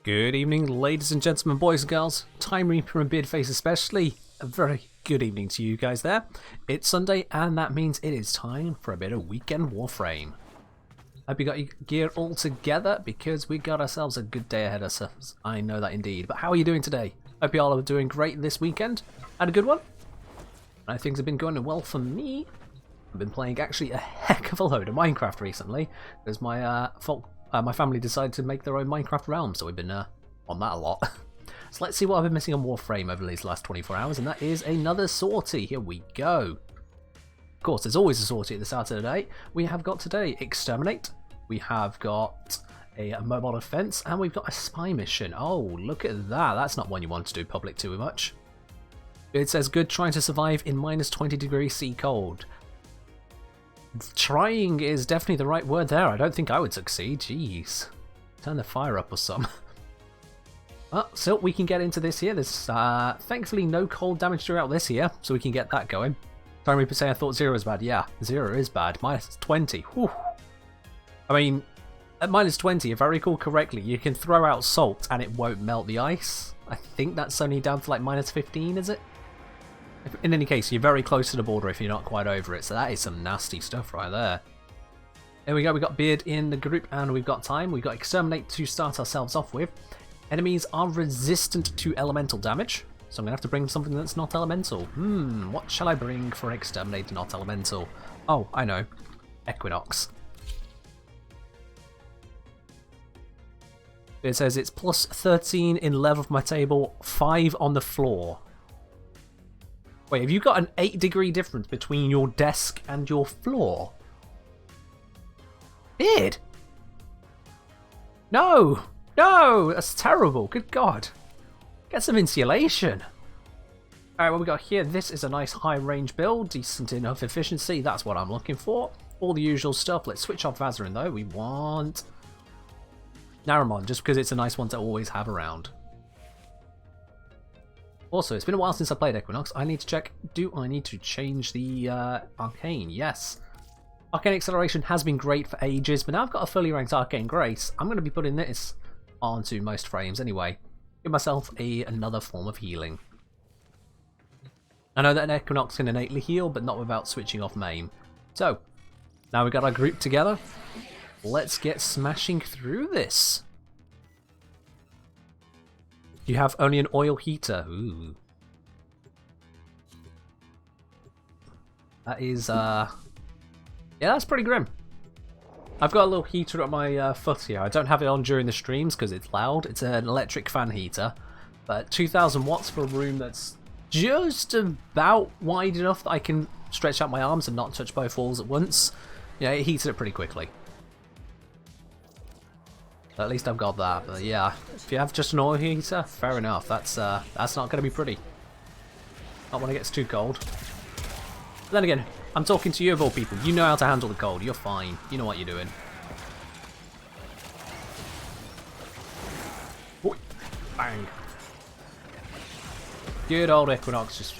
Good evening, ladies and gentlemen, boys and girls, Time Reaper and Beardface especially. A very good evening to you guys there. It's Sunday, and that means it is time for a bit of weekend Warframe. Hope you got your gear all together, because we got ourselves a good day ahead of us. I know that indeed. But how are you doing today? Hope you all are doing great this weekend. Had a good one. Things have been going well for me. I've been playing actually a heck of a load of Minecraft recently, because my my family decided to make their own Minecraft realm, so we've been on that a lot. So let's see what I've been missing on Warframe over these last 24 hours, and that is another sortie. Here we go. Of course, there's always a sortie at the start of the day. We have got today Exterminate, we have got a mobile defense, and we've got a spy mission. Oh, look at that. That's not one you want to do public too much. It says good trying to survive in minus 20 degrees C cold. Trying is definitely the right word there. I don't think I would succeed. Jeez. Turn the fire up or something. Well, so we can get into this here. There's thankfully no cold damage throughout this here, so we can get that going. Time Reaper say I thought 0 is bad. Yeah, 0 is bad. Minus 20. Whew. I mean, at minus 20, if I recall correctly, you can throw out salt and it won't melt the ice. I think that's only down to like minus 15, is it? In any case, you're very close to the border if you're not quite over it, so that is some nasty stuff right there. There we go, we got Beard in the group, and we've got time. We've got Exterminate to start ourselves off with. Enemies are resistant to elemental damage, so I'm going to have to bring something that's not elemental. What shall I bring for Exterminate not elemental? Oh, I know. Equinox. It says it's plus 13 in level of my table, 5 on the floor. Wait, have you got an 8-degree difference between your desk and your floor? Beard! No! No! That's terrible. Good God. Get some insulation. Alright, what we got here? This is a nice high-range build. Decent enough efficiency. That's what I'm looking for. All the usual stuff. Let's switch off Vazarin, though. We want Naramon, just because it's a nice one to always have around. Also, it's been a while since I played Equinox. I need to check, do I need to change the Arcane? Yes. Arcane Acceleration has been great for ages, but now I've got a fully ranked Arcane Grace, I'm going to be putting this onto most frames anyway. Give myself another form of healing. I know that an Equinox can innately heal, but not without switching off main. So, now we've got our group together. Let's get smashing through this. You have only an oil heater. Ooh. That is, yeah, that's pretty grim. I've got a little heater at my foot here. I don't have it on during the streams because it's loud. It's an electric fan heater. But 2000 watts for a room that's just about wide enough that I can stretch out my arms and not touch both walls at once. Yeah, it heats it pretty quickly. At least I've got that, but yeah, if you have just an oil heater, fair enough. That's not going to be pretty. Not when it gets too cold. But then again, I'm talking to you of all people. You know how to handle the cold. You're fine. You know what you're doing. Ooh, bang. Good old Equinox just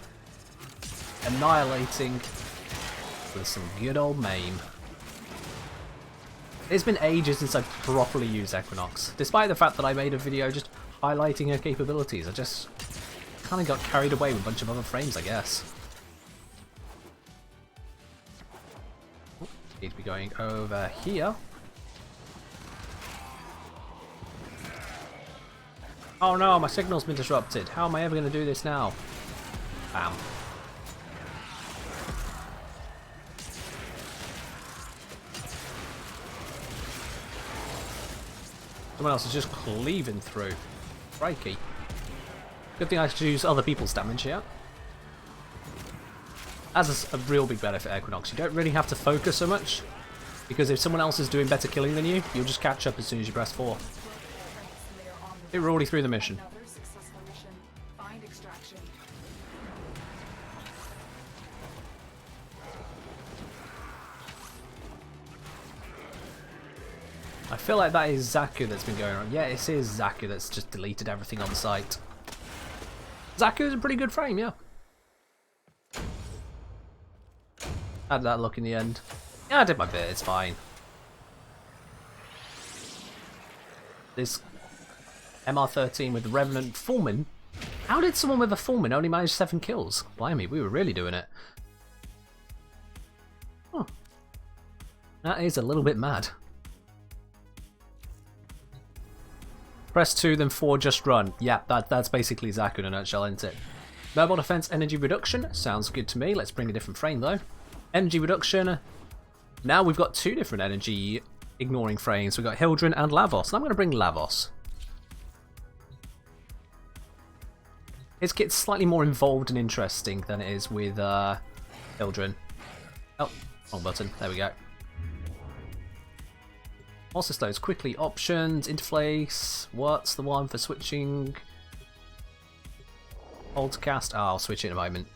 annihilating with some good old maim. It's been ages since I've properly used Equinox, despite the fact that I made a video just highlighting her capabilities. I just kind of got carried away with a bunch of other frames, I guess. Need to be going over here. Oh no, my signal's been disrupted. How am I ever going to do this now? Bam. Someone else is just cleaving through. Crikey. Good thing I should use other people's damage here. That's a real big benefit, Equinox. You don't really have to focus so much, because if someone else is doing better killing than you, you'll just catch up as soon as you press 4. We're already through the mission. I feel like that is Zaku that's been going on. Yeah, it is Zaku that's just deleted everything on site. Zaku is a pretty good frame, yeah. How'd that look in the end? Yeah, I did my bit, it's fine. This MR13 with the Revenant Foreman. How did someone with a Foreman only manage 7 kills? Blimey, we were really doing it. Huh. That is a little bit mad. Press 2, then 4, just run. Yeah, that's basically Zaku in a nutshell, isn't it? Mobile defense energy reduction. Sounds good to me. Let's bring a different frame, though. Energy reduction. Now we've got 2 different energy ignoring frames. We've got Hildren and Lavos. And I'm going to bring Lavos. His kit's slightly more involved and interesting than it is with Hildren. Oh, wrong button. There we go. Also, those quickly options, interface. What's the one for switching? Hold to cast. Oh, I'll switch it in a moment.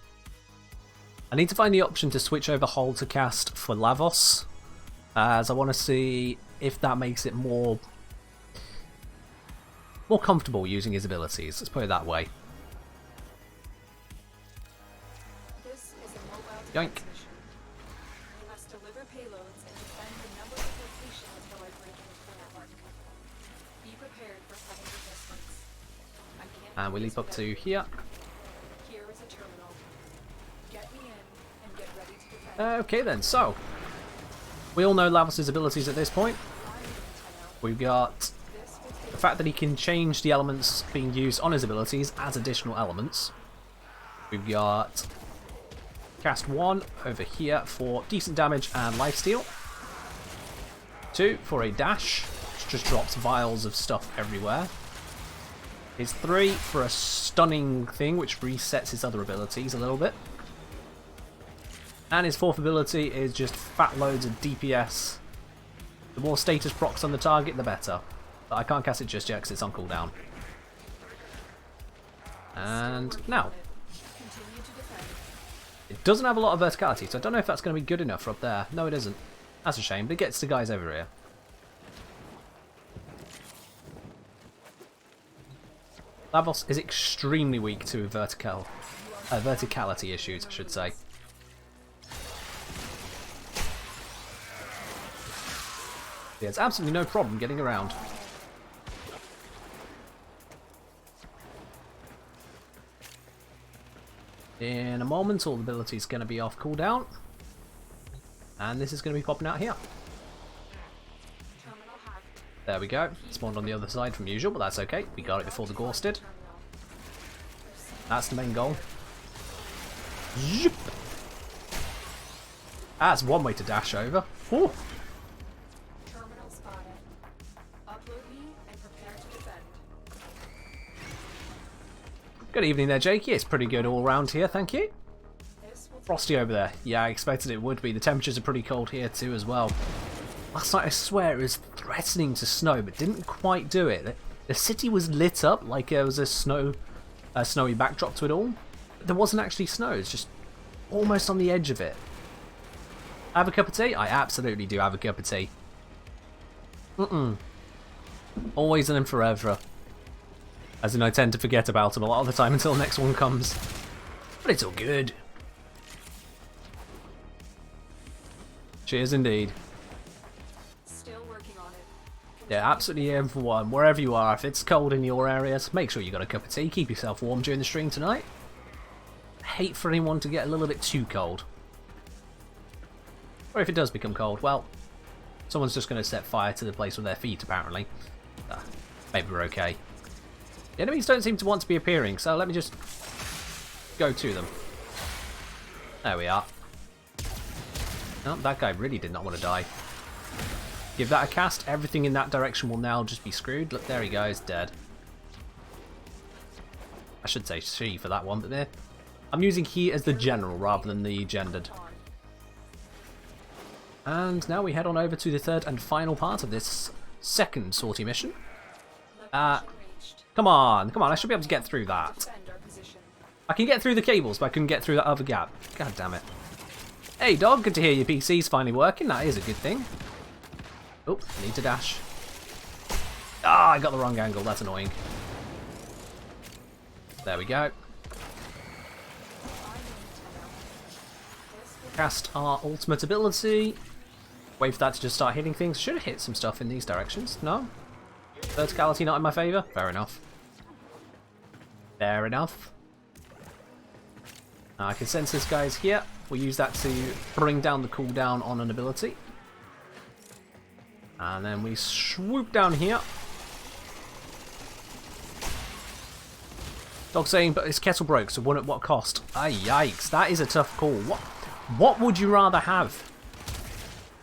I need to find the option to switch over hold to cast for Lavos, as I want to see if that makes it more comfortable using his abilities. Let's put it that way. Yoink. And we leap up to here. Okay then, so we all know Lavos' abilities at this point. We've got the fact that he can change the elements being used on his abilities as additional elements. We've got cast 1 over here for decent damage and lifesteal. 2 for a dash, which just drops vials of stuff everywhere. His 3 for a stunning thing, which resets his other abilities a little bit. And his 4th ability is just fat loads of DPS. The more status procs on the target, the better. But I can't cast it just yet because it's on cooldown. And now. It doesn't have a lot of verticality, so I don't know if that's going to be good enough for up there. No, it isn't. That's a shame, but it gets the guys over here. Lavos is extremely weak to verticality issues, I should say. He has absolutely no problem getting around. In a moment, all the abilities going to be off cooldown. And this is going to be popping out here. There we go. Spawned on the other side from usual, but that's okay. We got it before the Gorse did. That's the main goal. Yep. That's one way to dash over. Ooh. Good evening there, Jakey. It's pretty good all round here, thank you. Frosty over there. Yeah, I expected it would be. The temperatures are pretty cold here too as well. Last night I swear it was threatening to snow, but didn't quite do it. The city was lit up like there was a snowy backdrop to it all. But there wasn't actually snow, it's just almost on the edge of it. Have a cup of tea? I absolutely do have a cup of tea. Always and forever. As in, I tend to forget about them a lot of the time until the next one comes. But it's all good. Cheers indeed. Still working on it. Yeah, absolutely everyone, wherever you are, if it's cold in your areas, make sure you got a cup of tea. Keep yourself warm during the stream tonight. I hate for anyone to get a little bit too cold. Or if it does become cold, well, someone's just going to set fire to the place with their feet, apparently. Maybe we're okay. The enemies don't seem to want to be appearing, so let me just go to them. There we are. Oh, that guy really did not want to die. Give that a cast, everything in that direction will now just be screwed. Look, there he goes, dead. I should say she for that one, but there. I'm using he as the general rather than the gendered. And now we head on over to the third and final part of this second sortie mission. Come on, I should be able to get through that. I can get through the cables, but I couldn't get through that other gap. God damn it. Hey dog, good to hear your PC's finally working. That is a good thing. Oh, need to dash. Ah, I got the wrong angle. That's annoying. There we go. Cast our ultimate ability. Wait for that to just start hitting things. Should have hit some stuff in these directions. No? Verticality not in my favour? Fair enough. Fair enough. I can sense this guy's here. We'll use that to bring down the cooldown on an ability. And then we swoop down here. Dog saying, but his kettle broke, so one at what cost? Ah, yikes, that is a tough call. What would you rather have?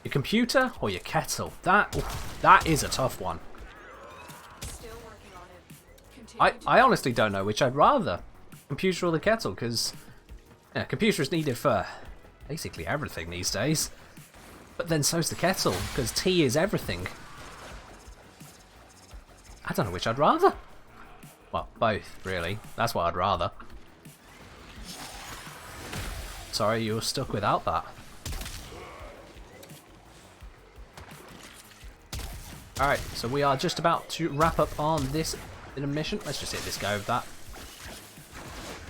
Your computer or your kettle? That is a tough one. Still working on it. I honestly don't know which I'd rather. Computer or the kettle, because yeah, computer is needed for basically everything these days. But then so's the kettle, because tea is everything. I don't know which I'd rather. Well, both, really. That's what I'd rather. Sorry, you were stuck without that. Alright, so we are just about to wrap up on this mission. Let's just hit this guy with that.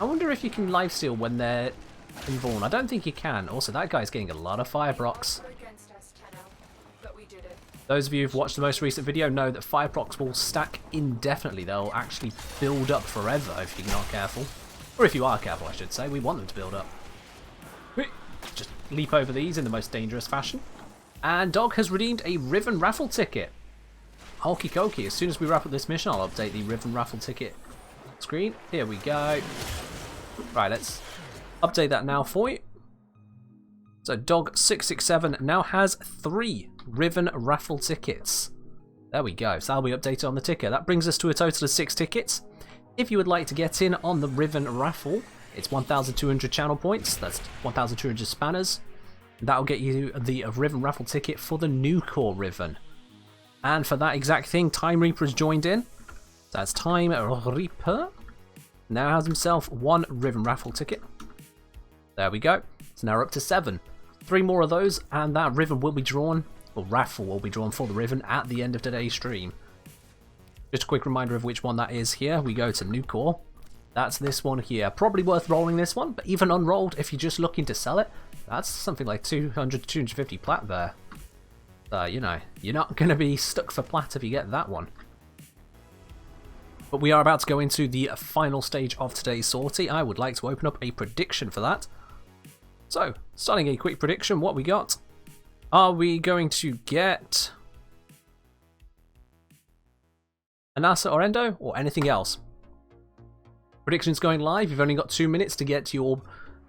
I wonder if you can lifesteal when they're in Vaughan. I don't think you can. Also, that guy's getting a lot of fire procs. Those of you who've watched the most recent video know that fire procs will stack indefinitely. They'll actually build up forever if you're not careful. Or if you are careful, I should say. We want them to build up. Just leap over these in the most dangerous fashion. And Dog has redeemed a Riven raffle ticket. Okie dokie. As soon as we wrap up this mission, I'll update the Riven raffle ticket screen. Here we go. Right, let's update that now for you. So Dog667 now has 3 Riven raffle tickets. There we go. So that'll be updated on the ticker. That brings us to a total of 6 tickets. If you would like to get in on the Riven raffle, it's 1,200 channel points. That's 1,200 spanners. That'll get you the Riven raffle ticket for the new core Riven. And for that exact thing, Time Reaper has joined in. That's Time Reaper. Now has himself 1 Riven raffle ticket. There we go. So now we're up to 7. 3 more of those, and that Riven will be drawn, or raffle will be drawn for the Riven at the end of today's stream. Just a quick reminder of which one that is here. We go to new core. That's this one here. Probably worth rolling this one, but even unrolled, if you're just looking to sell it, that's something like 200 to 250 plat there. You know, you're not going to be stuck for plat if you get that one. But we are about to go into the final stage of today's sortie. I would like to open up a prediction for that. So, starting a quick prediction, what we got? Are we going to get a NASA or Endo, or anything else? Predictions going live. You've only got 2 minutes to get your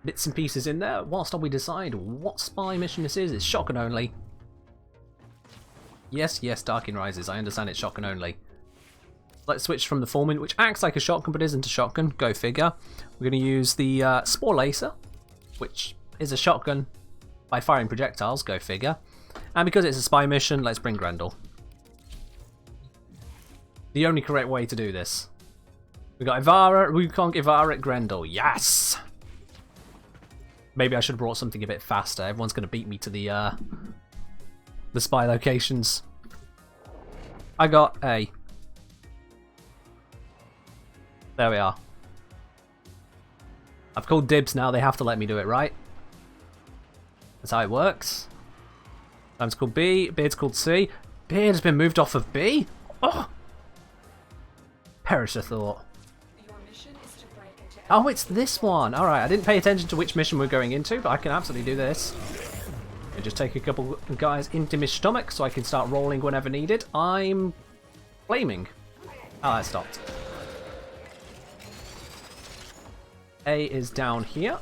bits and pieces in there. Whilst we decide what spy mission this is. It's shotgun only. Yes, Darkin Rises. I understand it's shotgun only. Let's switch from the Foreman, which acts like a shotgun but isn't a shotgun. Go figure. We're going to use the Spore Lacer, which is a shotgun by firing projectiles. Go figure. And because it's a spy mission, let's bring Grendel. The only correct way to do this. We got Ivara, Wukong, Ivara, Grendel. Yes! Maybe I should have brought something a bit faster. Everyone's going to beat me to the spy locations. I got A. There we are. I've called dibs now. They have to let me do it, right? That's how it works. Time's called B. Beard's called C. Beard has been moved off of B? Oh! Perish the thought. Oh, it's this one. Alright, I didn't pay attention to which mission we're going into, but I can absolutely do this. And just take a couple guys into my stomach so I can start rolling whenever needed. I'm flaming. Oh, that stopped. A is down here.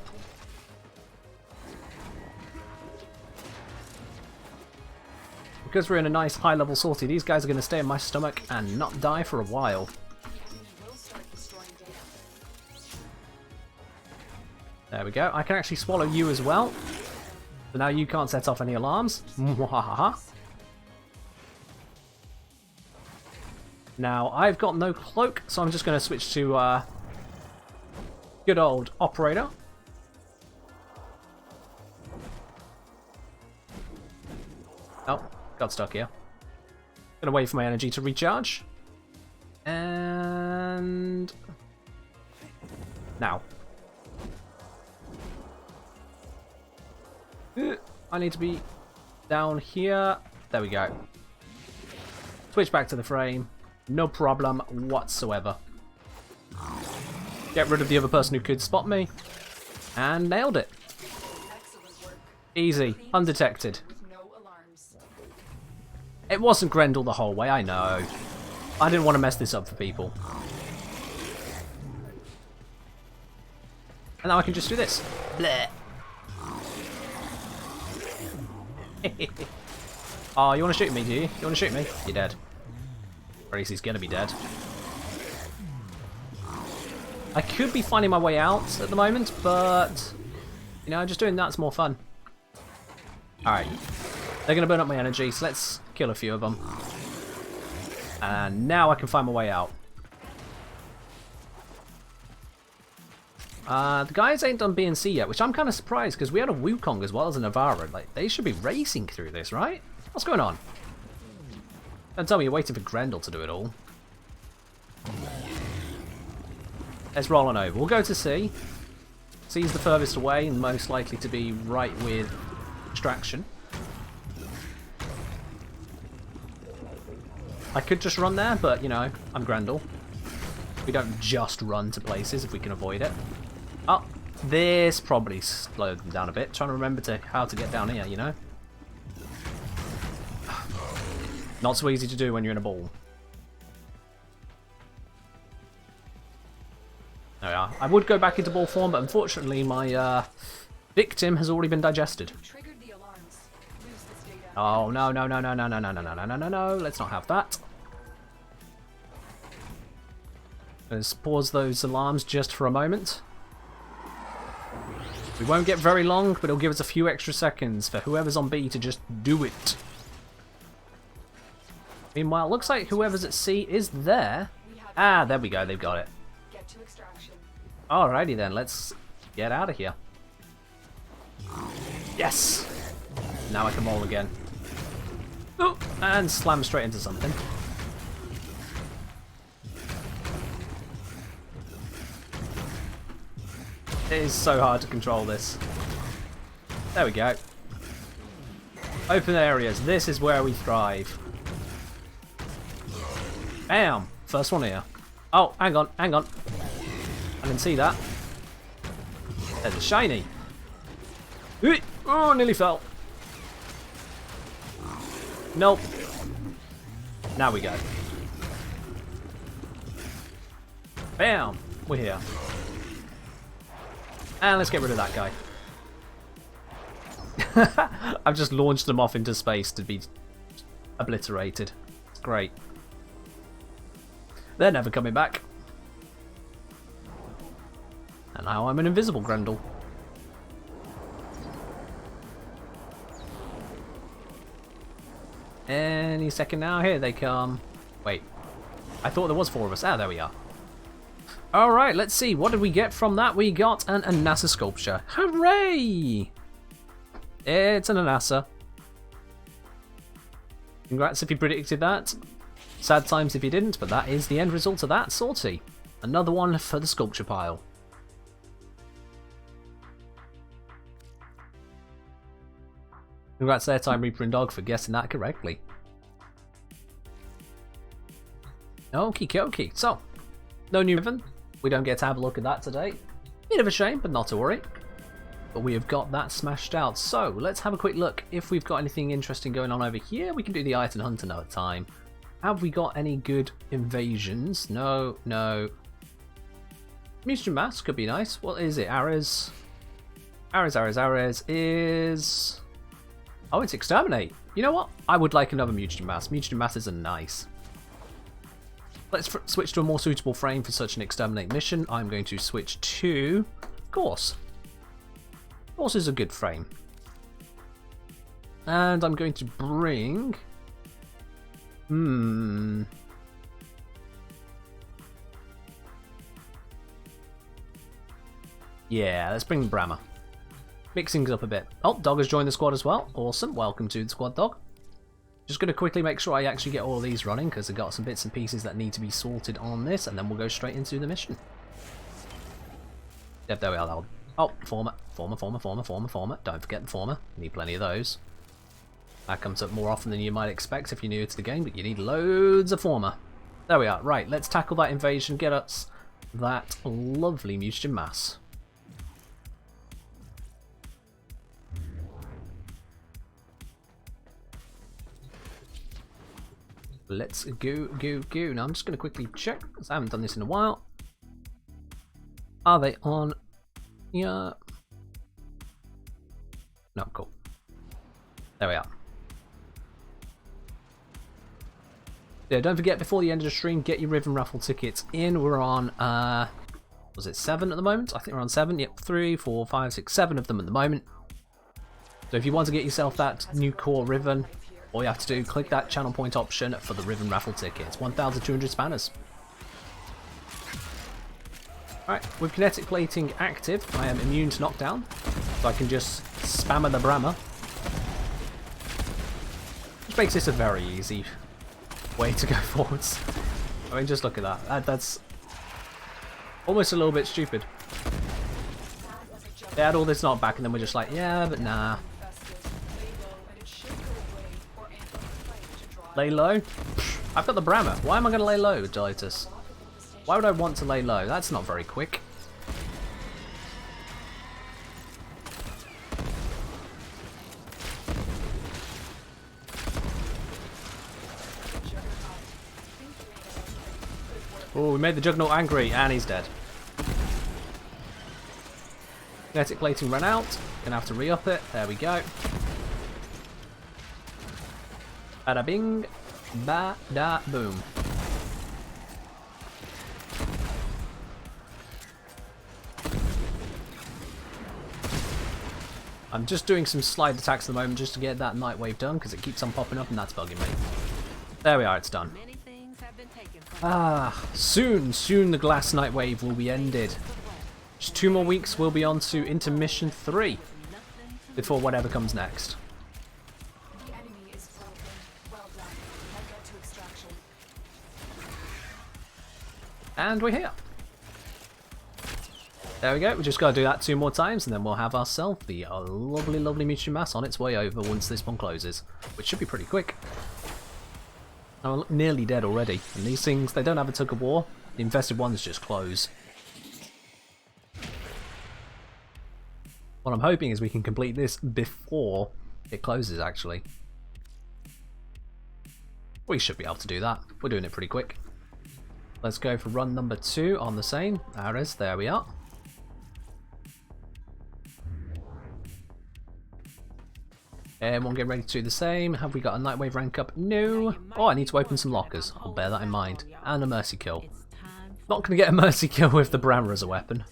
Because we're in a nice high-level sortie, these guys are going to stay in my stomach and not die for a while. There we go. I can actually swallow you as well. So now you can't set off any alarms. Now, I've got no cloak, so I'm just going to switch to good old Operator. Oh, got stuck here. Gonna wait for my energy to recharge. And now. I need to be down here. There we go. Switch back to the frame. No problem whatsoever. Get rid of the other person who could spot me. And nailed it. Excellent work. Easy. Undetected. With no alarms. It wasn't Grendel the whole way, I know. I didn't want to mess this up for people. And now I can just do this. Bleh. Oh, you want to shoot me, do you? You want to shoot me? You're dead. Or at least he's gonna be dead. I could be finding my way out at the moment, but you know, just doing that's more fun. Alright. They're gonna burn up my energy, so let's kill a few of them. And now I can find my way out. The guys ain't done B and C yet, which I'm kind of surprised because we had a Wukong as well as a Navara. Like, they should be racing through this, right? What's going on? Don't tell me you're waiting for Grendel to do it all. Let's roll on over. We'll go to C. C's the furthest away and most likely to be right with extraction. I could just run there, but, you know, I'm Grendel. We don't just run to places if we can avoid it. Oh, this probably slowed them down a bit. Trying to remember how to get down here, you know? Not so easy to do when you're in a ball. There we are. I would go back into ball form, but unfortunately my victim has already been digested. Triggered the alarms. Lose this data. Oh, no, no, no, no, no, no, no, no, no, no, no, no, no. Let's not have that. Let's pause those alarms just for a moment. We won't get very long, but it'll give us a few extra seconds for whoever's on B to just do it. Meanwhile, it looks like whoever's at C is there. Ah, there we go, they've got it. Get to extraction. Alrighty then, let's get out of here. Yes! Now I can roll again. Oh, and slam straight into something. It is so hard to control this. There we go. Open areas. This is where we thrive. Bam! First one here. Oh, hang on, hang on. I can see that. There's a shiny. Oh, nearly fell. Nope. Now we go. Bam! We're here. And let's get rid of that guy. I've just launched them off into space to be obliterated. It's great. They're never coming back. And now I'm an invisible Grendel. Any second now. Here they come. Wait. I thought there was 4 of us. Ah, there we are. Alright, let's see. What did we get from that? We got an Anasa sculpture. Hooray! It's an Anasa. Congrats if you predicted that. Sad times if you didn't, but that is the end result of that. Salty. Another one for the sculpture pile. Congrats there, Time Reaper and Dog, for guessing that correctly. Okie dokie. So, no new ribbon. We don't get to have a look at that today. Bit of a shame, but not to worry. But we have got that smashed out. So, let's have a quick look. If we've got anything interesting going on over here, we can do the Iron Hunt another time. Have we got any good invasions? No, no. Mutagen Mass could be nice. What is it? Ares is... Oh, it's Exterminate. You know what? I would like another Mutagen Mass. Mutagen Masses are nice. Let's switch to a more suitable frame for such an Exterminate mission. I'm going to switch to Gorse. Gorse is a good frame. And I'm going to bring... Yeah, let's bring Brahma. Mix things up a bit. Oh, Dog has joined the squad as well. Awesome. Welcome to the squad, Dog. Just going to quickly make sure I actually get all of these running because I've got some bits and pieces that need to be sorted on this, and then we'll go straight into the mission. Yep, there we are. Oh, former. Don't forget the former. Need plenty of those. That comes up more often than you might expect if you're new to the game, but you need loads of former. There we are. Right, let's tackle that invasion. Get us that lovely mutagen mass. Let's go. Now I'm just going to quickly check, because I haven't done this in a while. Are they on? Yeah. No, cool. There we are. Yeah, don't forget, before the end of the stream, get your Ribbon Raffle tickets in. We're on, was it 7 at the moment? I think we're on 7. Yep, 3, 4, 5, 6, 7 of them at the moment. So if you want to get yourself that new core ribbon, all you have to do, click that channel point option for the Ribbon Raffle tickets. 1,200 spanners. Alright, with kinetic plating active, I am immune to knockdown, so I can just spammer the Brammer. Which makes this a very easy way to go forwards. I mean, just look at that. That's almost a little bit stupid. They had all this knockback and then we're just like, yeah, but nah. Lay low? I've got the Brammer. Why am I going to lay low, Delitus? Why would I want to lay low? That's not very quick. Oh, we made the Juggernaut angry, and he's dead. Kinetic plating ran out. Gonna have to re-up it. There we go. Bada bing, ba da boom. I'm just doing some slide attacks at the moment just to get that night wave done, because it keeps on popping up and that's bugging me. There we are, it's done. Soon the glass night wave will be ended. Just 2 more weeks, we'll be on to intermission 3 before whatever comes next. The enemy is broken. Well done. Now get to extraction. And we're here. There we go, we just got to do that 2 more times and then we'll have ourselves the lovely mutagen mass on its way over once this one closes, which should be pretty quick. I'm nearly dead already, and these things, they don't have a tug of war. The infested ones just close. What I'm hoping is we can complete this before it closes, actually. We should be able to do that. We're doing it pretty quick. Let's go for run number 2 on the same. There we are. Everyone getting ready to do the same. Have we got a Nightwave rank up? No. Oh, I need to open some lockers. I'll bear that in mind. And a mercy kill. Not going to get a mercy kill with the Brammer as a weapon.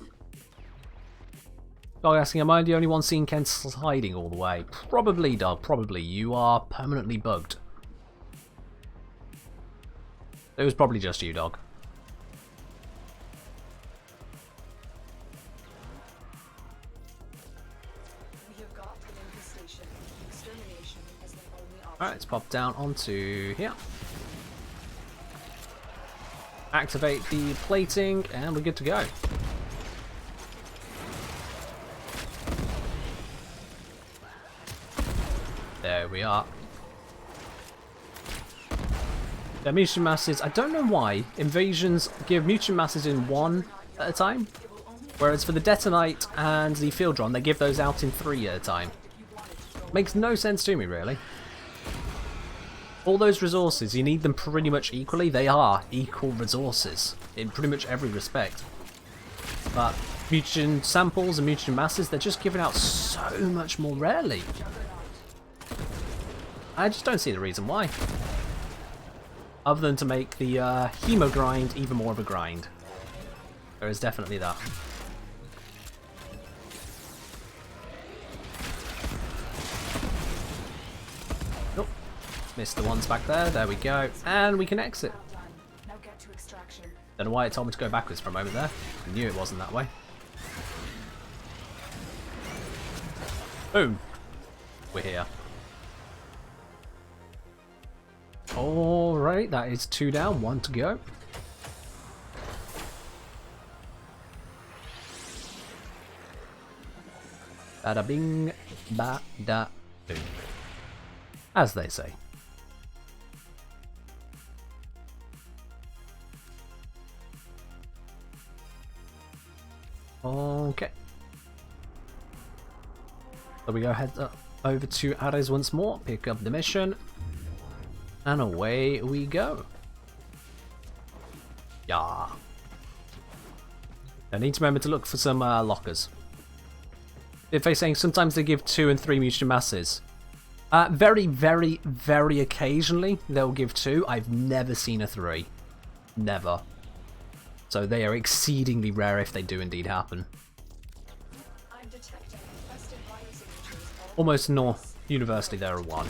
Dog asking, am I the only one seeing Ken sliding all the way? Probably, dog. Probably. You are permanently bugged. It was probably just you, dog. Alright, let's pop down onto here. Activate the plating, and we're good to go. There we are. The mutagen masses, I don't know why invasions give mutagen masses in 1 at a time, whereas for the detonite and the field drum, they give those out in 3 at a time. Makes no sense to me, really. All those resources, you need them pretty much equally. They are equal resources in pretty much every respect. But mutagen samples and mutagen masses, they're just given out so much more rarely. I just don't see the reason why. Other than to make the hemo grind even more of a grind. There is definitely that. Nope. Missed the ones back there. There we go. And we can exit. Now get to extraction. Don't know why it told me to go backwards for a moment there. I knew it wasn't that way. Boom. We're here. Alright, that is 2 down, 1 to go. Bada bing, ba da boom. As they say. Okay. So we go head over to Ares once more, pick up the mission, and away we go. Yeah. I need to remember to look for some lockers. If they're saying sometimes they give 2 and 3 mutagen masses. Very, very, very occasionally they'll give 2. I've never seen a 3. Never. So they are exceedingly rare if they do indeed happen. I'm detecting infested biosignatures. Almost no university there are 1.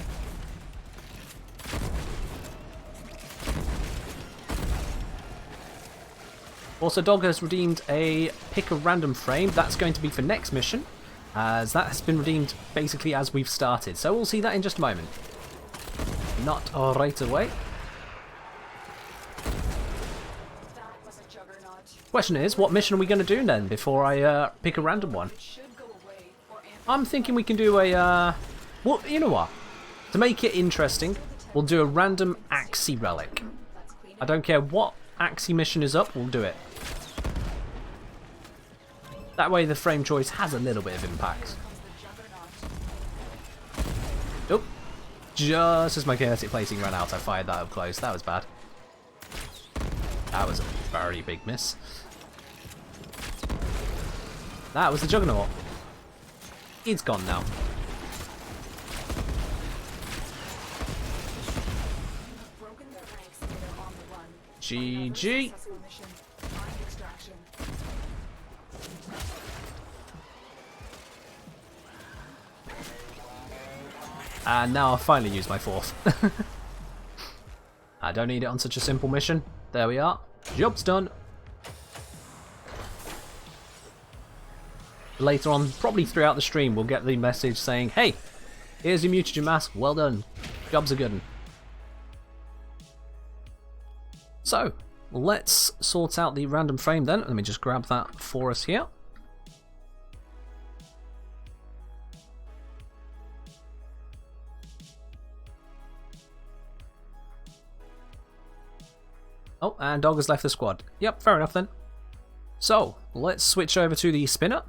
Also, Dog has redeemed a pick a random frame. That's going to be for next mission, as that has been redeemed basically as we've started. So we'll see that in just a moment. Not right away. That was a juggernaut. Question is, what mission are we going to do then before I pick a random one? It should go away or I'm thinking we can do a, well, you know what? To make it interesting, we'll do a random Axie relic. let's clean I don't care what Axie mission is up, we'll do it. That way the frame choice has a little bit of impact. comes the juggernaut. Oh, just as my chaotic plating ran out, I fired that up close. That was bad. That was a very big miss. That was the Juggernaut. It's gone now. Broken their ranks and they're on the run. GG. Successful mission. Mind extraction. And now I'll finally use my 4th. I don't need it on such a simple mission. There we are. Job's done. Later on, probably throughout the stream, we'll get the message saying, hey, here's your mutagen mask. Well done. Job's a good one. So, let's sort out the random frame then. Let me just grab that for us here. Oh, and Dog has left the squad. Yep, fair enough then. So, let's switch over to the spinner.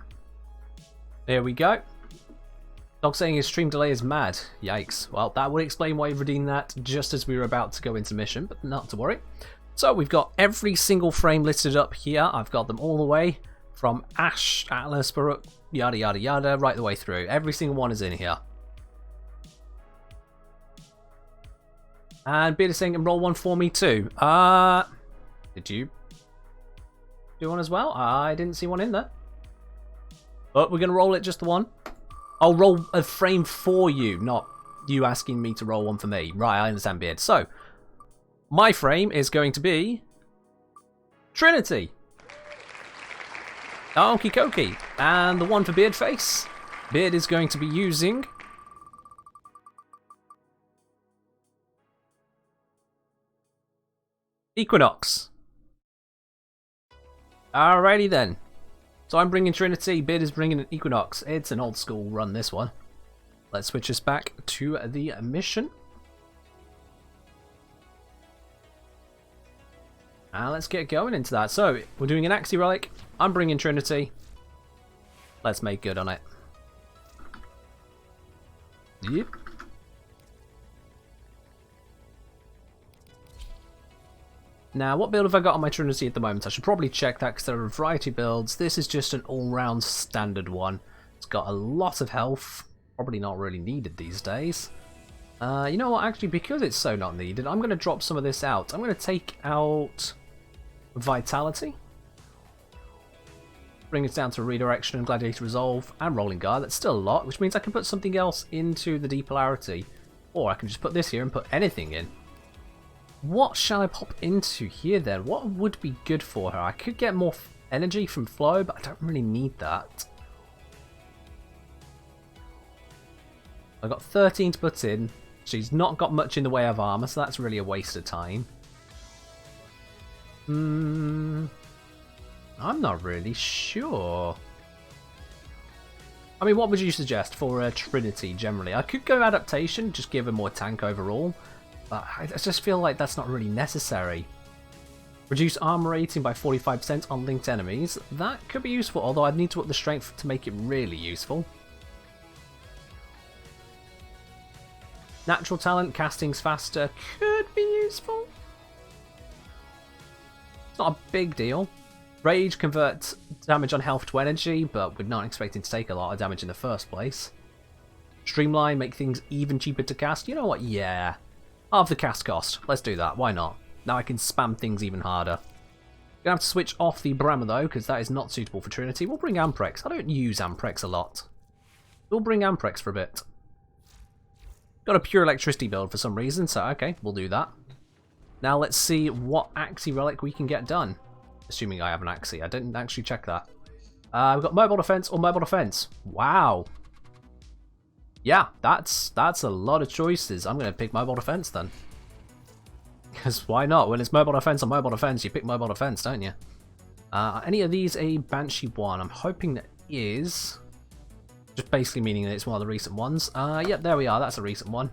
There we go. Dog saying his stream delay is mad. Yikes. Well, that would explain why he redeemed that just as we were about to go into mission, but not to worry. So, we've got every single frame listed up here. I've got them all the way from Ash, Atlas, Baruch, yada yada yada, right the way through. Every single one is in here. And Beard is saying, roll one for me too. Did you do one as well? I didn't see one in there. But we're going to roll it just the one. I'll roll a frame for you, not you asking me to roll one for me. Right, I understand, Beard. So, my frame is going to be Trinity. Okie dokie. And the one for Beard Face. Beard is going to be using Equinox. Alrighty then. So I'm bringing Trinity, Beard is bringing an Equinox. It's an old school run, this one. Let's switch us back to the mission. And let's get going into that. So, we're doing an Axie Relic. I'm bringing Trinity. Let's make good on it. Yep. Now, what build have I got on my Trinity at the moment? I should probably check that because there are a variety of builds. This is just an all-round standard one. It's got a lot of health. Probably not really needed these days. You know what? Actually, because it's so not needed, I'm going to drop some of this out. I'm going to take out Vitality. Bring it down to Redirection and Gladiator Resolve and Rolling Guard. That's still a lot, which means I can put something else into the Depolarity. Or I can just put this here and put anything in. What shall I pop into here then? What would be good for her? I could get more energy from Flow, but I don't really need that. I've got 13 to put in. She's not got much in the way of armor, so that's really a waste of time. I'm not really sure. I mean, what would you suggest for a Trinity generally? I could go Adaptation, just give her more tank overall. But I just feel like that's not really necessary. Reduce armor rating by 45% on linked enemies. That could be useful, although I'd need to up the strength to make it really useful. Natural talent, casting's faster, could be useful. It's not a big deal. Rage converts damage on health to energy, but we're not expecting to take a lot of damage in the first place. Streamline, make things even cheaper to cast. You know what? Yeah. Half the cast cost. Let's do that. Why not? Now I can spam things even harder. Gonna have to switch off the Brahma though, because that is not suitable for Trinity. We'll bring Amprex. I don't use Amprex a lot. We'll bring Amprex for a bit. Got a pure electricity build for some reason, so okay, we'll do that. Now let's see what Axie Relic we can get done. Assuming I have an Axie. I didn't actually check that. We've got Mobile Defense or Mobile Defense. Wow. Yeah, that's a lot of choices. I'm going to pick Mobile Defense then. Because why not? When it's Mobile Defense or Mobile Defense, you pick Mobile Defense, don't you? Any of these a Banshee 1? I'm hoping that is. Just basically meaning that it's one of the recent ones. Yep, there we are. That's a recent one.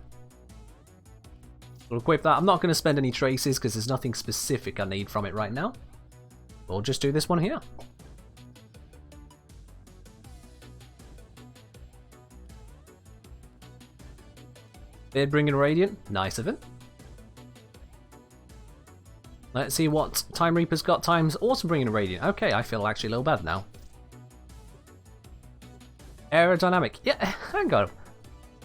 We'll equip that. I'm not going to spend any traces because there's nothing specific I need from it right now. We'll just do this one here. Beard bringing Radiant. Nice of it. Let's see what Time Reaper's got. Time's also bringing a Radiant. Okay, I feel actually a little bad now. Aerodynamic. Yeah, hang on.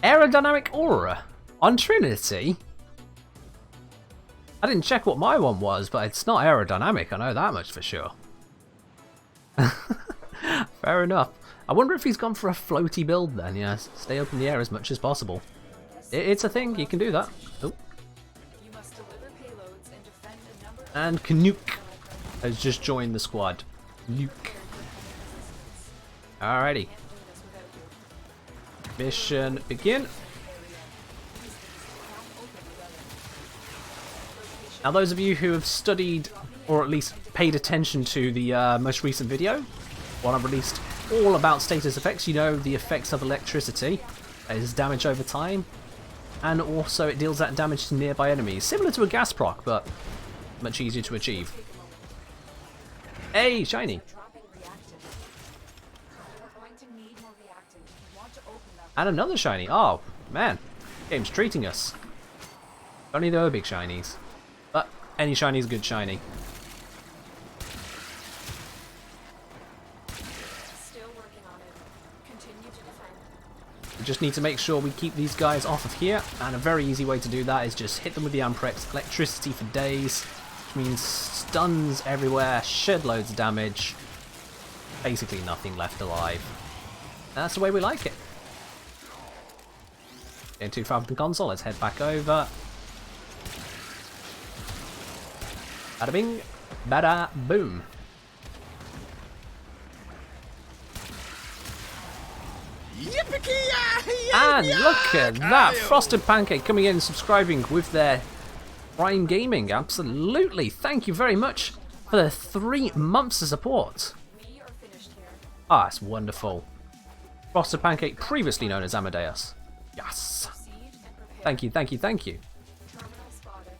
Aerodynamic Aura on Trinity? I didn't check what my one was, but it's not aerodynamic, I know that much for sure. Fair enough. I wonder if he's gone for a floaty build then, yeah. Stay up in the air as much as possible. It's a thing, you can do that. Oh. And Canuck has just joined the squad. Nuke. Alrighty. Mission begin. Now those of you who have studied, or at least paid attention to the most recent video, one I've released all about status effects, you know the effects of electricity is damage over time, and also it deals that damage to nearby enemies, similar to a gas proc, but much easier to achieve. Hey, shiny! And another shiny. Oh, man. Game's treating us. Only the big shinies. But any shiny's good shiny. Still working on it. Continue to defend. We just need to make sure we keep these guys off of here, and a very easy way to do that is just hit them with the Amprex. Electricity for days, which means stuns everywhere, shed loads of damage, basically nothing left alive. And that's the way we like it. Getting too far from the console, let's head back over. Bada bing, bada boom. And look at that, Frosted Pancake coming in and subscribing with their Prime Gaming. Absolutely, thank you very much for the 3 months of support. We are finished here. Ah, it's wonderful. Frosted Pancake, previously known as Amadeus. Yes. Proceed and prepare. Thank you, thank you, thank you. Terminal spotted.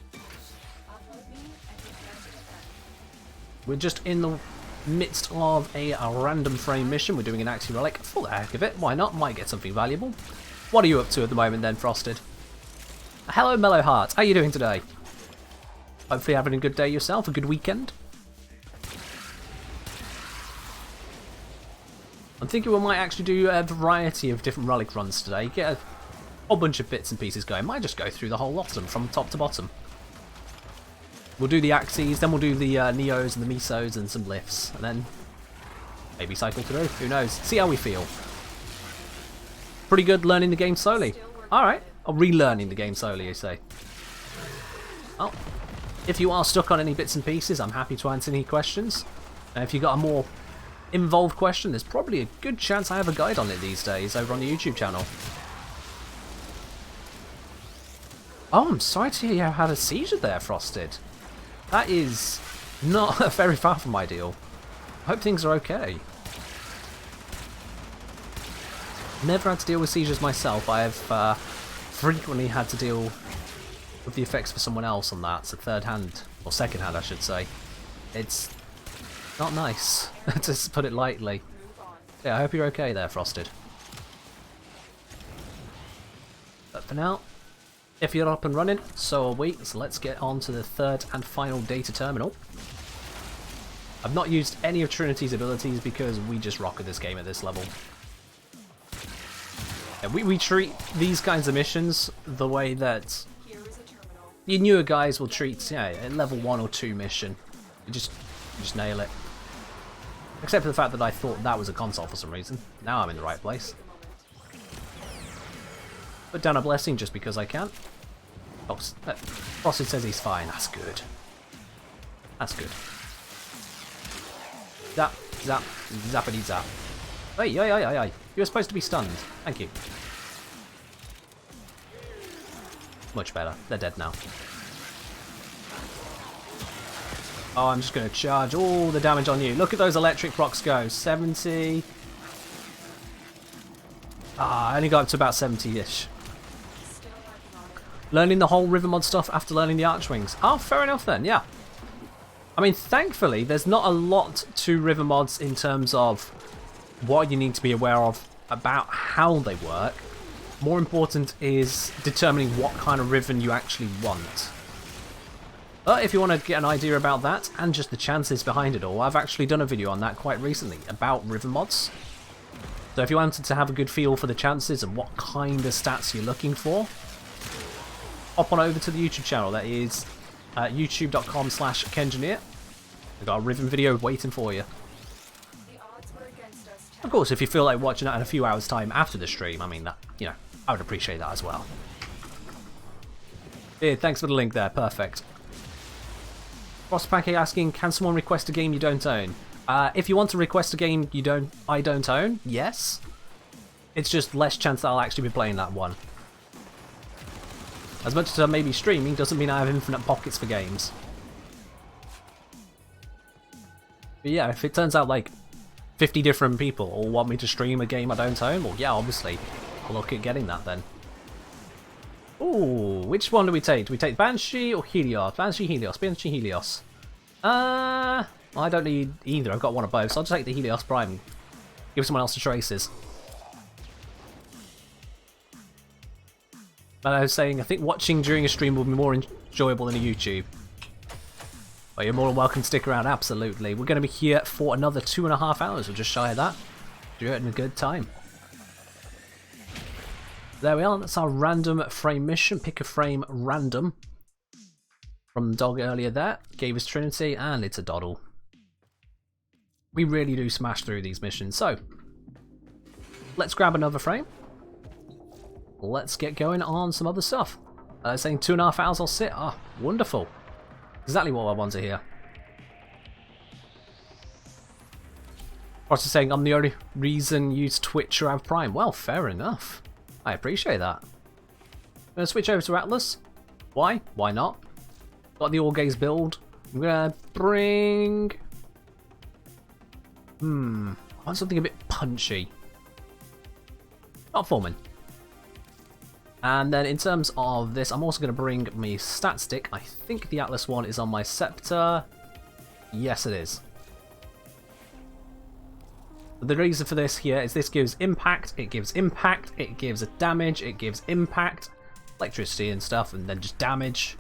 Upload me and prepare to defend. We're just in the midst of a random frame mission. We're doing an Axie Relic for the heck of it. Why not? Might get something valuable. What are you up to at the moment then, Frosted? Hello, Mellow Heart. How are you doing today? Hopefully having a good day yourself, a good weekend. I'm thinking we might actually do a variety of different relic runs today. Get a whole bunch of bits and pieces going. Might just go through the whole lot of them from top to bottom. We'll do the Axies, then we'll do the Neos and the Mesos and some lifts, and then maybe cycle through. Who knows? See how we feel. Pretty good learning the game slowly. Alright. Or relearning the game slowly, you say. Well, if you are stuck on any bits and pieces, I'm happy to answer any questions. If you've got a more involved question, there's probably a good chance I have a guide on it these days over on the YouTube channel. Oh, I'm sorry to hear you had a seizure there, Frosted. That is not very far from ideal. I hope things are okay. Never had to deal with seizures myself. I have frequently had to deal with the effects for someone else on that. So third hand, or second hand I should say. It's not nice, to put it lightly. Move on. Yeah, I hope you're okay there, Frosted. But for now, if you're up and running, so are we. So let's get on to the third and final data terminal. I've not used any of Trinity's abilities because we just rock at this game at this level. Yeah, we treat these kinds of missions the way that Here is a terminal. your newer guys will treat, yeah, a level 1 or 2 mission. You just nail it. Except for the fact that I thought that was a console for some reason. Now I'm in the right place. Take a moment. Put down a blessing just because I can. Oh, Frosted says he's fine. That's good. That's good. Zap, zap, zappity zap. Hey, hey. You were supposed to be stunned. Thank you. Much better. They're dead now. Oh, I'm just going to charge all the damage on you. Look at those electric procs go. 70. Ah, I only got up to about 70-ish. Still working on it. Learning the whole river mod stuff after learning the Archwings. Oh, fair enough then, yeah. I mean, thankfully, there's not a lot to river mods in terms of what you need to be aware of about how they work. More important is determining what kind of ribbon you actually want. But if you want to get an idea about that, and just the chances behind it all, I've actually done a video on that quite recently, about river mods. So if you wanted to have a good feel for the chances and what kind of stats you're looking for, hop on over to the YouTube channel. That is youtube.com/TheKengineer. I've got a ribbon video waiting for you. The odds were against us. Of course, if you feel like watching that in a few hours' time after the stream, I mean, that, you know, I would appreciate that as well. Yeah, thanks for the link there. Perfect. Frostpancake asking, can someone request a game you don't own? If you want to request a game I don't own, yes. It's just less chance that I'll actually be playing that one. As much as I may be streaming, doesn't mean I have infinite pockets for games. But yeah, if it turns out like 50 different people all want me to stream a game I don't own, well yeah, obviously, I'll look at getting that then. Ooh, which one do we take? Do we take Banshee or Helios? Banshee, Helios. Banshee, Helios. I don't need either. I've got one of both, so I'll just take the Helios Prime. Give someone else the traces. But I was saying, I think watching during a stream will be more enjoyable than a YouTube. But you're more than welcome to stick around, absolutely. We're going to be here for another 2.5 hours, or just shy of that. You're having a good time. There we are, that's our random frame mission. Pick a frame random. From the dog earlier there. Gave us Trinity, and it's a doddle. We really do smash through these missions. So, let's grab another frame. Let's get going on some other stuff. Saying 2.5 hours I'll sit. Ah, wonderful. Exactly what I want to hear. Also saying I'm the only reason you use Twitch or have Prime. Well, fair enough. I appreciate that. I'm going to switch over to Atlas. Why? Why not? Got the All Gaze build. I'm going to bring... I want something a bit punchy. Not Foreman. And then in terms of this, I'm also going to bring my stat stick. I think the Atlas one is on my scepter. Yes, it is. The reason for this here is this gives impact, it gives a damage, it gives impact, electricity and stuff, and then just damage.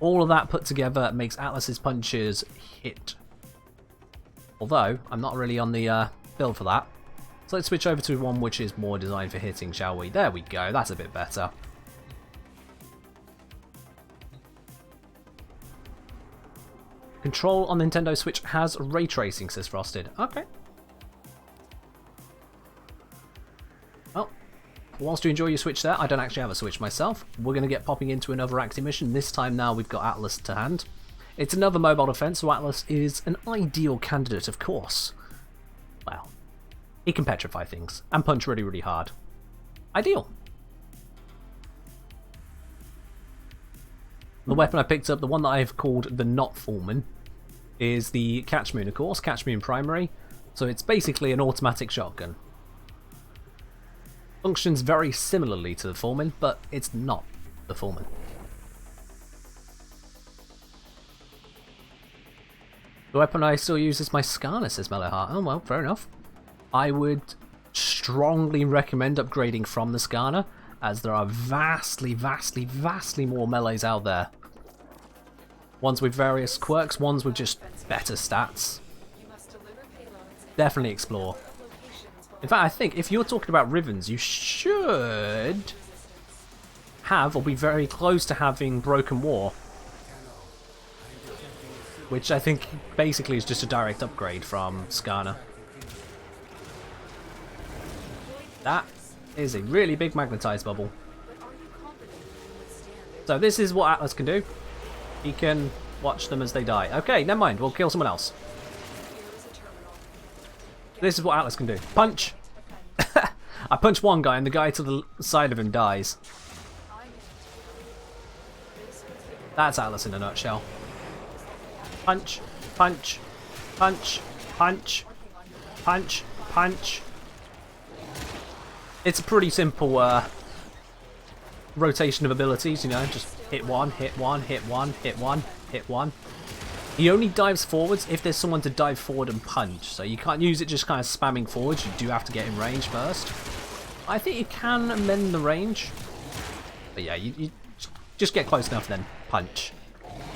All of that put together makes Atlas's punches hit. Although, I'm not really on the build for that. So let's switch over to one which is more designed for hitting, shall we? There we go, that's a bit better. Control on Nintendo Switch has ray tracing, says Frosted. Okay. Well, whilst you enjoy your Switch there, I don't actually have a Switch myself. We're going to get popping into another active mission. This time now we've got Atlas to hand. It's another mobile defense, so Atlas is an ideal candidate, of course. Well, he can petrify things and punch really, really hard. Ideal. The weapon I picked up, the one that I've called the Not Foreman, is the Catch Moon, of course, Catch Moon Primary. So it's basically an automatic shotgun. Functions very similarly to the Foreman, but it's not the Foreman. The weapon I still use is my Skarner, says Mellowheart. Oh well, fair enough. I would strongly recommend upgrading from the Skarner, as there are vastly more melees out there. Ones with various quirks, ones with just better stats. Definitely explore. In fact, I think if you're talking about Rivens, you should have or be very close to having Broken War. Which I think basically is just a direct upgrade from Skarner. That is a really big magnetized bubble. So this is what Atlas can do. He can watch them as they die. Okay, never mind. We'll kill someone else. This is what Atlas can do. Punch! I punch one guy and the guy to the side of him dies. That's Atlas in a nutshell. Punch, punch, punch, punch, punch, punch. It's a pretty simple rotation of abilities, you know, just hit one, hit one, hit one, hit one, hit one. He only dives forwards if there's someone to dive forward and punch, so you can't use it just kind of spamming forwards, you do have to get in range first. I think you can amend the range, but yeah, you just get close enough then punch,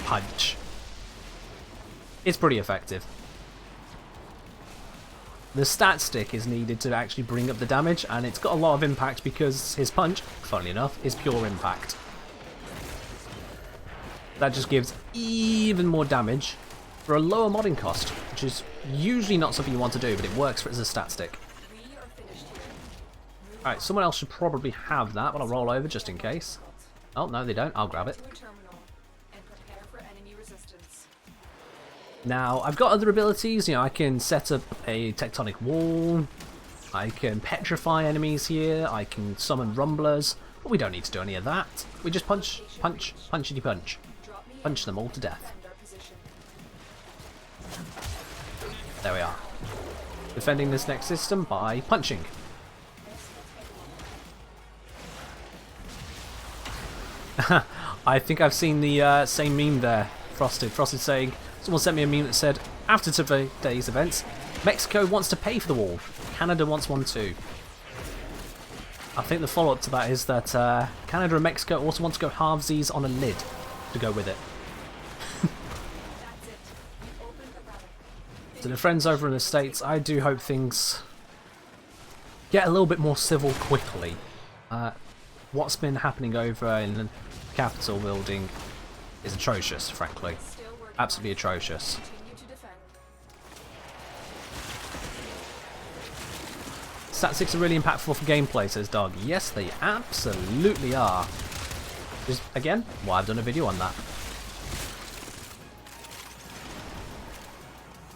punch. It's pretty effective. The stat stick is needed to actually bring up the damage, and it's got a lot of impact because his punch, funnily enough, is pure impact. That just gives even more damage for a lower modding cost, which is usually not something you want to do, but it works for it as a stat stick. Alright, someone else should probably have that, but I'll roll over just in case. Oh, no they don't, I'll grab it. Now, I've got other abilities, you know, I can set up a tectonic wall, I can petrify enemies here, I can summon rumblers, but we don't need to do any of that. We just punch, punch, punchity punch. Punch them all to death. There we are. Defending this next system by punching. I think I've seen the same meme there, Frosted. Frosted saying, someone sent me a meme that said, after today's events, Mexico wants to pay for the wall. Canada wants one too. I think the follow-up to that is that Canada and Mexico also want to go halvesies on a lid to go with it. To the friends over in the States, I do hope things get a little bit more civil quickly. What's been happening over in the Capitol building is atrocious, frankly. Absolutely atrocious. Stat 6 are really impactful for gameplay, says Dog. Yes, they absolutely are. Just, again, well, I've done a video on that.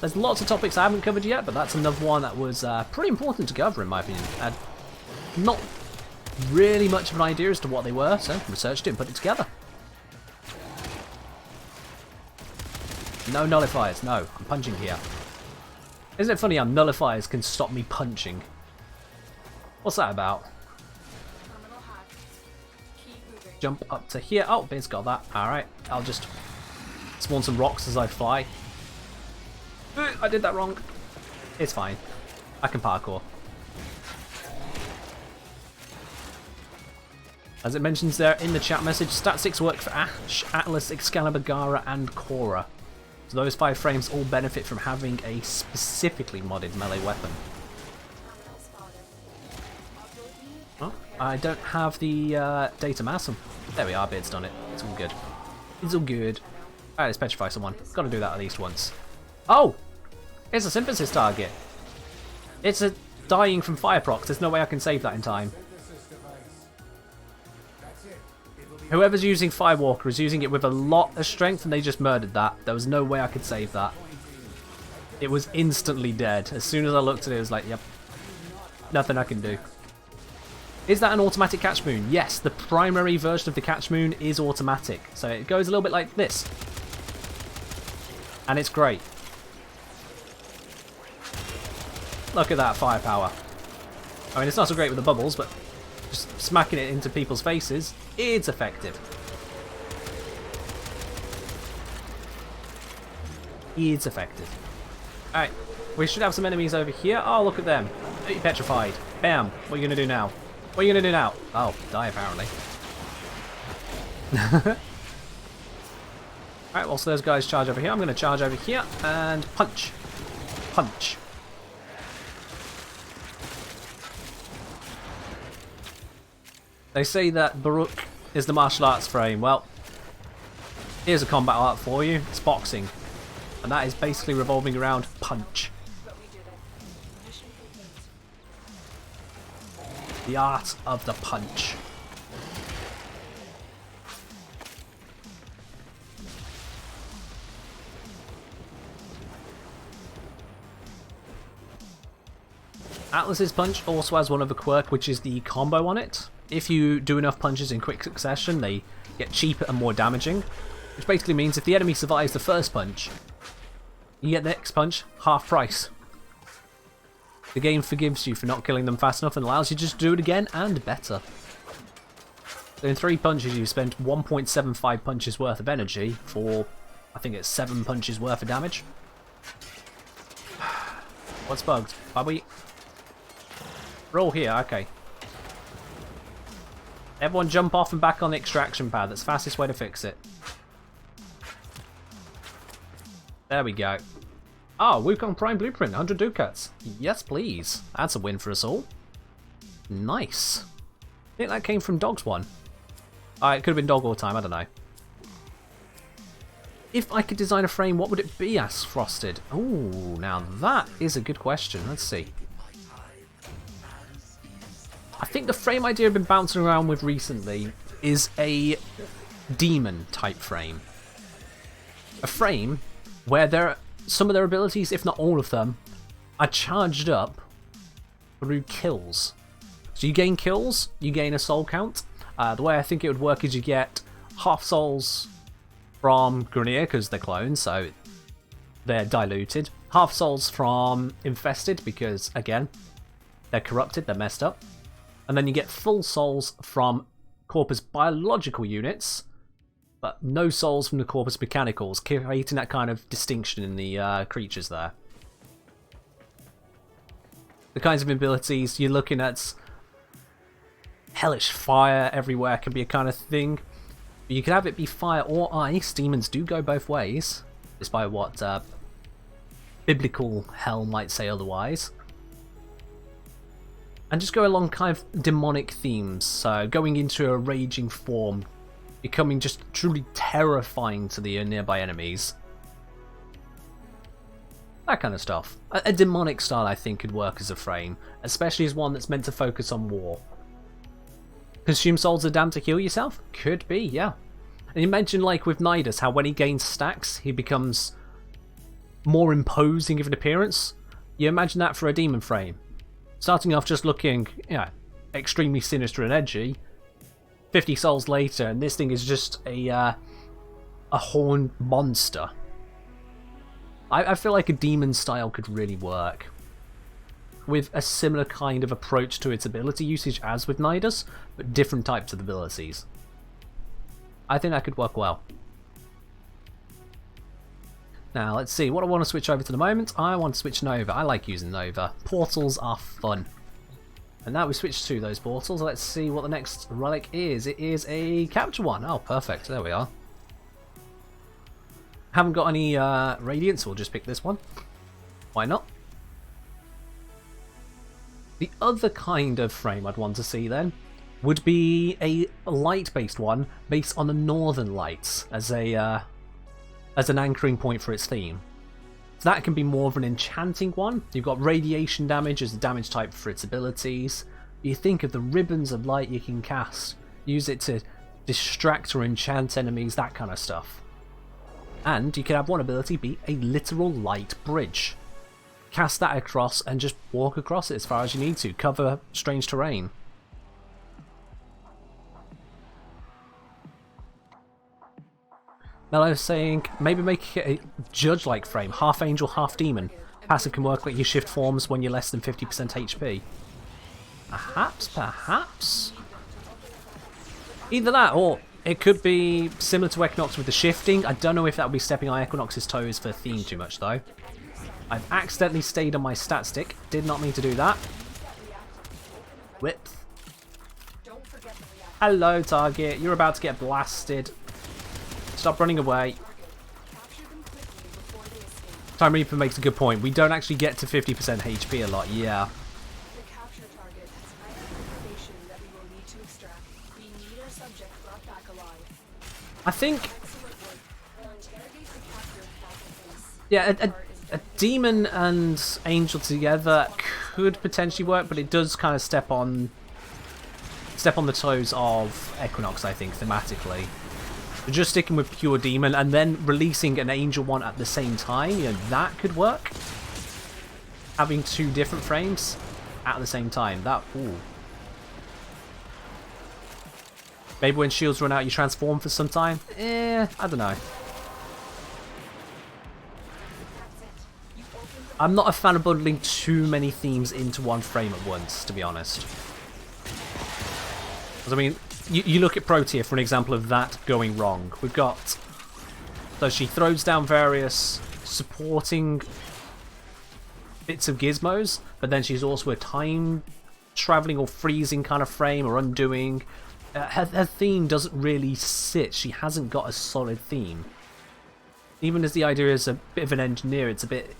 There's lots of topics I haven't covered yet, but that's another one that was pretty important to cover, in my opinion. Not really much of an idea as to what they were, so researched it and put it together. No nullifiers, no, I'm punching here. Isn't it funny how nullifiers can stop me punching? What's that about? Jump up to here. Oh, Biz got that. Alright, I'll just spawn some rocks as I fly. I did that wrong. It's fine. I can parkour. As it mentions there in the chat message, Stat 6 work for Ash, Atlas, Excalibur, Gara, and Korra. So those 5 frames all benefit from having a specifically modded melee weapon. Oh, I don't have the data mass. There we are, Beard's done it. It's all good. It's all good. Alright, let's petrify someone. Gotta do that at least once. Oh! It's a synthesis target. It's a dying from fire procs. There's no way I can save that in time. Whoever's using Firewalker is using it with a lot of strength and they just murdered that. There was no way I could save that. It was instantly dead. As soon as I looked at it, it was like, yep. Nothing I can do. Is that an automatic catch moon? Yes, the primary version of the catch moon is automatic. So it goes a little bit like this. And it's great. Look at that firepower. I mean, it's not so great with the bubbles, but just smacking it into people's faces, it's effective. is effective. Alright, we should have some enemies over here. Oh, look at them. They're petrified. Bam. What are you going to do now? What are you going to do now? Oh, die apparently. Alright, whilst those guys charge over here, I'm going to charge over here and punch. Punch. They say that Baruch is the martial arts frame. Well, here's a combat art for you. It's boxing. And that is basically revolving around punch. But we did it. Mission complete. The art of the punch. Atlas's punch also has one other quirk, which is the combo on it. If you do enough punches in quick succession, they get cheaper and more damaging. Which basically means if the enemy survives the first punch, you get the next punch half price. The game forgives you for not killing them fast enough and allows you to just do it again and better. So in 3 punches you spend 1.75 punches worth of energy for, I think it's 7 punches worth of damage. What's bugged? Bobby? We're all here, okay. Everyone jump off and back on the extraction pad. That's the fastest way to fix it. There we go. Oh, Wukong Prime Blueprint, 100 ducats. Yes, please. That's a win for us all. Nice. I think that came from Dog's one. It could have been Dog all time, I don't know. If I could design a frame, what would it be? Asks Frosted. Ooh, now that is a good question. Let's see. I think the frame idea I've been bouncing around with recently is a demon type frame. A frame where some of their abilities, if not all of them, are charged up through kills. So you gain kills, you gain a soul count. The way I think it would work is you get half souls from Grenier because they're clones, so they're diluted. Half souls from Infested because, again, they're corrupted, they're messed up. And then you get full souls from Corpus biological units, but no souls from the Corpus mechanicals, creating that kind of distinction in the creatures there. The kinds of abilities you're looking at, hellish fire everywhere can be a kind of thing. But you can have it be fire or ice. Demons do go both ways, despite what biblical hell might say otherwise. And just go along kind of demonic themes, so going into a raging form, becoming just truly terrifying to the nearby enemies. That kind of stuff. A demonic style I think could work as a frame, especially as one that's meant to focus on war. Consume souls are damned to heal yourself? Could be, yeah. And you mentioned like with Nidus, how when he gains stacks, he becomes more imposing of an appearance. You imagine that for a demon frame. Starting off just looking, extremely sinister and edgy. 50 souls later, and this thing is just a horned monster. I feel like a demon style could really work. With a similar kind of approach to its ability usage as with Nidus, but different types of abilities. I think that could work well. Now, let's see, what I want to switch over to the moment, I want to switch Nova. I like using Nova. Portals are fun. And now we switch to those portals. Let's see what the next relic is. It is a capture one. Oh, perfect. There we are. Haven't got any radiance, so we'll just pick this one. Why not? The other kind of frame I'd want to see then would be a light-based one based on the Northern Lights as an anchoring point for its theme. So that can be more of an enchanting one. You've got radiation damage as the damage type for its abilities. You think of the ribbons of light you can cast. Use it to distract or enchant enemies, that kind of stuff. And you can have one ability be a literal light bridge. Cast that across and just walk across it as far as you need to. Cover strange terrain. Mellow's saying, maybe make it a judge-like frame, half angel, half demon. Passive can work like you shift forms when you're less than 50% HP. Perhaps, perhaps. Either that or It could be similar to Equinox with the shifting. I don't know if that would be stepping on Equinox's toes for theme too much, though. I've accidentally stayed on my stat stick. Did not mean to do that. Whip. Hello, target. You're about to get blasted. Stop running away. Time Reaper makes a good point. We don't actually get to 50% HP a lot, yeah. The capture target has vital information that we will need to extract. We need our subject brought back alive. I think... Excellent work. We'll interrogate the captor back in place. Yeah, a demon and angel together could potentially work, but it does kind of step on the toes of Equinox, I think, thematically. But just sticking with pure demon and then releasing an angel one at the same time, you know, that could work. Having two different frames at the same time, that, ooh. Maybe when shields run out, you transform for some time? I don't know. I'm not a fan of bundling too many themes into one frame at once, to be honest. I mean, you look at Protea for an example of that going wrong. We've got... So she throws down various supporting bits of gizmos, but then she's also a time traveling or freezing kind of frame or undoing. Her theme doesn't really sit. She hasn't got a solid theme. Even as the idea is a bit of an engineer, it's a bit...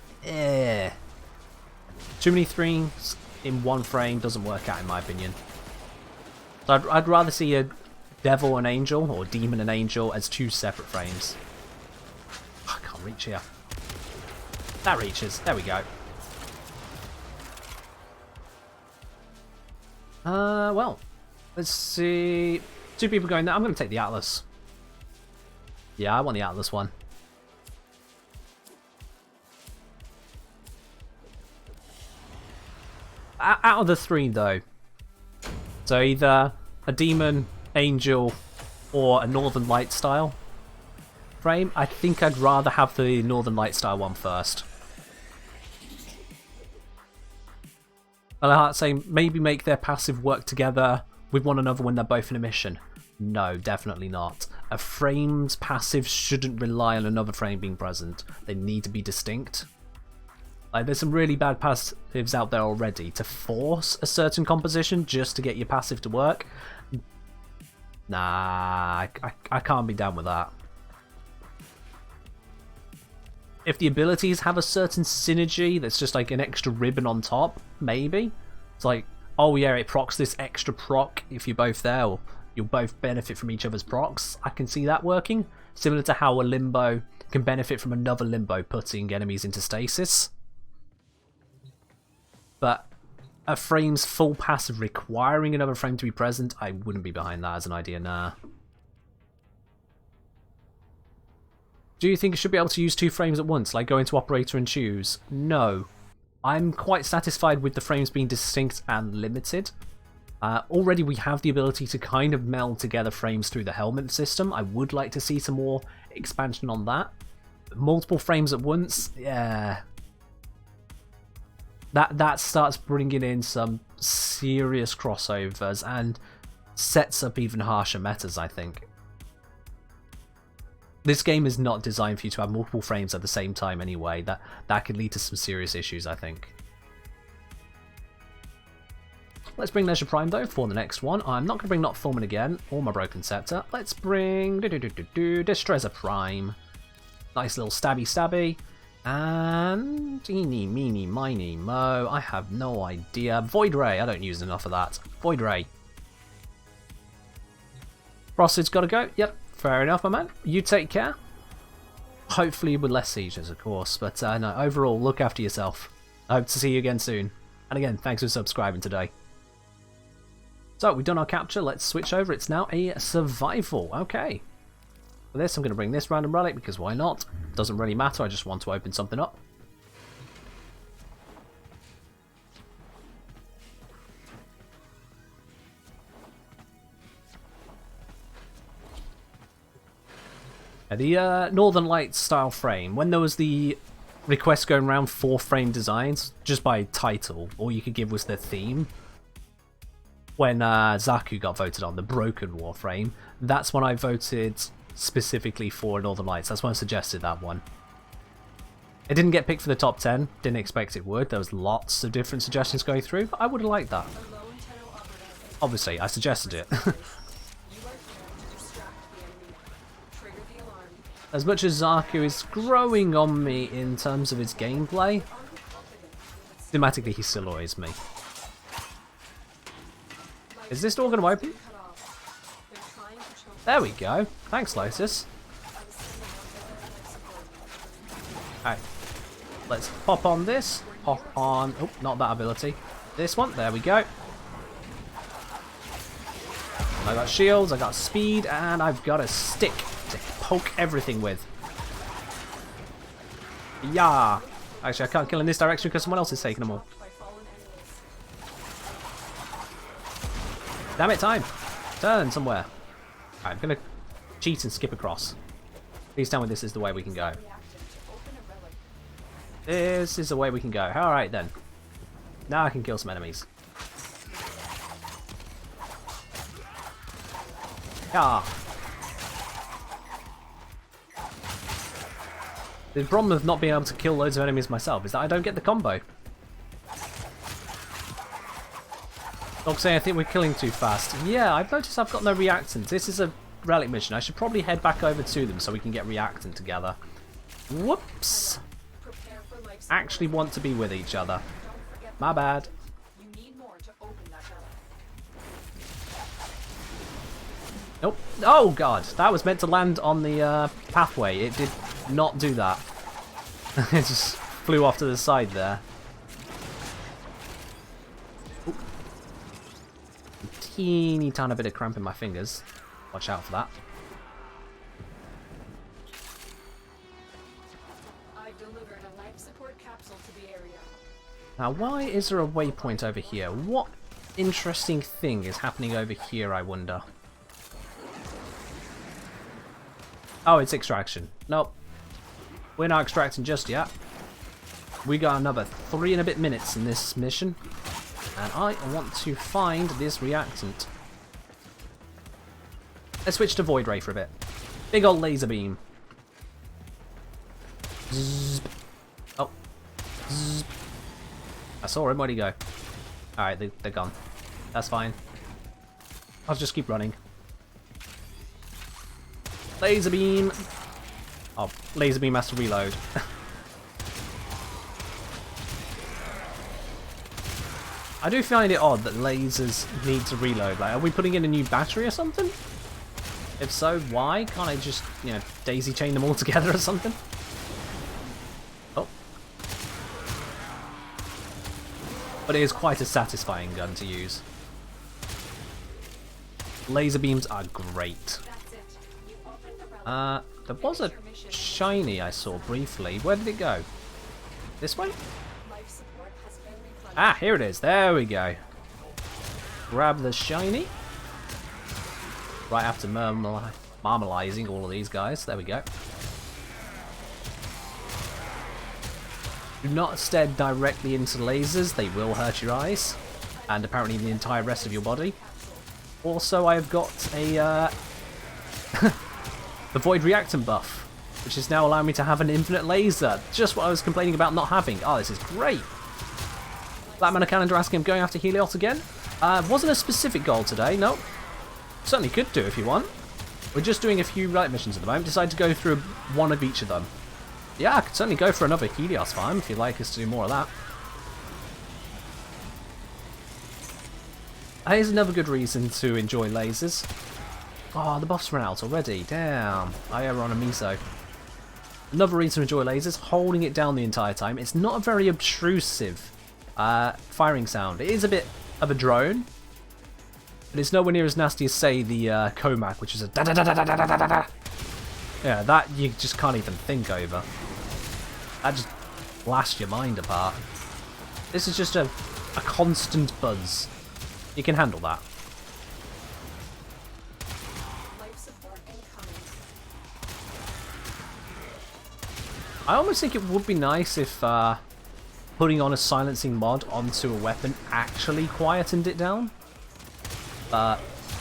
Too many themes in one frame doesn't work out, in my opinion. So I'd rather see a devil and angel, or demon and angel, as two separate frames. Oh, I can't reach here. That reaches. There we go. Well, let's see. Two people going there. I'm going to take the Atlas. Yeah, I want the Atlas one. Out of the three, though. So either a demon, angel, or a Northern Light style frame. I think I'd rather have the Northern Light style one first. And I'd say maybe make their passive work together with one another when they're both in a mission. No, definitely not. A frame's passive shouldn't rely on another frame being present. They need to be distinct. Like, there's some really bad passives out there already. To force a certain composition just to get your passive to work? Nah, I can't be down with that. If the abilities have a certain synergy that's just like an extra ribbon on top, maybe. It's like, oh yeah, it procs this extra proc if you're both there, or you'll both benefit from each other's procs. I can see that working. Similar to how a limbo can benefit from another limbo putting enemies into stasis. But a frame's full passive requiring another frame to be present, I wouldn't be behind that as an idea, nah. Do you think it should be able to use two frames at once, like go into operator and choose? No. I'm quite satisfied with the frames being distinct and limited. Already we have the ability to kind of meld together frames through the helmet system. I would like to see some more expansion on that. Multiple frames at once, yeah. That starts bringing in some serious crossovers and sets up even harsher metas, I think. This game is not designed for you to have multiple frames at the same time anyway. That could lead to some serious issues, I think. Let's bring Leisure Prime, though, for the next one. I'm not going to bring Not Fulmin again, or my Broken Scepter. Let's bring Distressor Prime. Nice little stabby. And eeny, meeny, miny, mo. I have no idea. Void Ray. I don't use enough of that. Void Ray. Frosted's got to go. Yep, fair enough, my man. You take care. Hopefully with less seizures, of course. But no, overall, look after yourself. I hope to see you again soon. And again, thanks for subscribing today. So, we've done our capture. Let's switch over. It's now a survival. Okay. For this, I'm going to bring this random relic because why not? Doesn't really matter, I just want to open something up. The Northern Lights style frame, when there was the request going around for frame designs, just by title, all you could give was their theme. when Zaku got voted on, the broken Warframe, that's when I voted specifically for Northern Lights. That's when I suggested that one. It didn't get picked for the top 10, didn't expect it would. There was lots of different suggestions going through, but I would have liked that. Obviously, I suggested it. As much as Zaku is growing on me in terms of his gameplay, thematically he still annoys me. Is this door going to open? There we go. Thanks, Lotus. Alright. Let's pop on this. Pop on... Oh, not that ability. This one. There we go. I got shields, I got speed, and I've got a stick to poke everything with. Yeah. Actually, I can't kill in this direction because someone else is taking them all. Damn it, time. Turn somewhere. Alright, I'm going to cheat and skip across. Please tell me this is the way we can go. This is the way we can go. Alright then. Now I can kill some enemies. Yeah. The problem with not being able to kill loads of enemies myself is that I don't get the combo. Dog saying I think we're killing too fast. Yeah, I've noticed I've got no reactant. This is a relic mission. I should probably head back over to them so we can get reactant together. Whoops. Actually want to be with each other. My bad. Nope. Oh god, that was meant to land on the pathway. It did not do that. It just flew off to the side there. Ooh. Teeny tiny bit of cramp in my fingers. Watch out for that. I've delivered a life support capsule to the area. Now, why is there a waypoint over here? What interesting thing is happening over here, I wonder? Oh, it's extraction. Nope. We're not extracting just yet. We got another 3 and a bit minutes in this mission. And I want to find this reactant. Let's switch to Void Ray for a bit. Big old laser beam. Zzz. Oh. Zzz. I saw him. Where'd he go? Alright, they're gone. That's fine. I'll just keep running. Laser beam. Oh, laser beam has to reload. I do find it odd that lasers need to reload. Like, are we putting in a new battery or something? If so, why? Can't I just, you know, daisy chain them all together or something? Oh. But it is quite a satisfying gun to use. Laser beams are great. There was a shiny I saw briefly. Where did it go? This way? Ah, here it is. There we go. Grab the shiny. Right after marmalizing all of these guys. There we go. Do not stare directly into lasers. They will hurt your eyes. And apparently the entire rest of your body. Also, I have got a... the Void Reactant buff, which is now allowing me to have an infinite laser. Just what I was complaining about not having. Oh, this is great. Blackman Calendar asking him going after Helios again. Wasn't a specific goal today, no. Certainly could do if you want. We're just doing a few relic missions at the moment. Decided to go through one of each of them. Yeah, I could certainly go for another Helios farm if you'd like us to do more of that. Here's another good reason to enjoy lasers. Oh, the buff's run out already. Damn. I ever on a miso. Another reason to enjoy lasers, holding it down the entire time. It's not a very obtrusive firing sound. It is a bit of a drone, but it's nowhere near as nasty as, say, the Comac, which is a da da da da da da da da da. Yeah, that you just can't even think over. That just blasts your mind apart. This is just a constant buzz. You can handle that. I almost think it would be nice if putting on a silencing mod onto a weapon actually quietened it down. But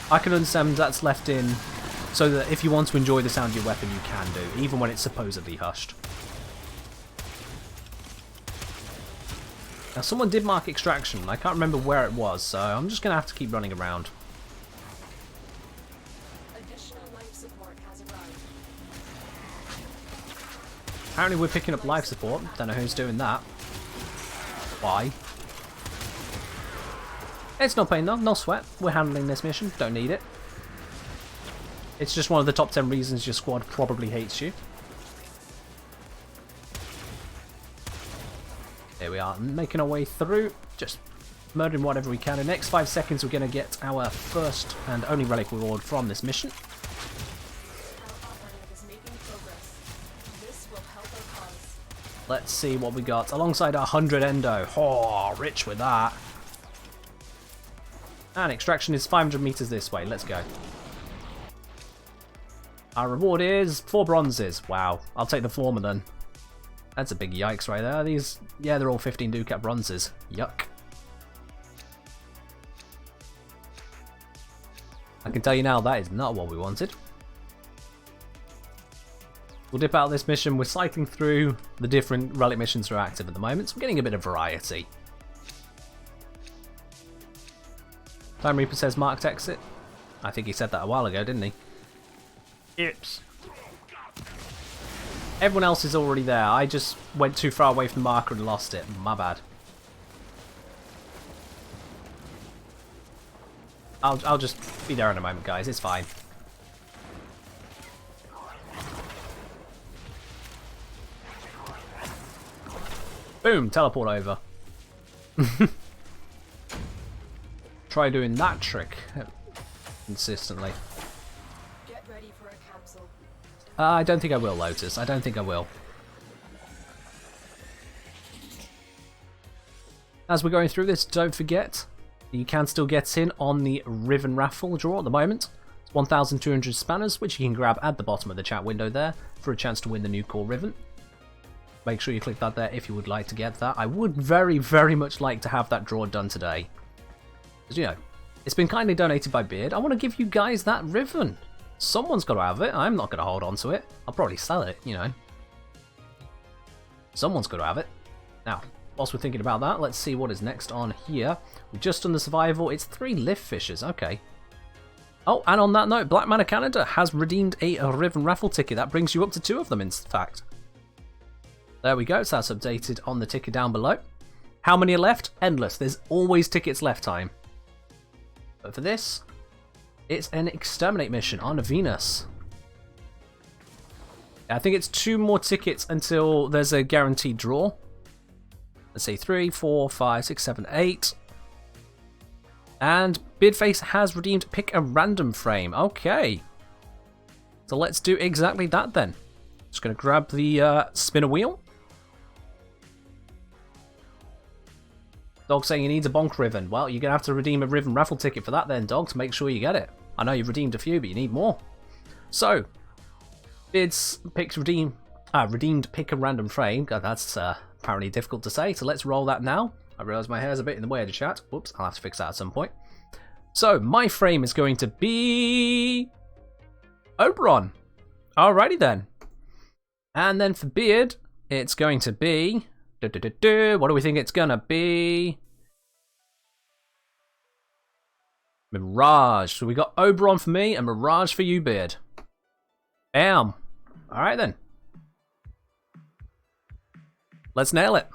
I can understand that's left in so that if you want to enjoy the sound of your weapon, you can do, even when it's supposedly hushed. Now, someone did mark extraction. I can't remember where it was, so I'm just going to have to keep running around. Additional life support has arrived. Apparently we're picking up life support. Don't know who's doing that. Why? It's no pain though, no sweat. We're handling this mission, don't need it. It's just one of the top 10 reasons your squad probably hates you. There we are, making our way through, just murdering whatever we can. In the next 5 seconds we're going to get our first and only relic reward from this mission. Let's see what we got alongside our 100 endo. Oh, rich with that. And extraction is 500 meters this way. Let's go. Our reward is 4 bronzes. Wow, I'll take the former then. That's a big yikes right there. These, yeah, they're all 15 ducat bronzes. Yuck. I can tell you now, that is not what we wanted. We'll dip out of this mission. We're cycling through the different relic missions that are active at the moment, so we're getting a bit of variety. Time Reaper says marked exit. I think he said that a while ago, didn't he? Oops. Everyone else is already there. I just went too far away from the marker and lost it. My bad. I'll just be there in a moment, guys. It's fine. Boom! Teleport over. Try doing that trick consistently. Get ready for a capsule. I don't think I will, Lotus. I don't think I will. As we're going through this, don't forget, you can still get in on the Riven raffle draw at the moment. It's 1,200 spanners, which you can grab at the bottom of the chat window there for a chance to win the new core Riven. Make sure you click that there if you would like to get that. I would very, very much like to have that draw done today. Because, you know, it's been kindly donated by Beard. I want to give you guys that Riven. Someone's got to have it. I'm not going to hold on to it. I'll probably sell it, you know. Someone's got to have it. Now, whilst we're thinking about that, let's see what is next on here. We've just done the survival. It's 3 lift fishes. Okay. Oh, and on that note, Black Man of Canada has redeemed a Riven raffle ticket. That brings you up to 2 of them, in fact. There we go. So that's updated on the ticket down below. How many are left? Endless. There's always tickets left time. But for this, it's an exterminate mission on Venus. I think it's 2 more tickets until there's a guaranteed draw. Let's say 3, 4, 5, 6, 7, 8. And Beardface has redeemed pick a random frame. Okay. So let's do exactly that then. Just going to grab the spinner wheel. Dog saying he needs a bonk Riven. Well, you're going to have to redeem a Riven raffle ticket for that then, Dog, to make sure you get it. I know you've redeemed a few, but you need more. So, Bid's redeemed pick a random frame. God, that's apparently difficult to say, so let's roll that now. I realise my hair's a bit in the way of the chat. Whoops, I'll have to fix that at some point. So, my frame is going to be Oberon. Alrighty then. And then for Beard, it's going to be... What do we think it's gonna be? Mirage. So we got Oberon for me and Mirage for you, Beard. Bam. Alright then. Let's nail it.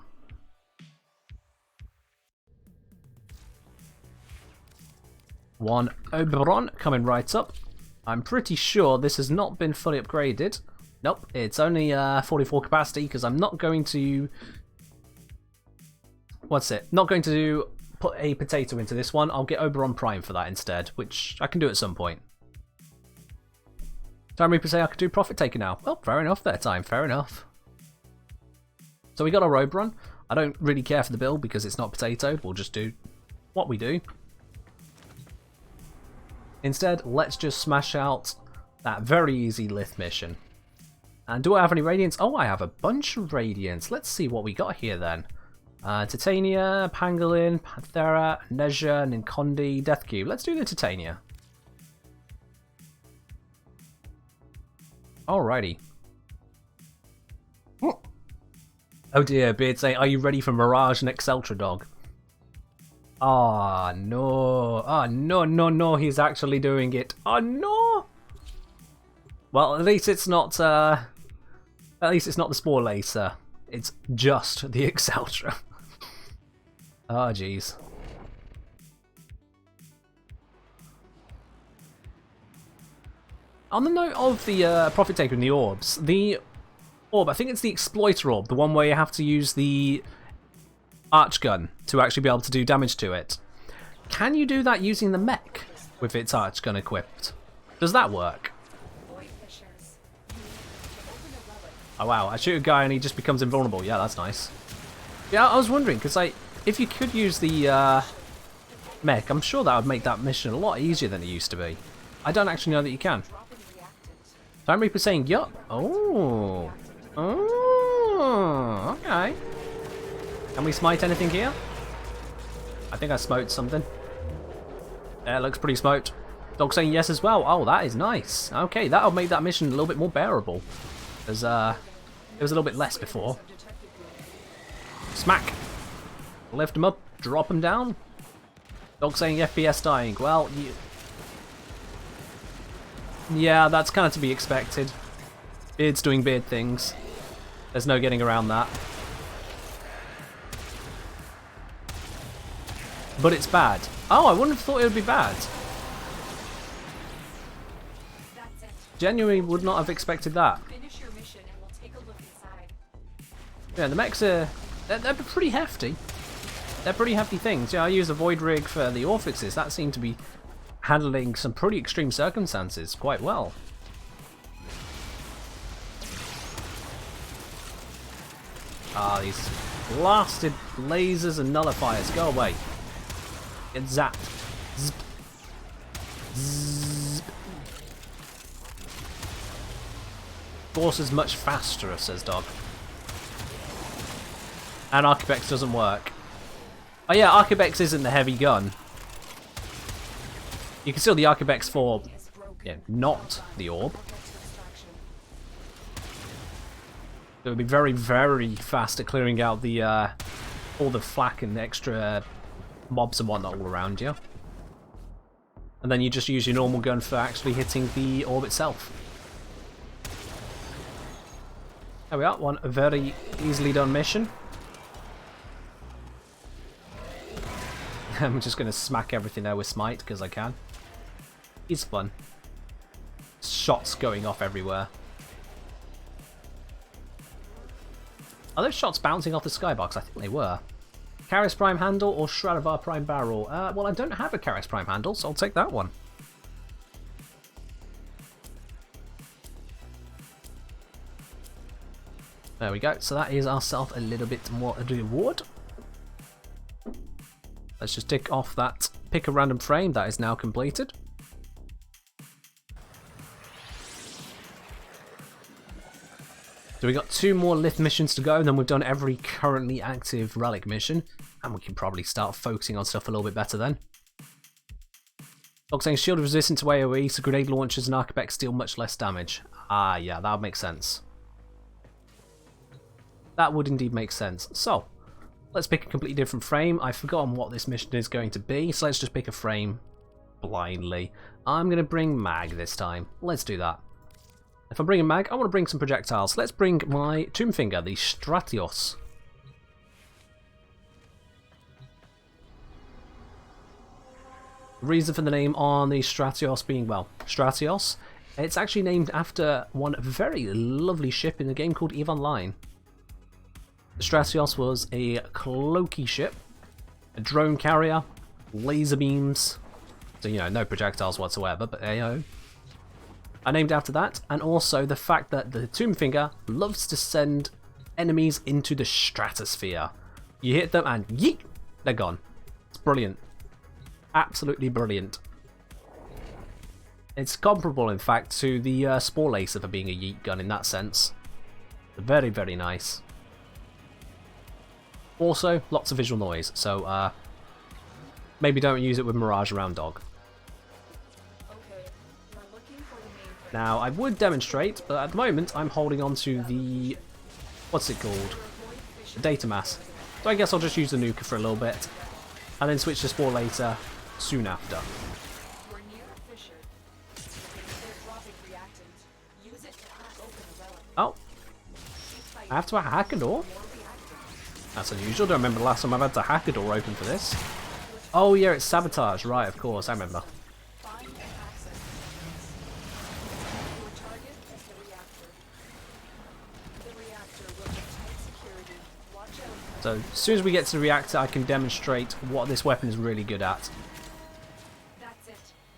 One Oberon coming right up. I'm pretty sure this has not been fully upgraded. Nope, it's only 44 capacity because I'm not going to... Not going to put a potato into this one. I'll get Oberon Prime for that instead, which I can do at some point. Time Reaper say I could do Profit Taker now. Well, fair enough there, Time. Fair enough. So we got our Oberon. I don't really care for the build because it's not potato. We'll just do what we do. Instead, let's just smash out that very easy Lith mission. And do I have any Radiance? Oh, I have a bunch of Radiance. Let's see what we got here then. Titania, Pangolin, Panthera, Nezha, Ninkondi, Death Cube. Let's do the Titania. Alrighty. Oh dear, Beard saying, are you ready for Mirage and Exceltra Dog? Ah, no. Ah, no, no, no, he's actually doing it. Oh, no! Well, at least it's not, the Spore Lacer. It's just the Exceltra. Oh, jeez. On the note of the Profit Taker and the orbs, the orb, I think it's the Exploiter orb, the one where you have to use the arch gun to actually be able to do damage to it. Can you do that using the mech with its arch gun equipped? Does that work? Oh wow, I shoot a guy and he just becomes invulnerable. Yeah, that's nice. Yeah, I was wondering, because if you could use the mech, I'm sure that would make that mission a lot easier than it used to be. I don't actually know that you can. Time Reaper saying, yup. Oh. Oh, okay. Can we smite anything here? I think I smoked something. Yeah, it looks pretty smoked. Dog saying yes as well. Oh, that is nice. Okay, that'll make that mission a little bit more bearable. There's it was a little bit less before. Smack. Lift him up, drop him down. Dog saying FPS dying. Well, yeah, that's kind of to be expected. Beard's doing beard things. There's no getting around that. But it's bad. Oh, I wouldn't have thought it would be bad. Genuinely would not have expected that. Yeah, the mechs are... They're pretty hefty. They're pretty hefty things. Yeah, I use a Void Rig for the Orphixes. That seemed to be handling some pretty extreme circumstances quite well. Ah, these blasted lasers and nullifiers. Go away. Get zapped. Zip. Zip. Force is much faster, says Dog. And Archibex doesn't work. Oh yeah, Archibex isn't the heavy gun. You can steal the Archibex for, yeah, not the orb. It would be very, very fast at clearing out the all the flak and the extra mobs and whatnot all around you. And then you just use your normal gun for actually hitting the orb itself. There we are, one very easily done mission. I'm just going to smack everything there with Smite because I can. It's fun. Shots going off everywhere. Are those shots bouncing off the skybox? I think they were. Karis Prime handle or Shradavar Prime barrel? Well, I don't have a Karis Prime handle, so I'll take that one. There we go. So that is ourselves a little bit more reward. Let's just tick off that pick a random frame. That is now completed. So we got 2 more Lith missions to go, and then we've done every currently active Relic mission, and we can probably start focusing on stuff a little bit better then. Dog saying shield resistant to AoE, so grenade launchers and Archibex deal much less damage. Ah, yeah, that would make sense. That would indeed make sense. So, let's pick a completely different frame. I've forgotten what this mission is going to be, so let's just pick a frame blindly. I'm going to bring Mag this time. Let's do that. If I bring a Mag, I want to bring some projectiles. Let's bring my Tomb Finger, the Stratios. The reason for the name on the Stratios being, well, Stratios, it's actually named after one very lovely ship in the game called EVE Online. The Stratios was a cloaky ship, a drone carrier, laser beams, so you know, no projectiles whatsoever, but AO. I named after that, and also the fact that the Tomb Finger loves to send enemies into the stratosphere. You hit them and yeet, they're gone. It's brilliant. Absolutely brilliant. It's comparable, in fact, to the Spore Lacer for being a yeet gun in that sense. Very, very nice. Also, lots of visual noise, so maybe don't use it with Mirage around dog. Okay, we're looking for the mainframe. Now, I would demonstrate, but at the moment I'm holding on to the... what's it called? The data mass. So I guess I'll just use the nuker for a little bit, and then switch to Spore later, soon after. We're near a fissure. They're dropping reactant. Use it to hack open a relic. Oh, I have to hack a door? That's unusual. Don't remember the last time I've had to hack a door open for this. Oh yeah, it's sabotage. Right, of course, I remember. Find and access. Your target is the reactor. The reactor will have tight security. Watch out. So as soon as we get to the reactor, I can demonstrate what this weapon is really good at. That's it.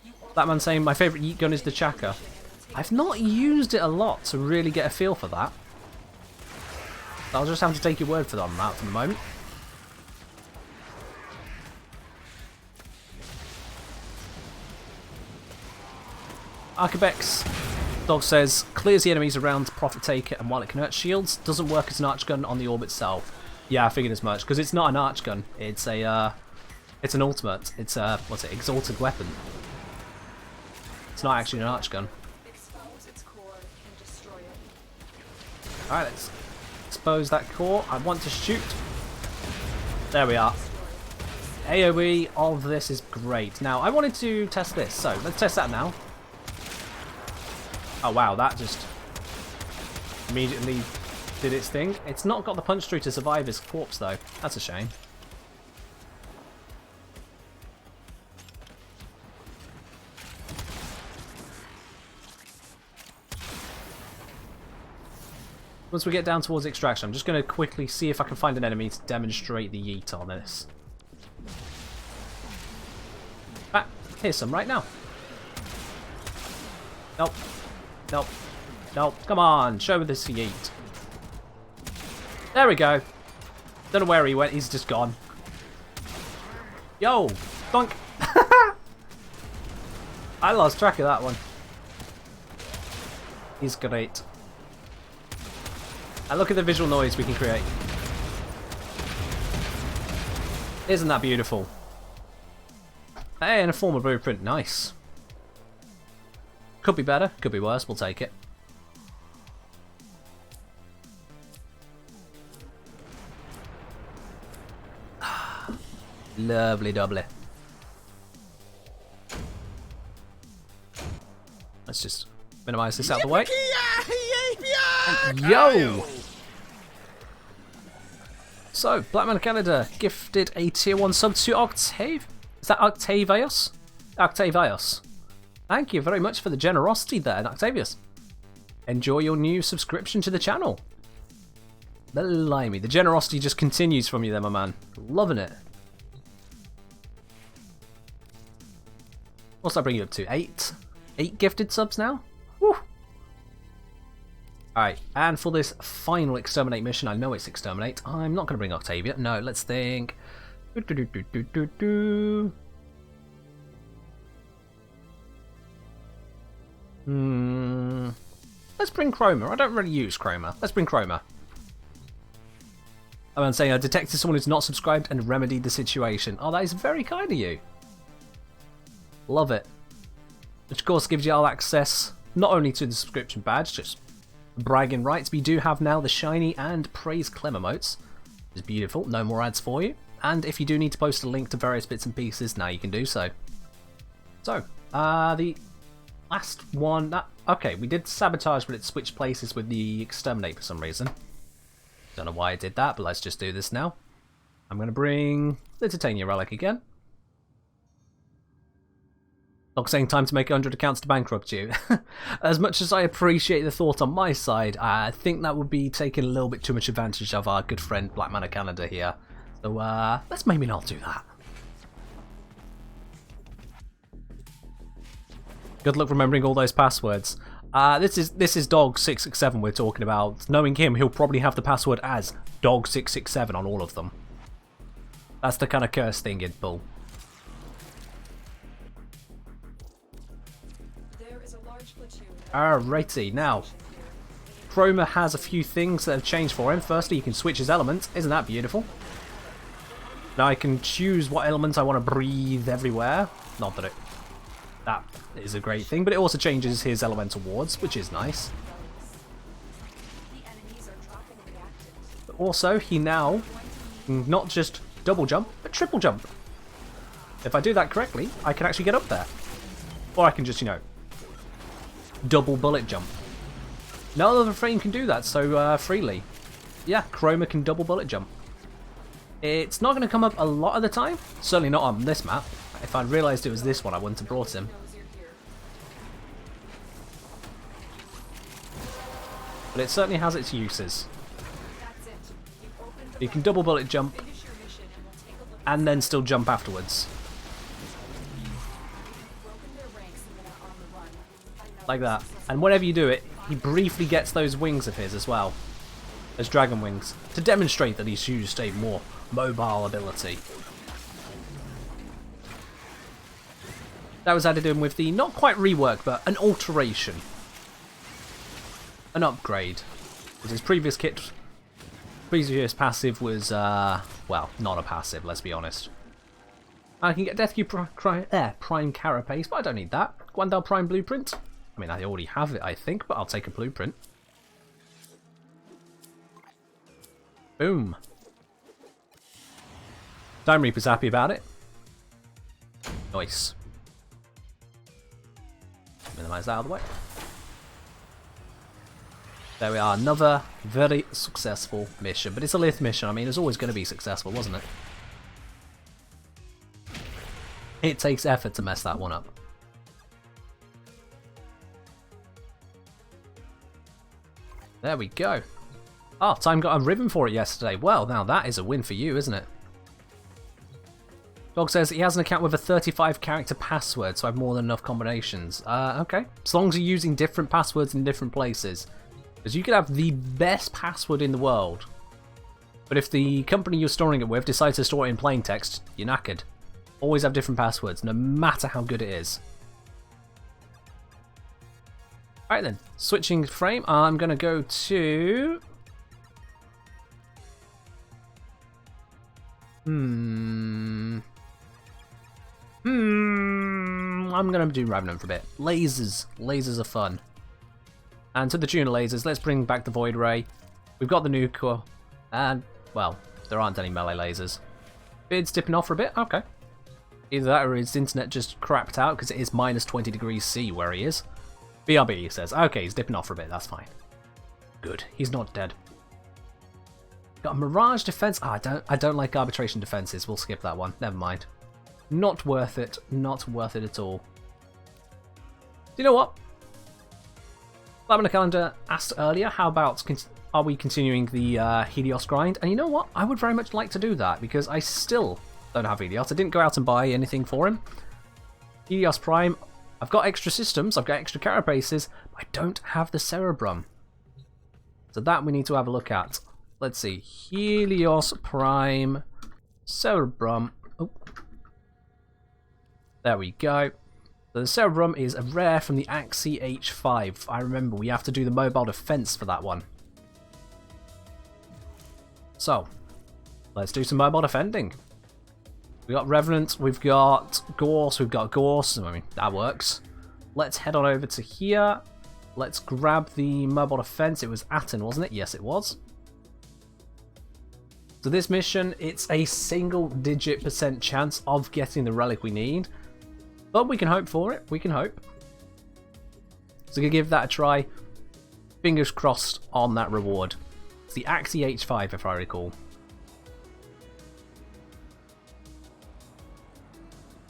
You That man saying my favourite yeet gun is the Chaka. I've not used it a lot to really get a feel for that. I'll just have to take your word for that on that for the moment. Archibex Dog says, clears the enemies around to profit take it, and while it can hurt shields, doesn't work as an arch gun on the orb itself. Yeah, I figured as much, because it's not an arch gun. It's a, it's an ultimate. It's a, what's it, exalted weapon. It's not actually an arch gun. expose its core and destroy it. Alright, let's expose that core. I want to shoot. There we are. AoE of this is great. Now, I wanted to test this, so let's test that now. Oh wow, that just immediately did its thing. It's not got the punch through to survive his corpse though. That's a shame. Once we get down towards extraction, I'm just going to quickly see if I can find an enemy to demonstrate the yeet on this. Ah, here's some right now. Nope. Nope. Nope. Come on, show me this yeet. There we go. Don't know where he went, he's just gone. Yo! Thunk! I lost track of that one. He's great. And look at the visual noise we can create. Isn't that beautiful? Hey, and a former blueprint. Nice. Could be better, could be worse. We'll take it. Lovely doubly. Let's just minimize this out of the way. And yo! So, Blackman Canada gifted a tier 1 sub to Octave. Is that Octavius? Octavius. Thank you very much for the generosity there, Octavius. Enjoy your new subscription to the channel. Blimey, the generosity just continues from you there, my man. Loving it. What's that bring you up to? 8? 8 gifted subs now? Woo! Alright, and for this final exterminate mission, I know it's exterminate. I'm not going to bring Octavia. No, let's think. Let's bring Chroma. I don't really use Chroma. Let's bring Chroma. I'm saying I detected someone who's not subscribed and remedied the situation. Oh, that is very kind of you. Love it. Which of course gives you all access not only to the subscription badge, just bragging rights, but you do have now the shiny and praise Clem emotes. It's beautiful. No more ads for you. And if you do need to post a link to various bits and pieces, now you can do so. So, the last one, okay, we did sabotage, but it switched places with the exterminate for some reason. Don't know why I did that, but let's just do this now. I'm going to bring the Titania relic again. Not saying time to make 100 accounts to bankrupt you. As much as I appreciate the thought on my side, I think that would be taking a little bit too much advantage of our good friend Black Man of Canada here. So let's maybe not do that. Good luck remembering all those passwords. This is Dog667 we're talking about. Knowing him, he'll probably have the password as Dog667 on all of them. That's the kind of curse thing he'd pull. Alrighty, now Chroma has a few things that have changed for him. Firstly, you can switch his elements. Isn't that beautiful? Now I can choose what elements I want to breathe everywhere. Not that that is a great thing, but it also changes his elemental wards, which is nice. But also, he now can not just double jump, but triple jump. If I do that correctly, I can actually get up there. Or I can just, you know, double bullet jump. No other frame can do that so freely. Yeah, Chroma can double bullet jump. It's not going to come up a lot of the time. Certainly not on this map. If I'd realised it was this one, I wouldn't have brought him. But it certainly has its uses. You can double bullet jump and then still jump afterwards. Like that. And whenever you do it, he briefly gets those wings of his as well. Those dragon wings. To demonstrate that he's used a more mobile ability. That was added in with the, not quite rework, but an alteration. An upgrade. Because his previous passive was, well, not a passive, let's be honest. I can get Death Cube Prime Carapace, but I don't need that. Guandal Prime Blueprint. I mean, I already have it, I think, but I'll take a blueprint. Boom. Time Reaper's happy about it. Nice. Minimize that out of the way. There we are, another very successful mission. But it's a Lith mission, I mean, it's always going to be successful, wasn't it? It takes effort to mess that one up. There we go. Oh, Time got a ribbon for it yesterday. Well, now that is a win for you, isn't it? Dog says he has an account with a 35 character password, so I have more than enough combinations. Okay. As long as you're using different passwords in different places. Because you could have the best password in the world. But if the company you're storing it with decides to store it in plain text, you're knackered. Always have different passwords, no matter how good it is. Alright then, switching frame, I'm going to go to... I'm going to do Revenant for a bit. Lasers. Lasers are fun. And to the tune of lasers, let's bring back the Void Ray. We've got the nuke, and, well, there aren't any melee lasers. Beard's dipping off for a bit? Okay. Either that or his internet just crapped out because it is minus 20 degrees C where he is. BRB, he says. Okay, he's dipping off for a bit, that's fine. Good, he's not dead. Got a Mirage defense. Oh, I don't like arbitration defenses. We'll skip that one. Never mind. Not worth it. Not worth it at all. Do you know what? Lavender Calendar asked earlier, how about are we continuing the Helios grind? And you know what? I would very much like to do that because I still don't have Helios. I didn't go out and buy anything for him. Helios Prime. I've got extra systems. I've got extra carapaces. But I don't have the Cerebrum. So that we need to have a look at. Let's see. Helios Prime Cerebrum. Oh. There we go. So the Cerebrum is a rare from the Axie H5. I remember we have to do the mobile defense for that one. So, let's do some mobile defending. We've got Revenant, we've got Gorse, I mean, that works. Let's head on over to here. Let's grab the mobile defense. It was Aten, wasn't it? Yes, it was. So this mission, it's a single-digit % chance of getting the relic we need. But we can hope for it. We can hope. So we're going to give that a try. Fingers crossed on that reward. It's the Axie H5, if I recall.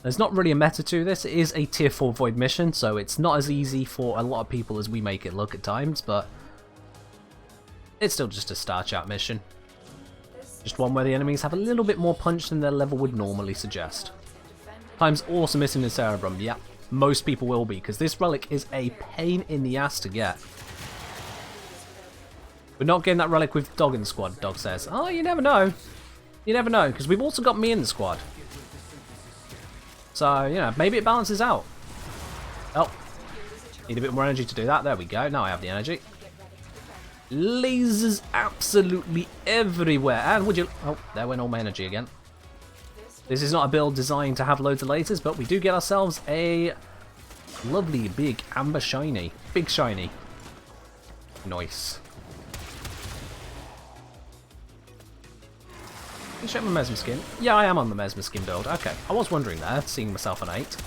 There's not really a meta to this. It is a tier 4 void mission, so it's not as easy for a lot of people as we make it look at times, but it's still just a star chat mission. Just one where the enemies have a little bit more punch than their level would normally suggest. Time's also missing the Cerebrum. Yeah, most people will be, because this relic is a pain in the ass to get. We're not getting that relic with Dog in the squad, Dog says. Oh, you never know. You never know, because we've also got me in the squad. So, you know, maybe it balances out. Oh, need a bit more energy to do that. There we go. Now I have the energy. Lasers absolutely everywhere. And would you... Oh, there went all my energy again. This is not a build designed to have loads of lasers, but we do get ourselves a lovely big amber shiny. Big shiny. Nice. Can you check my Mesmer skin? Yeah, I am on the Mesmer skin build. Okay, I was wondering there, seeing myself an 8.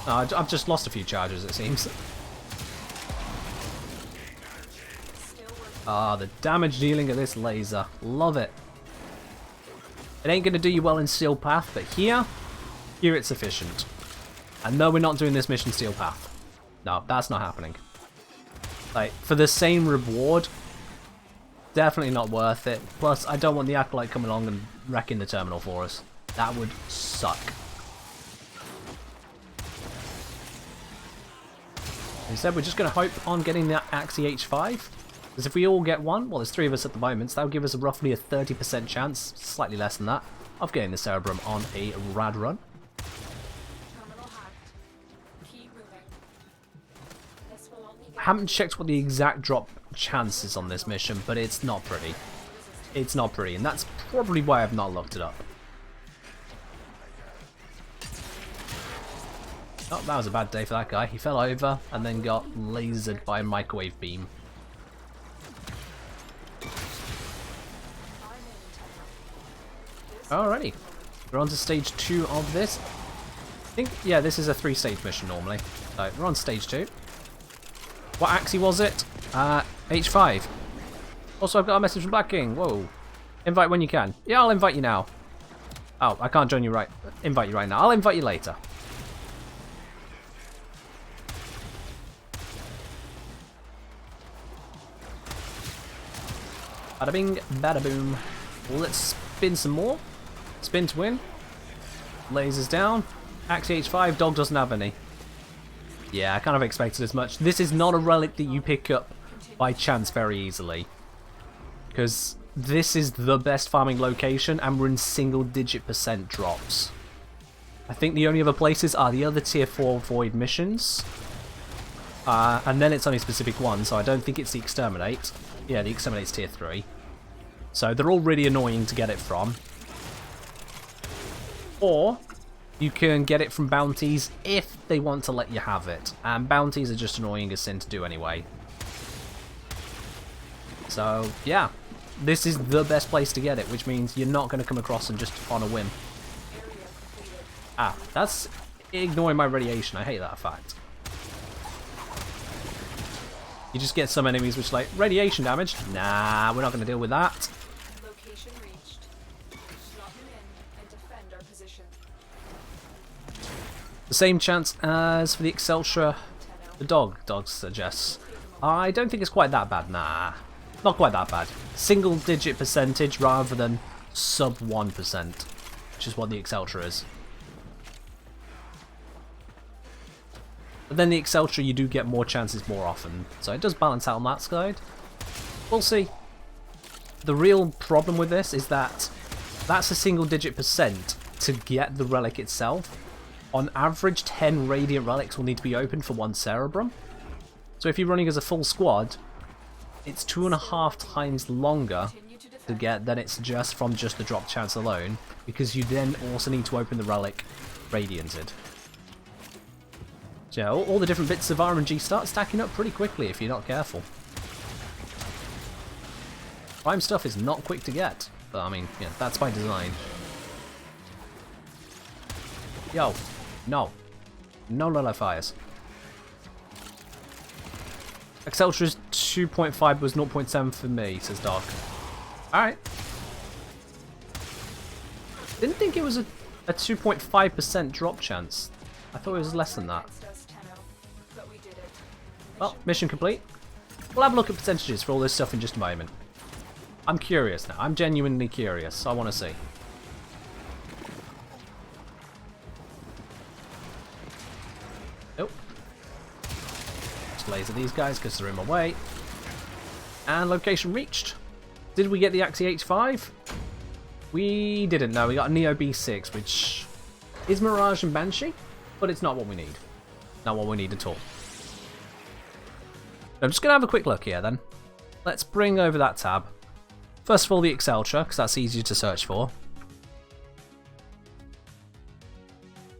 I've just lost a few charges, it seems. The damage dealing of this laser. Love it. It ain't going to do you well in Steel Path, but here it's sufficient. And no, we're not doing this mission Steel Path. No, that's not happening. Like, for the same reward, definitely not worth it. Plus, I don't want the Acolyte coming along and wrecking the terminal for us. That would suck. Instead, we're just going to hope on getting that Axie H5. Because if we all get one, well, there's 3 of us at the moment, so that would give us roughly a 30% chance, slightly less than that, of getting the Cerebrum on a rad run. I haven't checked what the exact drop chance is on this mission, but it's not pretty. It's not pretty, and that's probably why I've not looked it up. Oh, that was a bad day for that guy. He fell over and then got lasered by a microwave beam. Alrighty, we're on to stage 2 of this. I think, yeah, this is a 3-stage mission normally. So we're on stage 2. What Axie was it? H5. Also, I've got a message from Black King. Whoa. Invite when you can. Yeah, I'll invite you now. Oh, I can't join you invite you right now. I'll invite you later. Bada bing, bada boom. Well, let's spin some more. Spin to win. Lasers down. Axie H5, dog doesn't have any. Yeah, I kind of expected as much. This is not a relic that you pick up by chance very easily. Because this is the best farming location and we're in single-digit % drops. I think the only other places are the other tier 4 void missions. And then it's only specific ones, so I don't think it's the Exterminate. Yeah, the Exterminate's tier 3. So they're all really annoying to get it from. Or you can get it from bounties if they want to let you have it. And bounties are just annoying as sin to do anyway. So, yeah. This is the best place to get it, which means you're not going to come across them just on a whim. Ah, that's ignoring my radiation. I hate that fact. You just get some enemies which like, radiation damage? Nah, we're not going to deal with that. Location reached. Drop them in and defend our position. The same chance as for the Excelsior, the dog suggests. I don't think it's quite that bad, nah. Not quite that bad. Single digit percentage rather than sub 1%, which is what the Excelsior is. But then the Excelsior you do get more chances more often, so it does balance out on that side. We'll see. The real problem with this is that that's a single digit % to get the relic itself. On average, 10 Radiant relics will need to be opened for 1 Cerebrum. So if you're running as a full squad, it's 2.5 times longer to get than it's just from just the drop chance alone, because you then also need to open the relic Radianted. So yeah, all the different bits of RNG start stacking up pretty quickly if you're not careful. Prime stuff is not quick to get, but I mean, yeah, that's by design. Yo, no. No nullifiers. Excelsior's 2.5 was 0.7 for me, says Doc. Alright. Didn't think it was a 2.5% drop chance. I thought it was less than that. Well, mission complete. We'll have a look at percentages for all this stuff in just a moment. I'm curious now. I'm genuinely curious. I want to see. Nope. Just laser these guys because they're in my way. And location reached. Did we get the Axie H5? We didn't know. We got a Neo B6, which is Mirage and Banshee, but it's not what we need. Not what we need at all. I'm just going to have a quick look here then. Let's bring over that tab. First of all, the Excelsior, because that's easier to search for.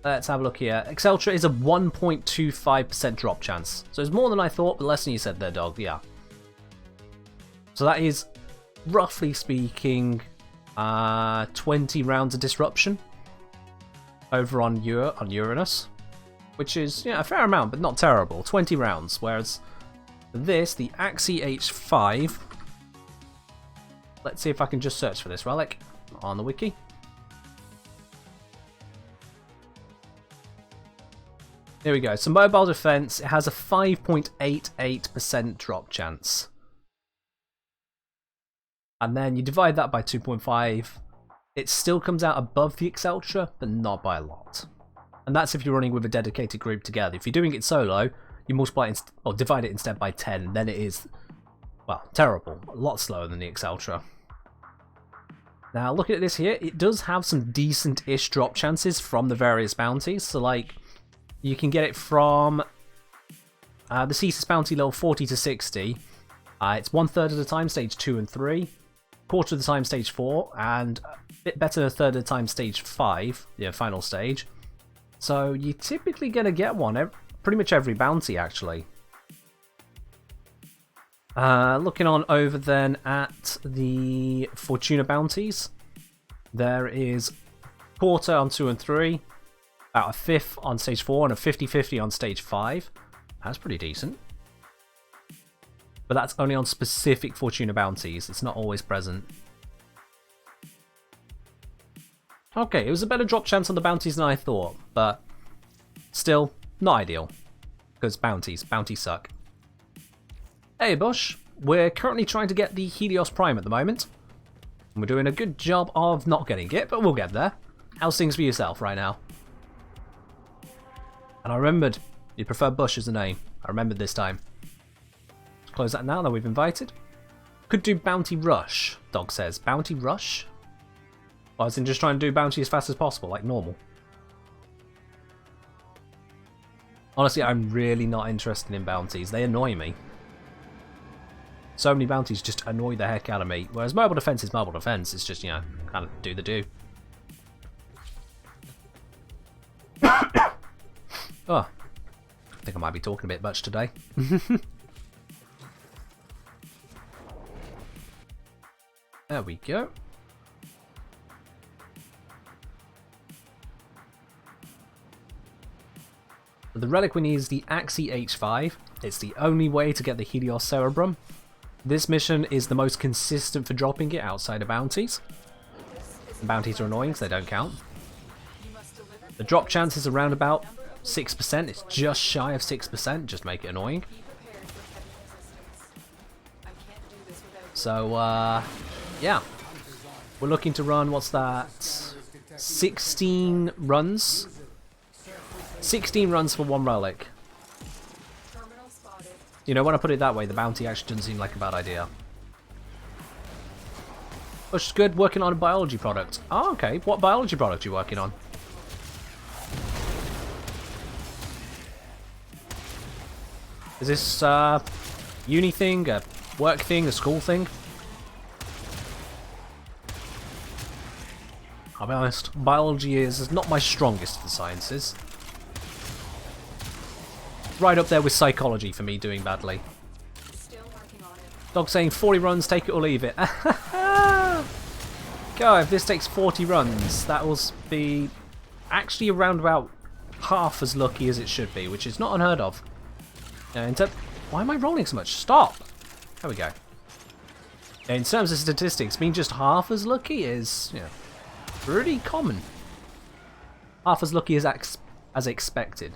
Let's have a look here. Exceltra is a 1.25% drop chance. So it's more than I thought, but less than you said there, dog. Yeah. So that is, roughly speaking, 20 rounds of disruption over on Uranus, which is, yeah, a fair amount, but not terrible. 20 rounds, whereas this, the Axie H5, let's see if I can just search for this relic on the wiki. Here we go. So mobile defense, it has a 5.88% drop chance. And then you divide that by 2.5, it still comes out above the Exceltra, but not by a lot. And that's if you're running with a dedicated group together. If you're doing it solo, you multiply it, or divide it instead by 10, then it is, well, terrible. A lot slower than the Exceltra. Now, looking at this here, it does have some decent-ish drop chances from the various bounties. So, like, you can get it from the Ceaseless bounty level 40 to 60. It's 1/3 of the time stage 2 and 3, quarter of the time stage 4, and a bit better than a third of the time stage 5, the final stage. So you're typically going to get one pretty much every bounty, actually. Looking on over then at the Fortuna bounties, there is quarter on 2 and 3, about a fifth on stage 4, and a 50-50 on stage 5. That's pretty decent. But that's only on specific Fortuna bounties. It's not always present. Okay, it was a better drop chance on the bounties than I thought, but still not ideal. Because bounties suck. Hey Bush, we're currently trying to get the Helios Prime at the moment. And we're doing a good job of not getting it, but we'll get there. How's things for yourself right now? And I remembered, you prefer Bush as a name. I remembered this time. Close that now that we've invited. Could do Bounty Rush, Dog says. Bounty Rush? Well, I was just trying to do bounty as fast as possible, like normal. Honestly, I'm really not interested in bounties. They annoy me. So many bounties just annoy the heck out of me. Whereas mobile defense is mobile defense. It's just, you know, kind of do the do. Oh, I think I might be talking a bit much today. There we go. The relic we need is the Axie H5. It's the only way to get the Helios Cerebrum. This mission is the most consistent for dropping it outside of bounties. Bounties are annoying, so they don't count. The drop chance is around about 6%. It's just shy of 6%. Just make it annoying. So, yeah. We're looking to run, what's that? 16 runs. 16 runs for one relic. You know, when I put it that way, the bounty actually doesn't seem like a bad idea. Which is good, working on a biology product. Oh, okay. What biology product are you working on? Is this uni thing, a work thing, a school thing? I'll be honest, biology is not my strongest of the sciences. Right up there with psychology for me doing badly. Dog saying 40 runs, take it or leave it. God, if this takes 40 runs, that will be actually around about half as lucky as it should be, which is not unheard of. Why am I rolling so much? Stop! There we go. In terms of statistics, being just half as lucky is, you know, pretty common. Half as lucky as expected.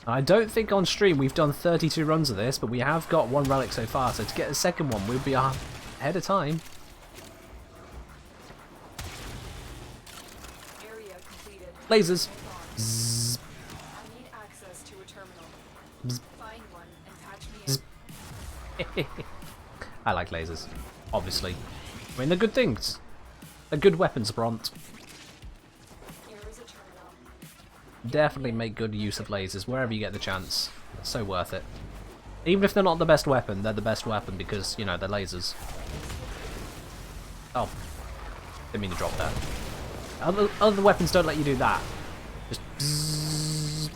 I don't think on stream we've done 32 runs of this, but we have got one relic so far, so to get the second one we'll be ahead of time. Area completed. Lasers. Zzz. I need access to a terminal. Bzz. Find one and patch me in. I like lasers, obviously. I mean, they're good things. They're good weapons, Bront. Here is a terminal. Definitely make good use of lasers wherever you get the chance. It's so worth it. Even if they're not the best weapon, they're the best weapon because, you know, they're lasers. Oh. Didn't mean to drop that. Other weapons don't let you do that. Just bzzz.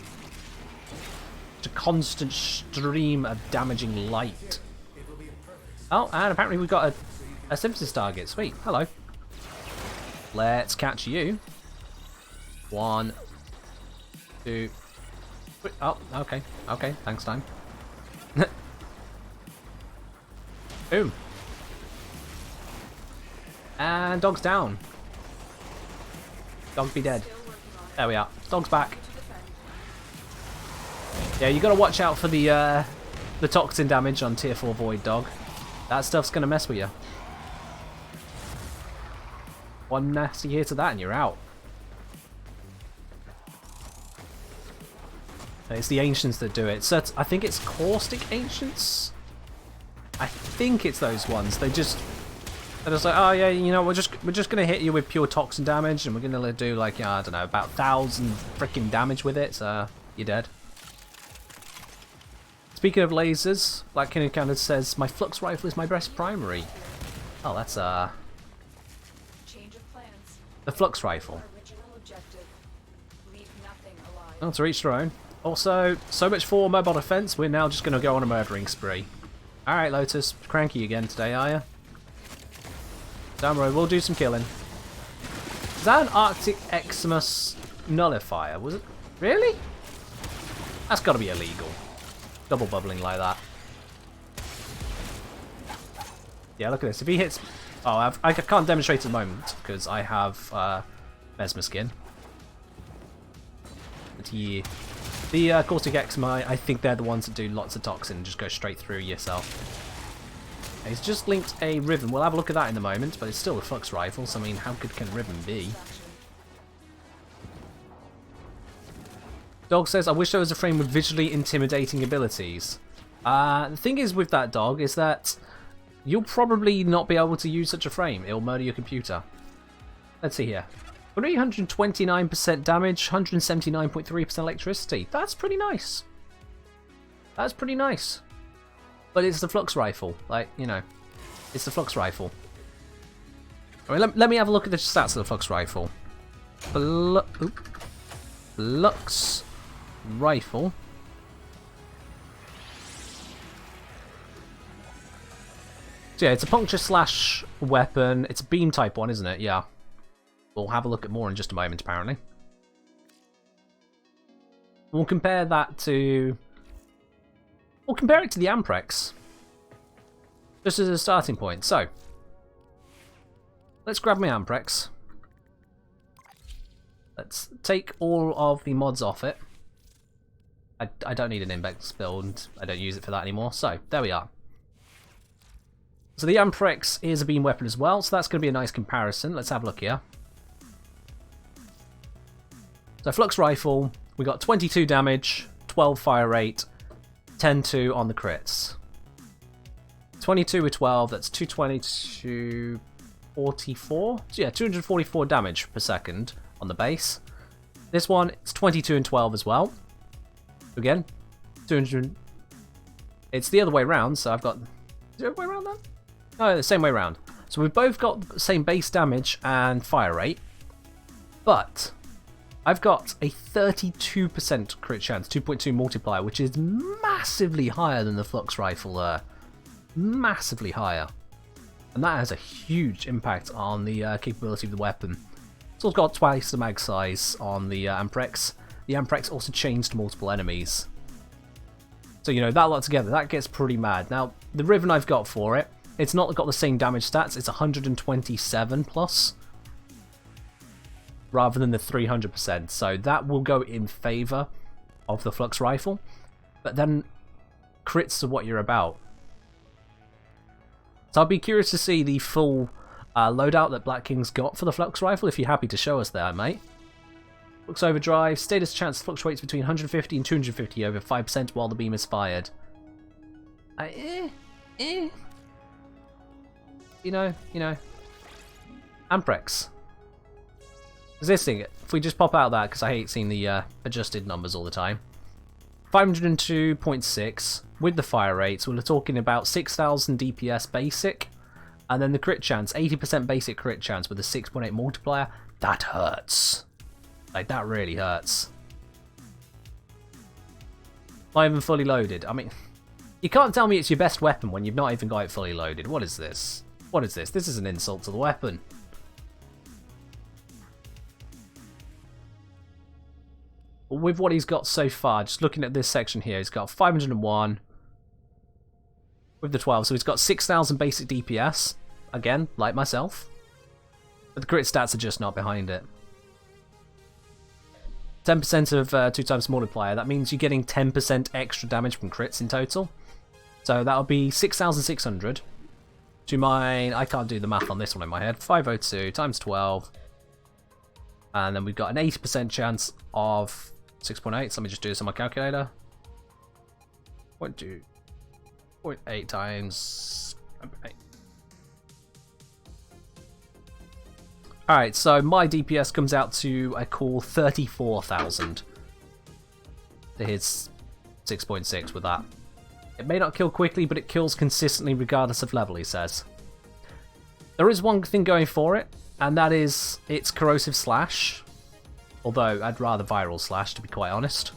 It's a constant stream of damaging light. Oh, and apparently we've got a synthesis target. Sweet. Hello. Let's catch you. 1, 2. Oh, okay. Okay, thanks, time. Boom. And dog's down. Dog be dead. There we are. Dog's back. Yeah, you got to watch out for the toxin damage on tier 4 Void Dog. That stuff's gonna mess with you. One nasty hit of that and you're out. It's the Ancients that do it. So I think it's Caustic Ancients? I think it's those ones. They're just like, oh yeah, you know, we're just gonna hit you with pure toxin damage, and we're gonna do like, I don't know, about 1,000 freaking damage with it. So you're dead. Speaking of lasers, TheKengineer kind of says my flux rifle is my best primary. Oh, that's Change of plans. the flux rifle. Original objective. Leave nothing alive. Oh, to each their own. Also, so much for mobile defense. We're now just gonna go on a murdering spree. All right, Lotus, cranky again today, are you? Don't worry, we'll do some killing. Is that an Arctic Eximus nullifier? Was it? Really? That's got to be illegal. Double bubbling like that. Yeah, look at this. If he hits... Oh, I can't demonstrate at the moment because I have Mesmer skin. But yeah, the Caustic Eczema, I think they're the ones that do lots of toxin and just go straight through yourself. He's just linked a Riven. We'll have a look at that in a moment, but it's still a flux rifle, so I mean, how good can Riven be? Dog says, I wish there was a frame with visually intimidating abilities. The thing is with that dog is that you'll probably not be able to use such a frame. It'll murder your computer. Let's see here. 329% damage, 179.3% electricity. That's pretty nice. That's pretty nice. But it's the flux rifle. Like, you know, it's the flux rifle. I mean, let me have a look at the stats of the flux rifle. Flux rifle. So yeah, it's a puncture slash weapon. It's a beam type one, isn't it? Yeah. We'll have a look at more in just a moment, apparently. We'll compare that to... We'll compare it to the Amprex. Just as a starting point. So, let's grab my Amprex. Let's take all of the mods off it. I don't need an index build. I don't use it for that anymore. So, there we are. So the Amprex is a beam weapon as well, so that's going to be a nice comparison. Let's have a look here. So Flux Rifle, we got 22 damage, 12 fire rate, 10-2 on the crits. 22 with 12, that's 220 to 44? So yeah, 244 damage per second on the base. This one, it's 22 and 12 as well. Again, 200. It's the other way around, so I've got... Is it the other way around then? No, the same way around. So we've both got the same base damage and fire rate, but I've got a 32% crit chance, 2.2 multiplier, which is massively higher than the Flux Rifle there. Massively higher. And that has a huge impact on the capability of the weapon. It's also got twice the mag size on the Amprex. The Amprex also chains to multiple enemies. So, you know, that lot together, that gets pretty mad. Now, the Riven I've got for it, it's not got the same damage stats, it's 127 plus, rather than the 300%, so that will go in favour of the Flux Rifle, but then crits are what you're about. So I'll be curious to see the full loadout that Black King's got for the Flux Rifle, if you're happy to show us there, mate. Flux Overdrive, status chance fluctuates between 150 and 250 over 5% while the beam is fired. You know. Amprex. Existing, if we just pop out that, because I hate seeing the adjusted numbers all the time. 502.6 with the fire rates, we're talking about 6,000 DPS basic, and then the crit chance, 80% basic crit chance with a 6.8 multiplier, That hurts. Like, that really hurts. Not even fully loaded. I mean, you can't tell me it's your best weapon when you've not even got it fully loaded. What is this? What is this? This is an insult to the weapon. With what he's got so far, just looking at this section here, he's got 501 with the 12, so he's got 6,000 basic DPS. Again, like myself. But the crit stats are just not behind it. 10% of 2 times multiplier, that means you're getting 10% extra damage from crits in total. So that'll be 6,600. To mine, I can't do the math on this one in my head. 502 times 12. And then we've got an 80% chance of 6.8. So let me just do this on my calculator. 0.8 times 8. Alright, so my DPS comes out to a cool 34,000 to his 6.6 with that. It may not kill quickly, but it kills consistently regardless of level, he says. There is one thing going for it, and that is its corrosive slash. Although, I'd rather viral slash, to be quite honest.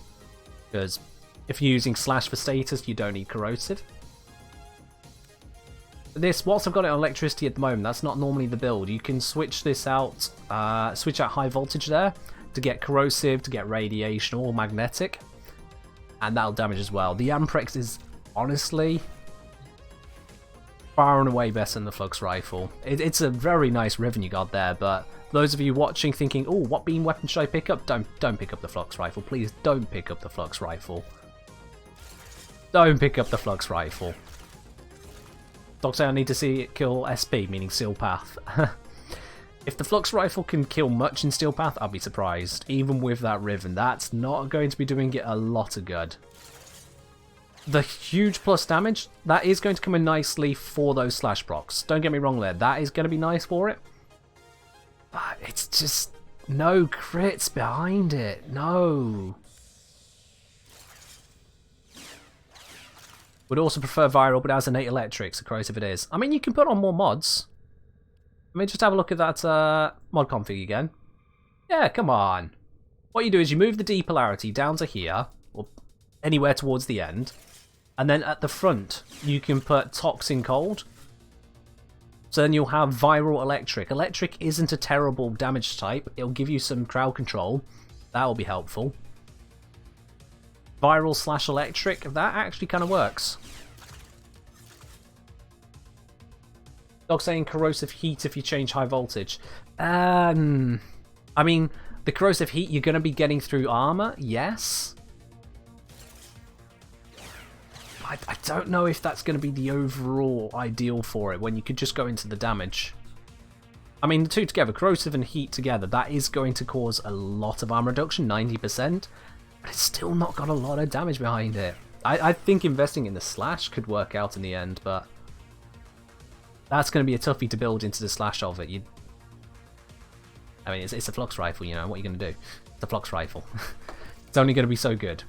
Because if you're using slash for status, you don't need corrosive. This, whilst I've got it on electricity at the moment, that's not normally the build. You can switch this out, switch out high voltage there to get corrosive, to get radiation, or magnetic. And that'll damage as well. The Amprex is honestly far and away better than the Flux Rifle. It's a very nice Riven you got there, but those of you watching thinking, oh, what beam weapon should I pick up? Don't pick up the Flux Rifle. Please don't pick up the Flux Rifle. Don't pick up the Flux Rifle. Doc say I need to see it kill SP, meaning Steel Path. If the Flux Rifle can kill much in Steel Path, I'll be surprised. Even with that Riven, that's not going to be doing it a lot of good. The huge plus damage, that is going to come in nicely for those slash procs. Don't get me wrong there, that is going to be nice for it. But it's just no crits behind it, no. Would also prefer viral, but it has innate electric, so corrosive it is. I mean, you can put on more mods. Let me just have a look at that mod config again. Yeah, come on. What you do is you move the D polarity down to here, or anywhere towards the end, and then at the front you can put toxin cold. So then you'll have viral electric. Electric isn't a terrible damage type. It'll give you some crowd control. That will be helpful. Viral slash electric, that actually kind of works. Dog saying corrosive heat if you change high voltage. I mean, the corrosive heat you're going to be getting through armor, yes. I don't know if that's going to be the overall ideal for it when you could just go into the damage. I mean, the two together, corrosive and heat together, that is going to cause a lot of armor reduction, 90%. But it's still not got a lot of damage behind it. I think investing in the slash could work out in the end, but that's going to be a toughie to build into the slash of it. I mean, it's a Flux Rifle, you know, what are you going to do? It's a Flux Rifle. It's only going to be so good.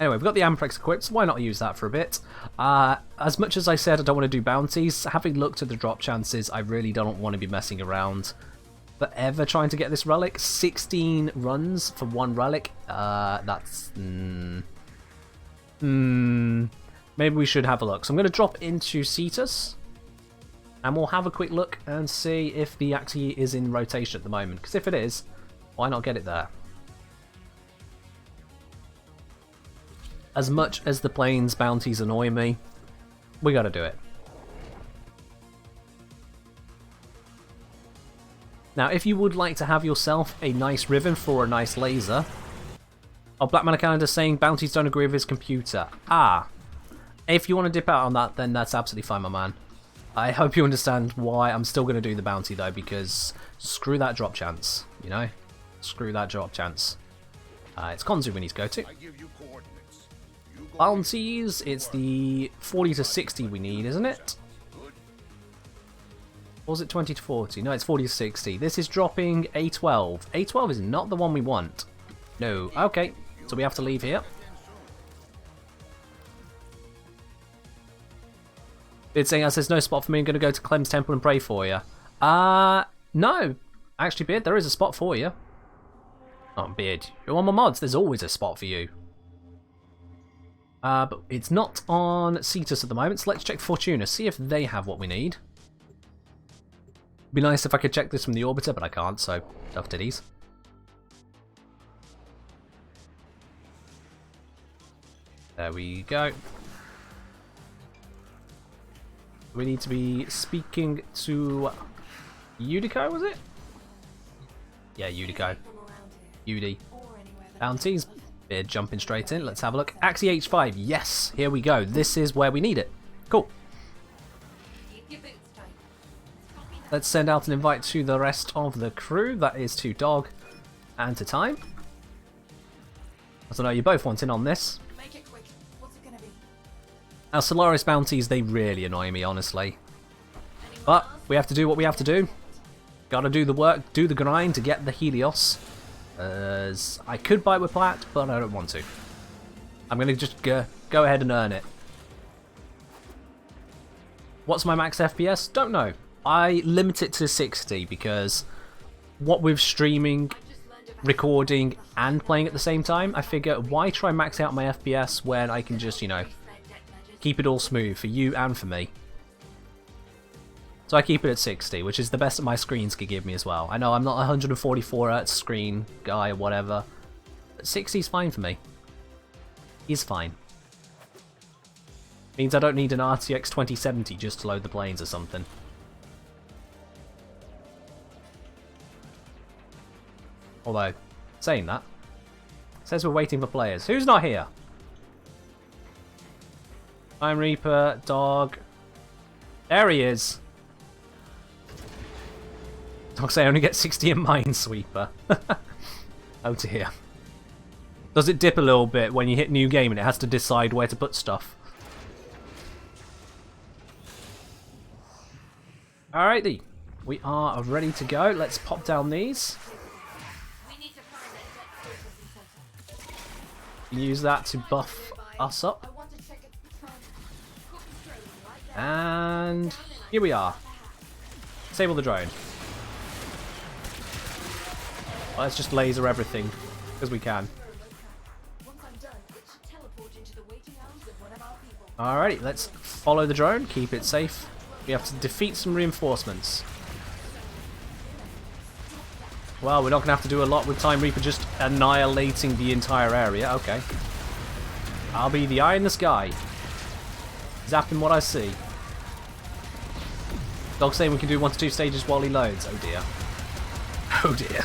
Anyway, we've got the Amprex equipped, so why not use that for a bit? As much as I said I don't want to do bounties, having looked at the drop chances, I really don't want to be messing around forever trying to get this relic. 16 runs for one relic. That's... maybe we should have a look. So I'm going to drop into Cetus, and we'll have a quick look and see if the Acti is in rotation at the moment. Because if it is, why not get it there? As much as the plains bounties annoy me, we got to do it. Now, if you would like to have yourself a nice Riven for a nice laser... Oh, Black Man Calendar saying bounties don't agree with his computer. Ah. If you want to dip out on that, then that's absolutely fine, my man. I hope you understand why I'm still going to do the bounty, though, because screw that drop chance, you know? Screw that drop chance. It's Konzu we need to go to. Bounties, it's the 40 to 60 we need, isn't it? Or was it 20 to 40? No, it's 40 to 60. This is dropping A12. A12 is not the one we want. No. Okay, so we have to leave here. It's saying, as there's no spot for me, I'm going to go to Clem's Temple and pray for you. No. Actually, Beard, there is a spot for you. Oh, Beard, you're on my mods. There's always a spot for you. But it's not on Cetus at the moment, so let's check Fortuna, see if they have what we need. Be nice if I could check this from the Orbiter, but I can't, so tough titties. There we go. We need to be speaking to Udico, was it? Yeah, Udico. Udi. Bounties. Beard jumping straight in. Let's have a look. Axie H5. Yes, here we go. This is where we need it. Cool. Let's send out an invite to the rest of the crew. That is to Dog and to Time. I don't know, you both want in on this. Make it quick. What's it gonna be? Our Solaris bounties, they really annoy me, honestly. But we have to do what we have to do. Gotta do the work, do the grind to get the helios. As I could buy it with plat, but I don't want to. I'm gonna just go ahead and earn it. What's my max FPS? Don't know. I limit it to 60 because what with streaming, recording, and playing at the same time, I figure why try max out my FPS when I can just, you know, keep it all smooth for you and for me. So I keep it at 60, which is the best that my screens could give me as well. I know I'm not a 144 Hz screen guy or whatever, but 60 is fine for me. He's fine. Means I don't need an RTX 2070 just to load the planes or something. Although, saying that, it says we're waiting for players. Who's not here? Time Reaper, Dog. There he is. Dog say I only get 60 in Minesweeper. Oh dear. Does it dip a little bit when you hit new game and it has to decide where to put stuff? Alrighty. We are ready to go. Let's pop down these. Use that to buff us up. And here we are. Disable the drone. Well, let's just laser everything because we can. Alrighty, let's follow the drone, keep it safe. We have to defeat some reinforcements. Well, we're not going to have to do a lot with Time Reaper just annihilating the entire area. Okay. I'll be the eye in the sky. Zapping what I see. Dog saying we can do 1 to 2 stages while he loads. Oh dear. Oh dear.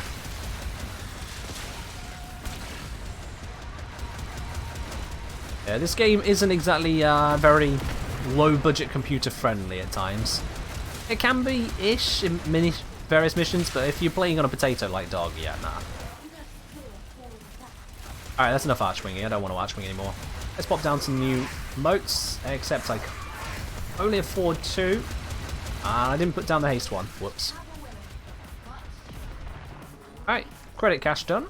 Yeah, this game isn't exactly very low budget computer friendly at times. It can be-ish in various missions, but if you're playing on a potato like Dog, yeah, nah. Alright, that's enough archwinging. I don't want to archwing anymore. Let's pop down some new moats, except I can only afford 2. And I didn't put down the haste one. Whoops. Alright, credit cache done.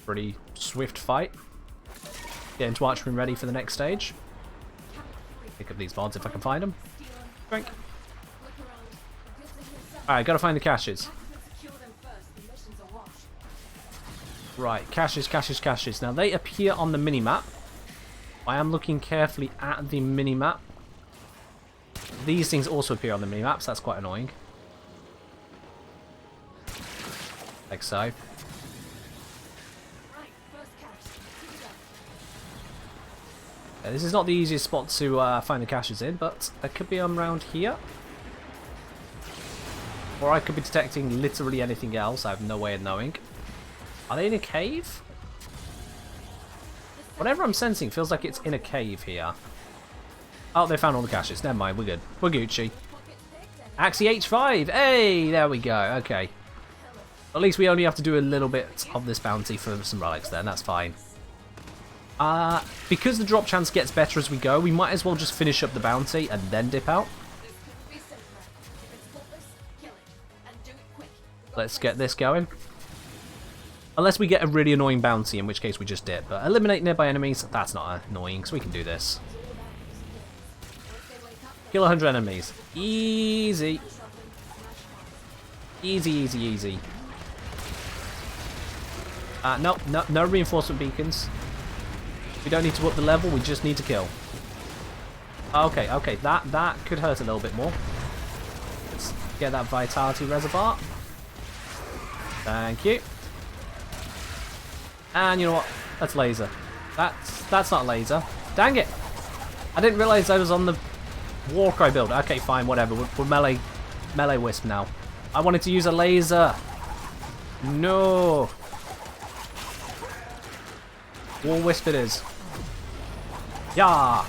Pretty swift fight. Get into archery ready for the next stage. Pick up these mods if I can find them. Drink. Alright, gotta find the caches. Right, caches, caches, caches. Now they appear on the minimap. I am looking carefully at the minimap. These things also appear on the minimap, so that's quite annoying. Like so. This is not the easiest spot to find the caches in, but there could be around here. Or I could be detecting literally anything else, I have no way of knowing. Are they in a cave? Whatever I'm sensing feels like it's in a cave here. Oh, they found all the caches. Never mind, we're good. We're Gucci. Axie H5! Hey, there we go. Okay. At least we only have to do a little bit of this bounty for some relics then, that's fine. Because the drop chance gets better as we go, we might as well just finish up the bounty and then dip out. Let's get this going. Unless we get a really annoying bounty, in which case we just dip. But eliminate nearby enemies, that's not annoying, so we can do this. Kill 100 enemies. Easy. Easy, easy, easy. No, no reinforcement beacons. We don't need to up the level, we just need to kill. Okay, okay, that could hurt a little bit more. Let's get that vitality reservoir. Thank you. And you know what? That's laser. That's not laser. Dang it! I didn't realise I was on the Warcry build. Okay, fine, whatever. We're melee wisp now. I wanted to use a laser. No. War wisp it is. Yeah.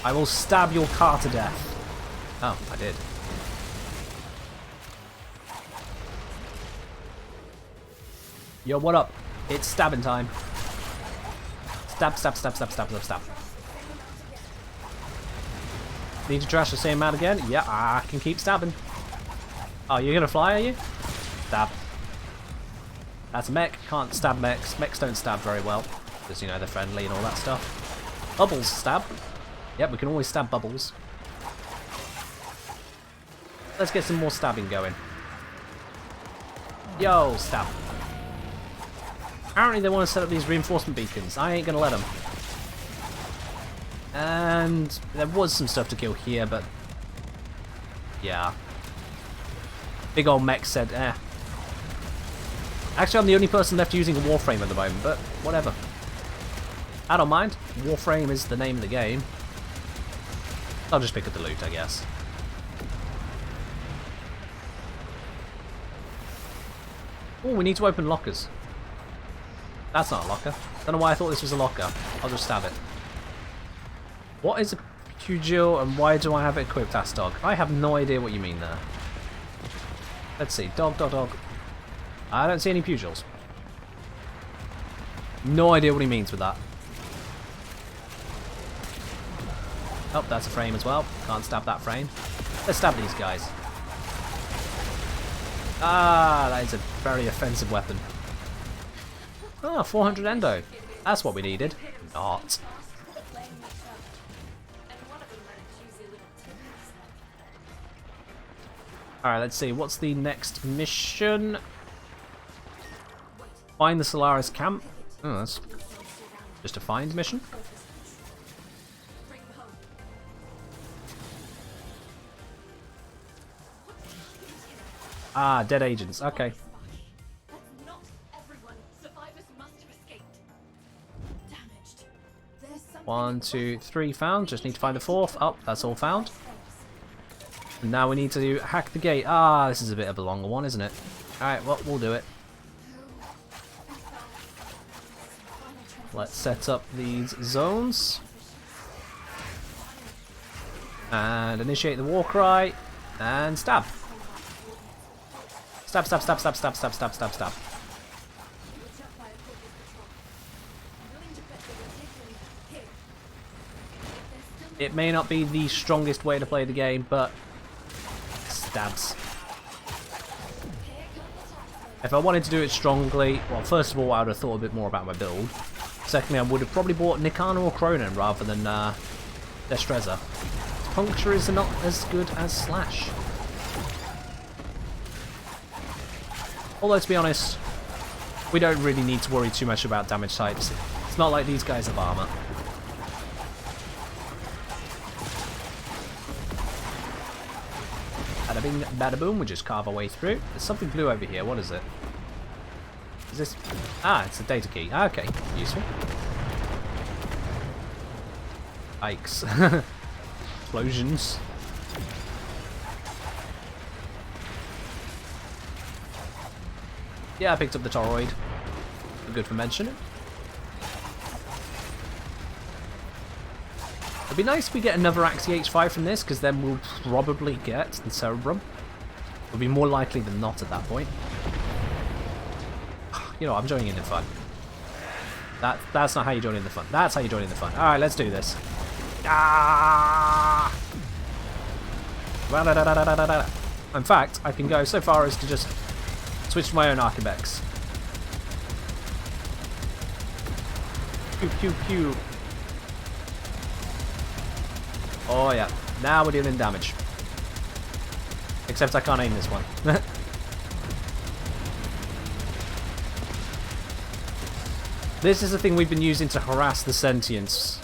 I will stab your car to death. Oh, I did. Yo, what up? It's stabbing time. Stab, stab, stab, stab, stab, stab, stab. Need to trash the same amount again? Yeah, I can keep stabbing. Oh, you're gonna fly, are you? Stab. That's a mech. Can't stab mechs. Mechs don't stab very well. Because, you know, they're friendly and all that stuff. Bubbles stab. Yep, we can always stab bubbles. Let's get some more stabbing going. Yo, stab. Apparently they want to set up these reinforcement beacons. I ain't gonna let them. And there was some stuff to kill here, but yeah. Big old mech said, eh. Actually, I'm the only person left using a Warframe at the moment, but whatever. I don't mind. Warframe is the name of the game. I'll just pick up the loot, I guess. Oh, we need to open lockers. That's not a locker. Don't know why I thought this was a locker. I'll just stab it. What is a pugil and why do I have it equipped as dog? I have no idea what you mean there. Let's see. Dog, dog, dog. I don't see any pugils. No idea what he means with that. Oh, that's a frame as well. Can't stab that frame. Let's stab these guys. Ah, that is a very offensive weapon. Ah, 400 endo. That's what we needed. Not. Alright, let's see. What's the next mission? Find the Solaris camp. Oh, that's just a find mission. Ah, dead agents. Okay. 1, 2, 3 found. Just need to find the 4th. Oh, that's all found. And now we need to hack the gate. Ah, this is a bit of a longer one, isn't it? Alright, well, we'll do it. Let's set up these zones. And initiate the war cry. And stab. Stab, stab, stab, stab, stab, stab, stab, stab, stab. It may not be the strongest way to play the game, but stabs. If I wanted to do it strongly, well, first of all, I would have thought a bit more about my build. Secondly, I would have probably bought Nikana or Cronin rather than Destreza. Puncture is not as good as Slash. Although, to be honest, we don't really need to worry too much about damage types. It's not like these guys have armor. Bada bing, bada boom, we just carve our way through. There's something blue over here, what is it? Is this... Ah, it's a data key. Ah, okay, useful. Yikes. Explosions. Yeah, I picked up the toroid. Good for mentioning. It'd be nice if we get another Axie H5 from this, because then we'll probably get the Cerebrum. It'll be more likely than not at that point. You know, I'm joining in the fun. That's not how you join in the fun. That's how you join in the fun. Alright, let's do this. Ah! In fact, I can go so far as to just switch to my own Archivex. Pew pew pew. Oh yeah. Now we're dealing damage. Except I can't aim this one. This is the thing we've been using to harass the sentients.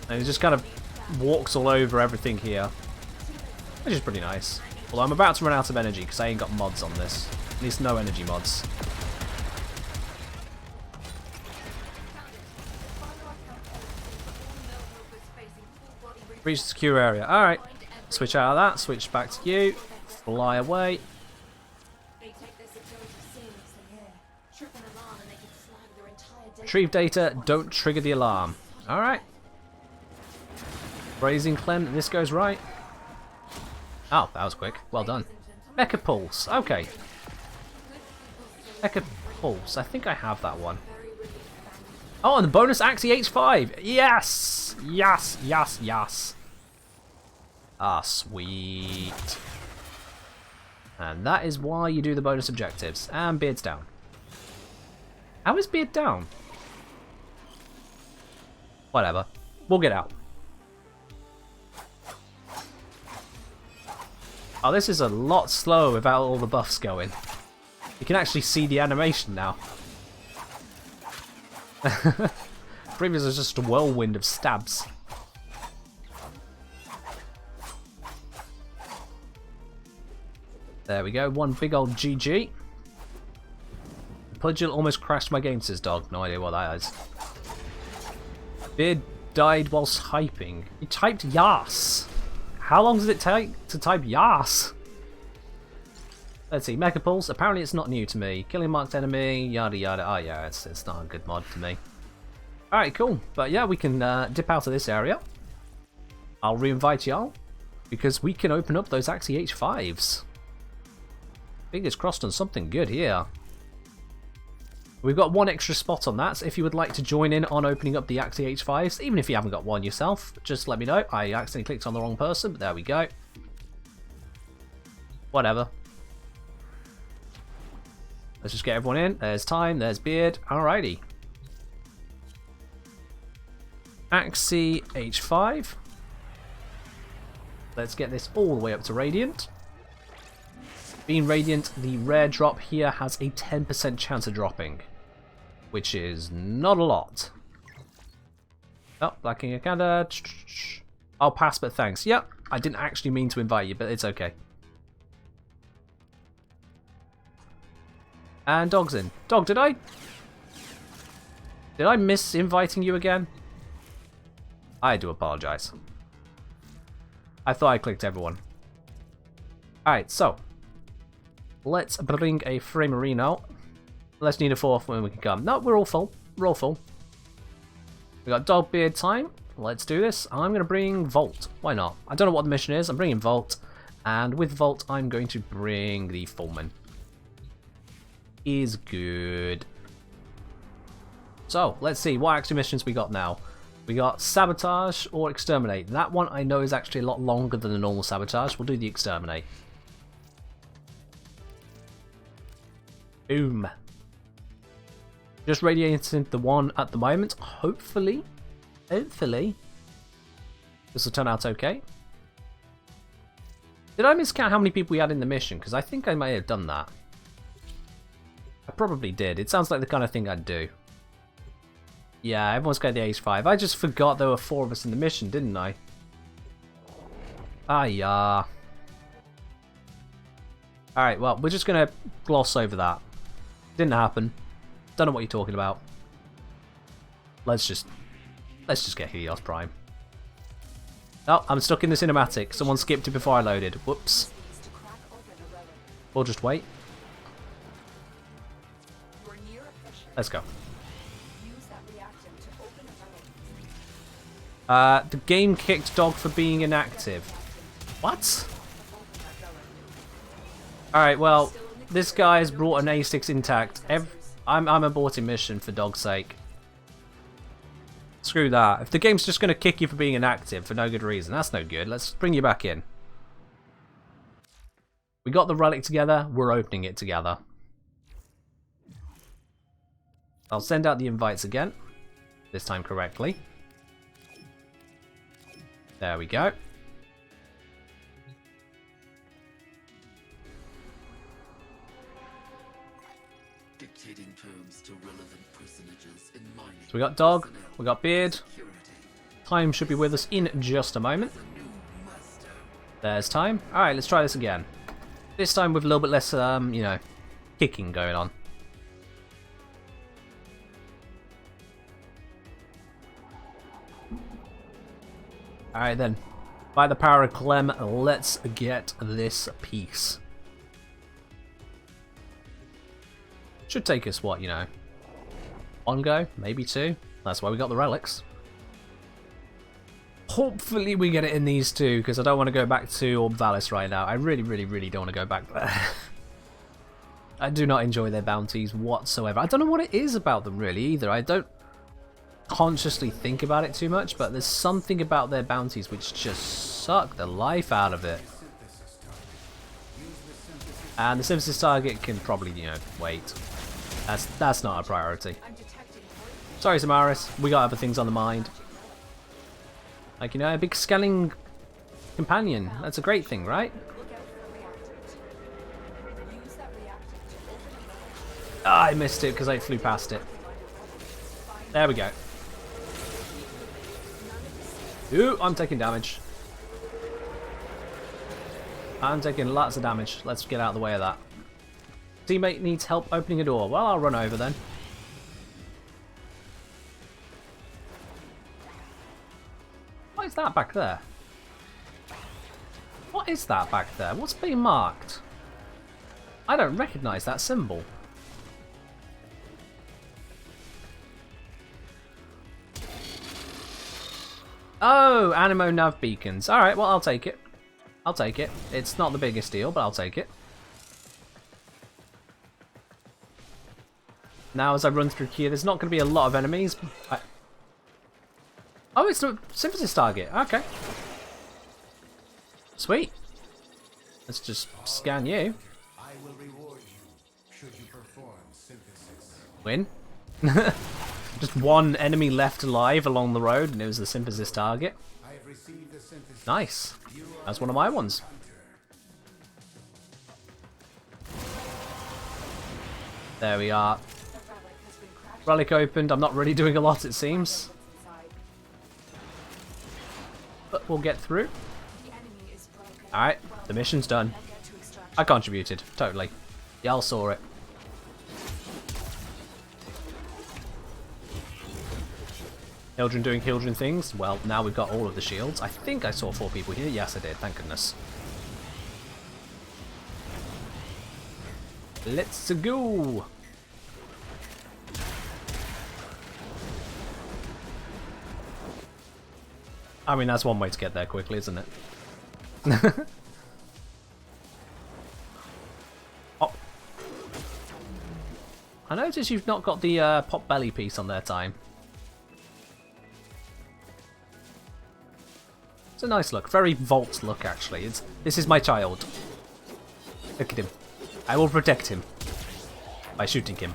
And it just kind of walks all over everything here. Which is pretty nice. Although I'm about to run out of energy because I ain't got mods on this. At least no energy mods. Reach the secure area. Alright. Switch out of that. Switch back to you. Fly away. Retrieve data. Don't trigger the alarm. Alright. Raising Clem. This goes right. Oh, that was quick. Well done. Mecha Pulse. Okay. Mecha Pulse. I think I have that one. Oh, and the bonus Axie H5. Yes! Yes, yes, yes. Ah, sweet. And that is why you do the bonus objectives. And Beard's down. How is Beard down? Whatever. We'll get out. Oh, this is a lot slower without all the buffs going. You can actually see the animation now. Previous was just a whirlwind of stabs. There we go, one big old GG. Pudgil almost crashed my game, says Dog. No idea what that is. Beard died whilst typing. He typed Yas. How long does it take to type Yas? Let's see, Mecha Pulse. Apparently it's not new to me. Killing marked enemy, yada yada. Oh yeah, it's not a good mod to me. Alright, cool. But yeah, we can dip out of this area. I'll re-invite y'all. Because we can open up those Axie H5s. Fingers crossed on something good here. We've got one extra spot on that, so if you would like to join in on opening up the Axie H5s, even if you haven't got one yourself, just let me know. I accidentally clicked on the wrong person, but there we go. Whatever. Let's just get everyone in. There's Time, there's Beard. Alrighty. Axie H5. Let's get this all the way up to Radiant. Being Radiant, the rare drop here has a 10% chance of dropping, which is not a lot. Oh, Black King Akanda. I'll pass, but thanks. Yep, I didn't actually mean to invite you, but it's okay. And Dog's in. Dog, did I miss inviting you again? I do apologize. I thought I clicked everyone. Alright, so let's bring a frame marine out. Let's need a fourth when we can come. No, we're all full. We're all full. We got Dog, Beard, Time. Let's do this. I'm going to bring Volt. Why not? I don't know what the mission is. I'm bringing Volt. And with Volt, I'm going to bring the Fullman. Is good. So, let's see. What actual missions we got now? We got Sabotage or Exterminate. That one I know is actually a lot longer than the normal Sabotage. We'll do the Exterminate. Boom. Just radiating the one at the moment. Hopefully this will turn out okay. Did I miscount how many people we had in the mission? Because I think I may have done that. I probably did. It sounds like the kind of thing I'd do. Yeah, everyone's got the H5. I just forgot there were 4 of us in the mission, didn't I? Ah, yeah. Alright, well, we're just going to gloss over that. Didn't happen. Don't know what you're talking about. Let's just get Helios Prime. Oh, I'm stuck in the cinematic. Someone skipped it before I loaded. Whoops. We'll just wait. Let's go. The game kicked Dog for being inactive. What? Alright, well, this guy has brought an A6 intact. I'm aborting mission for Dog's sake. Screw that. If the game's just going to kick you for being inactive for no good reason, that's no good. Let's bring you back in. We got the relic together. We're opening it together. I'll send out the invites again. This time correctly. There we go. So we got Dog, we got Beard. Time should be with us in just a moment. There's Time. Alright, let's try this again. This time with a little bit less, you know, kicking going on. Alright then. By the power of Clem, let's get this piece. Should take us, what, you know, one go, maybe two. That's why we got the relics. Hopefully we get it in these two, because I don't want to go back to Orb Valis right now. I really don't want to go back there. I do not enjoy their bounties whatsoever. I don't know what it is about them really either. I don't consciously think about it too much, but there's something about their bounties which just suck the life out of it. And the synthesis target can probably, you know, wait. That's not a priority. Sorry, Samaris, we got other things on the mind. Like, you know, a big scanning companion. That's a great thing, right? Ah, I missed it because I flew past it. There we go. Ooh, I'm taking damage. I'm taking lots of damage. Let's get out of the way of that. Teammate needs help opening a door. Well, I'll run over then. What is that back there? What is that back there? What's being marked? I don't recognize that symbol. Oh, Animo nav beacons. Alright, well, I'll take it. I'll take it. It's not the biggest deal, but I'll take it. Now, as I run through here, there's not going to be a lot of enemies. Oh, it's a synthesis target. Okay. Sweet. Let's just scan you. I will reward you should you perform synthesis. Win. Just one enemy left alive along the road, and it was the synthesis target. I have received the synthesis. Nice. That's one of my ones. There we are. Relic opened. I'm not really doing a lot, it seems. But we'll get through. Alright, the mission's done. I contributed, totally. Y'all saw it. Hildren doing Hildren things. Well, now we've got all of the shields. I think I saw 4 people here. Yes, I did. Thank goodness. Let's go. I mean, that's one way to get there quickly, isn't it? Oh. I noticed you've not got the pop belly piece on there, Time. It's a nice look. Very Vault look, actually. This is my child. Look at him. I will protect him by shooting him.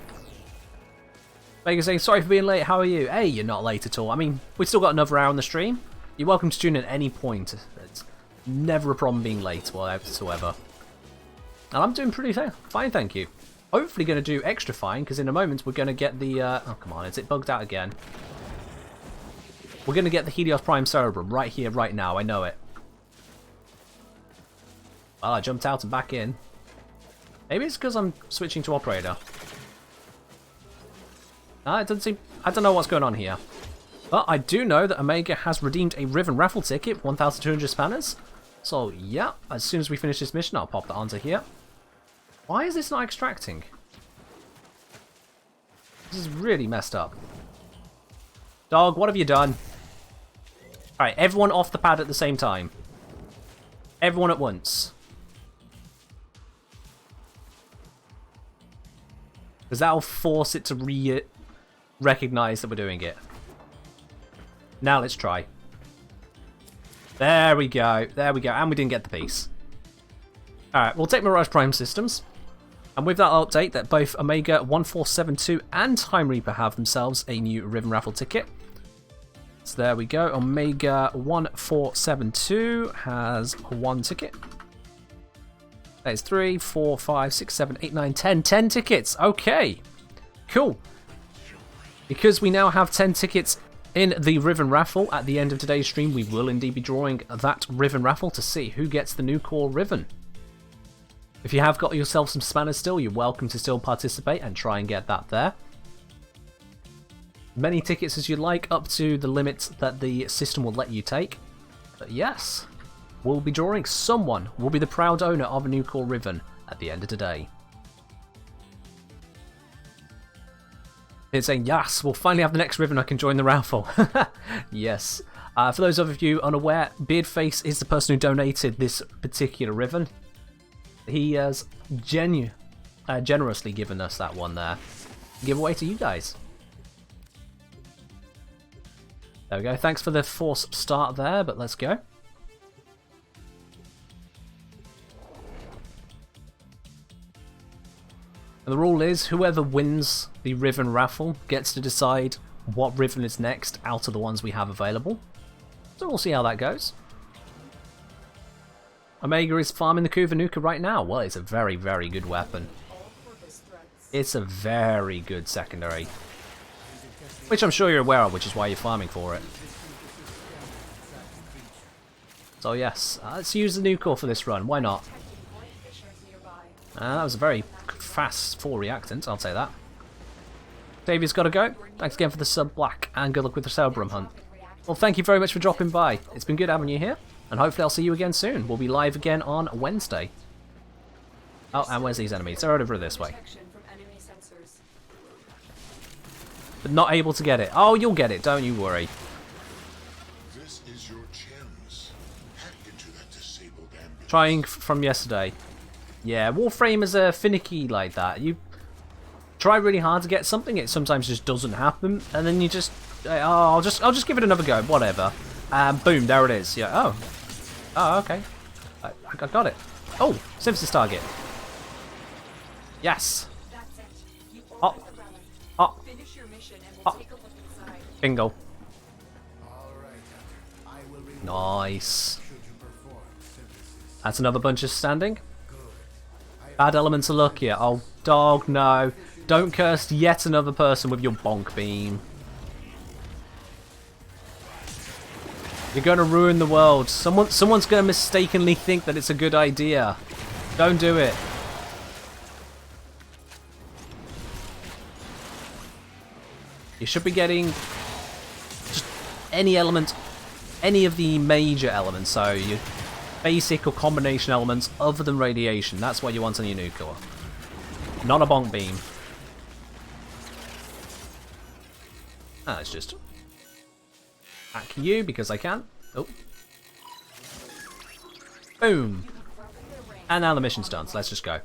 Vega saying, sorry for being late. How are you? Hey, you're not late at all. I mean, we've still got another hour on the stream. You're welcome to tune in at any point. It's never a problem being late whatsoever. And I'm doing pretty fine, thank you. Hopefully going to do extra fine, because in a moment we're going to get the... oh, come on. Is it bugged out again? We're going to get the Helios Prime Cerebrum right here, right now. I know it. Well, I jumped out and back in. Maybe it's because I'm switching to Operator. It doesn't seem... I don't know what's going on here. But I do know that Omega has redeemed a Riven raffle ticket, 1,200 spanners. So, yeah, as soon as we finish this mission, I'll pop that onto here. Why is this not extracting? This is really messed up. Dog, what have you done? Alright, everyone off the pad at the same time. Everyone at once. Because that'll force it to recognize that we're doing it. Now let's try. There we go. There we go. And we didn't get the piece. Alright, we'll take Mirage Prime Systems. And with that, I'll update that both Omega 1472 and Time Reaper have themselves a new Riven raffle ticket. So there we go. Omega 1472 has 1 ticket. That is 3, 4, 5, 6, 7, 8, 9, 10. 10 tickets. Okay. Cool. Because we now have 10 tickets in the Riven Raffle, at the end of today's stream we will indeed be drawing that Riven Raffle to see who gets the new core Riven. If you have got yourself some spanners still, you're welcome to still participate and try and get that there. Many tickets as you like, up to the limits that the system will let you take. But yes, we'll be drawing someone will be the proud owner of a new core Riven at the end of today. It's saying, yes, we'll finally have the next Riven, I can join the raffle. Yes. For those of you unaware, Beardface is the person who donated this particular Riven. He has generously given us that one there. Giveaway to you guys. There we go. Thanks for the force start there, but let's go. And the rule is, whoever wins the Riven Raffle gets to decide what Riven is next out of the ones we have available. So we'll see how that goes. Omega is farming the Kuvanuka right now. Well, it's a very, very good weapon. It's a very good secondary. Which I'm sure you're aware of, which is why you're farming for it. So yes, let's use the new core for this run. Why not? That was a very fast 4 reactant, I'll say that. Davey's got to go. Thanks again for the sub black, and good luck with the Cerebrum hunt. Well, thank you very much for dropping by. It's been good having you here, and hopefully I'll see you again soon. We'll be live again on Wednesday. Oh, and where's these enemies? They're over this way. But not able to get it. Oh, you'll get it, don't you worry. This is your chance. Hack into that disabled ambulance. Trying from yesterday. Yeah, Warframe is finicky like that. You try really hard to get something, it sometimes just doesn't happen, and then you just, oh, I'll just give it another go, whatever. And boom, there it is. Yeah. Oh, okay. I got it. Oh, synthesis target. Yes. Oh. Oh. Oh. Bingo. Nice. That's another bunch of standing. Bad elements are luckier. Oh, dog, no. Don't curse yet another person with your bonk beam. You're going to ruin the world. Someone's going to mistakenly think that it's a good idea. Don't do it. You should be getting just any element, any of the major elements. So your basic or combination elements other than radiation. That's what you want on your new core. Not a bonk beam. Let's just hack you because I can. Oh. Boom. And now the mission's done, so let's just go.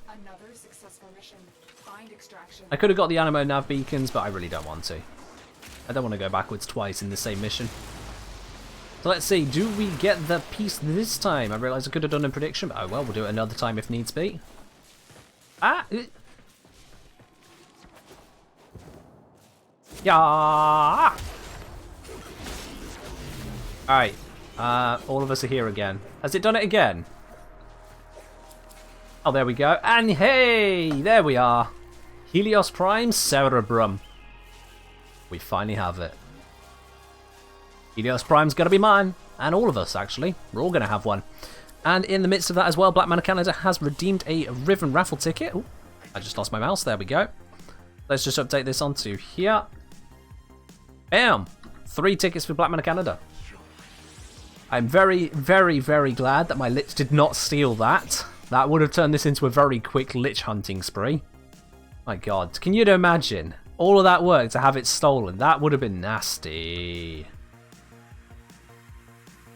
I could have got the Animo nav beacons, but I really don't want to. I don't want to go backwards twice in the same mission. So let's see, do we get the piece this time? I realise I could have done a prediction, but oh well, we'll do it another time if needs be. Yeah. Alright. All of us are here again. Has it done it again? Oh, there we go. And hey, there we are. Helios Prime Cerebrum. We finally have it. Helios Prime's gonna be mine. And all of us, actually. We're all gonna have one. And in the midst of that as well, Black Man of Canada has redeemed a Riven raffle ticket. Ooh, I just lost my mouse. There we go. Let's just update this onto here. Bam! 3 tickets for Black Man of Canada. I'm very, very, very glad that my Lich did not steal that. That would have turned this into a very quick Lich hunting spree. My god, can you imagine all of that work to have it stolen? That would have been nasty.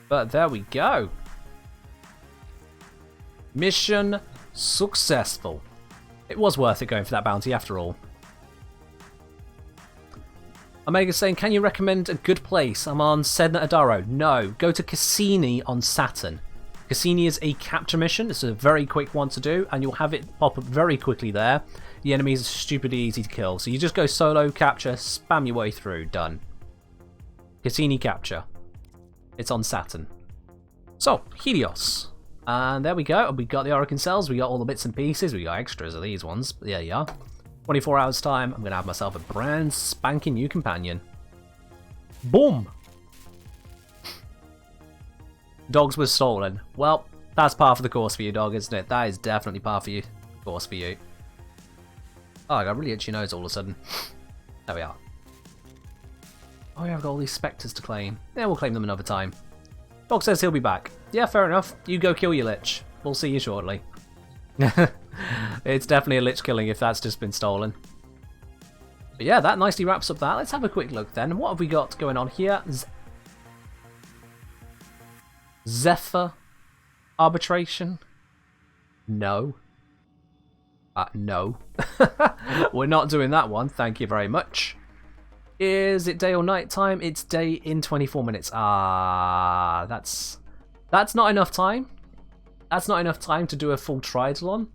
But there we go. Mission successful. It was worth it going for that bounty after all. Omega saying, can you recommend a good place? I'm on Sedna Adaro. No, go to Cassini on Saturn. Cassini is a capture mission. It's a very quick one to do, and you'll have it pop up very quickly there. The enemies are stupidly easy to kill, so you just go solo, capture, spam your way through, done. Cassini capture. It's on Saturn. So, Helios. And there we go. We got the Arcane cells, we got all the bits and pieces, we got extras of these ones. But there you are. 24 hours time, I'm going to have myself a brand spanking new companion. Boom! Dogs were stolen. Well, that's par for the course for you, dog, isn't it? That is definitely par for you. Course for you. Oh, I got a really itchy nose all of a sudden. There we are. Oh yeah, I've got all these spectres to claim. Yeah, we'll claim them another time. Dog says he'll be back. Yeah, fair enough. You go kill your lich. We'll see you shortly. It's definitely a lich killing if that's just been stolen. But yeah, that nicely wraps up that. Let's have a quick look then. What have we got going on here? Zephyr arbitration? No. No. We're not doing that one. Thank you very much. Is it day or night time? It's day in 24 minutes. Ah, that's not enough time. That's not enough time to do a full tridolon.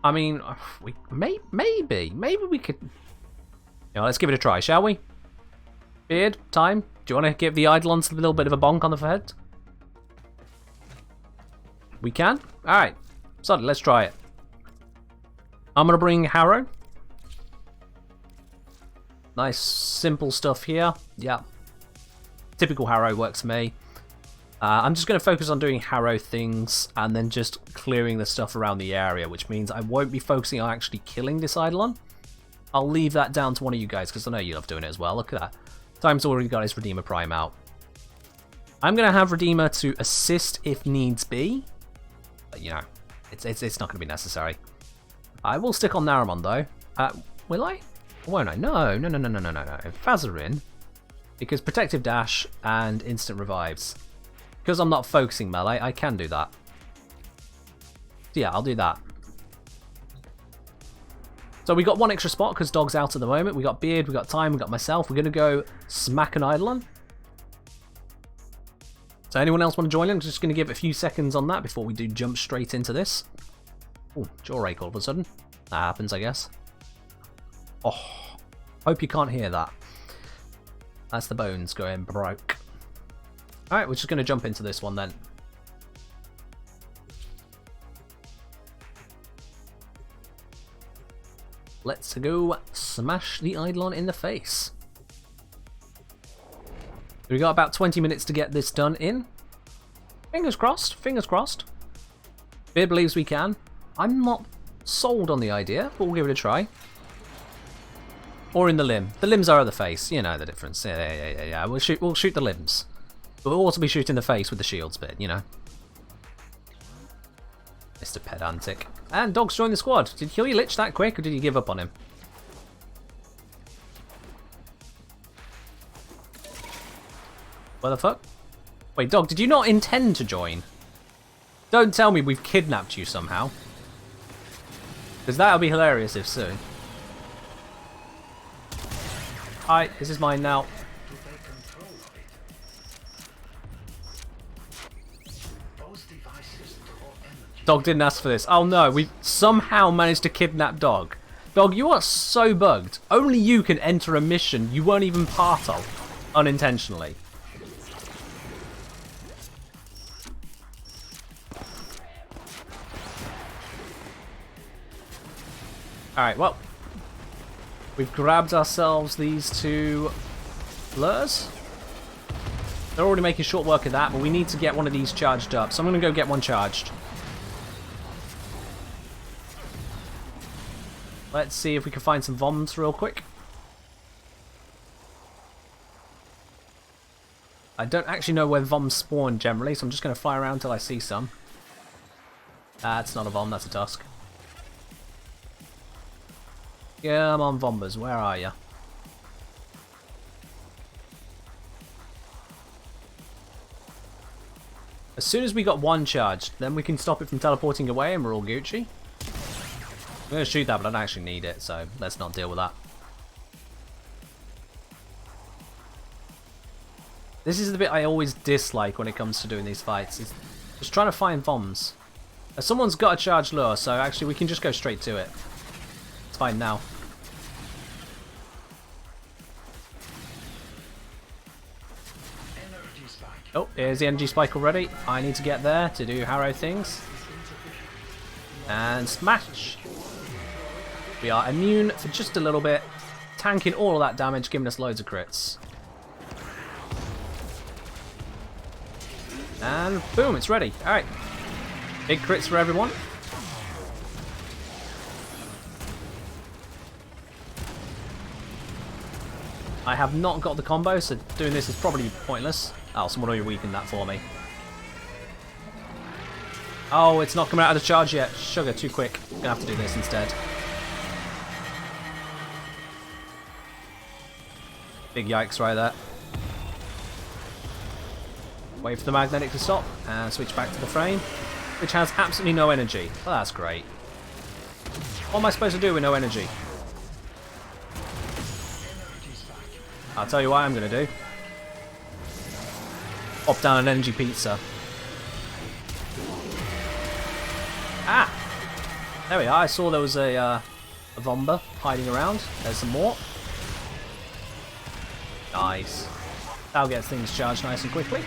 I mean, maybe we could. You know, let's give it a try, shall we? Beard, time. Do you want to give the eidolons a little bit of a bonk on the forehead? We can. All right. So let's try it. I'm gonna bring Harrow. Nice, simple stuff here. Yeah. Typical Harrow works for me. I'm just going to focus on doing Harrow things and then just clearing the stuff around the area, which means I won't be focusing on actually killing this Eidolon. I'll leave that down to one of you guys because I know you love doing it as well. Look at that. Time's already got his Redeemer Prime out. I'm going to have Redeemer to assist if needs be. But, you know, it's not going to be necessary. I will stick on Naramon though. Will I? Won't I? No. Fazarin. Because Protective Dash and Instant Revives. Because I'm not focusing melee, I can do that. So yeah, I'll do that. So we got one extra spot because Dog's out at the moment. We got Beard, we got Time, we got myself. We're going to go smack an Eidolon. So anyone else want to join in? I'm just going to give it a few seconds on that before we do jump straight into this. Oh, jaw rake all of a sudden. That happens, I guess. Oh, hope you can't hear that. That's the bones going broke. Alright, we're just going to jump into this one then. Let's go smash the Eidolon in the face. We got about 20 minutes to get this done in. Fingers crossed, fingers crossed. Beard believes we can. I'm not sold on the idea, but we'll give it a try. Or in the limb. The limbs are the face, you know the difference. Yeah. We'll shoot the limbs. But we'll also be shooting the face with the shields bit, you know. Mr. Pedantic. And Dog's joined the squad. Did you kill your lich that quick, or did you give up on him? What the fuck? Wait, Dog, did you not intend to join? Don't tell me we've kidnapped you somehow. Because that'll be hilarious if so. Hi, this is mine now. Dog didn't ask for this. Oh no, we've somehow managed to kidnap Dog. Dog, you are so bugged. Only you can enter a mission you weren't even part of, unintentionally. Alright, well. We've grabbed ourselves these two lures. They're already making short work of that, but we need to get one of these charged up. So I'm going to go get one charged. Let's see if we can find some Voms real quick. I don't actually know where Voms spawn generally, so I'm just going to fly around until I see some. That's not a Vom, that's a Tusk. Come on, Vombers, where are you? As soon as we got one charged, then we can stop it from teleporting away and we're all Gucci. I'm going to shoot that, but I don't actually need it, so let's not deal with that. This is the bit I always dislike when it comes to doing these fights, is just trying to find Voms. Someone's got a charged lure, so actually we can just go straight to it. It's fine now. Oh, here's the energy spike already. I need to get there to do Harrow things. And smash! We are immune for just a little bit, tanking all of that damage, giving us loads of crits. And boom, it's ready. Alright. Big crits for everyone. I have not got the combo, so doing this is probably pointless. Oh, someone already weakened that for me. Oh, it's not coming out of the charge yet. Sugar, too quick. Gonna have to do this instead. Big yikes right there. Wait for the magnetic to stop and switch back to the frame, which has absolutely no energy. Well, that's great. What am I supposed to do with no energy? I'll tell you what I'm going to do. Pop down an energy pizza. Ah! There we are. I saw there was a Vomba hiding around. There's some more. Nice. That'll get things charged nice and quickly.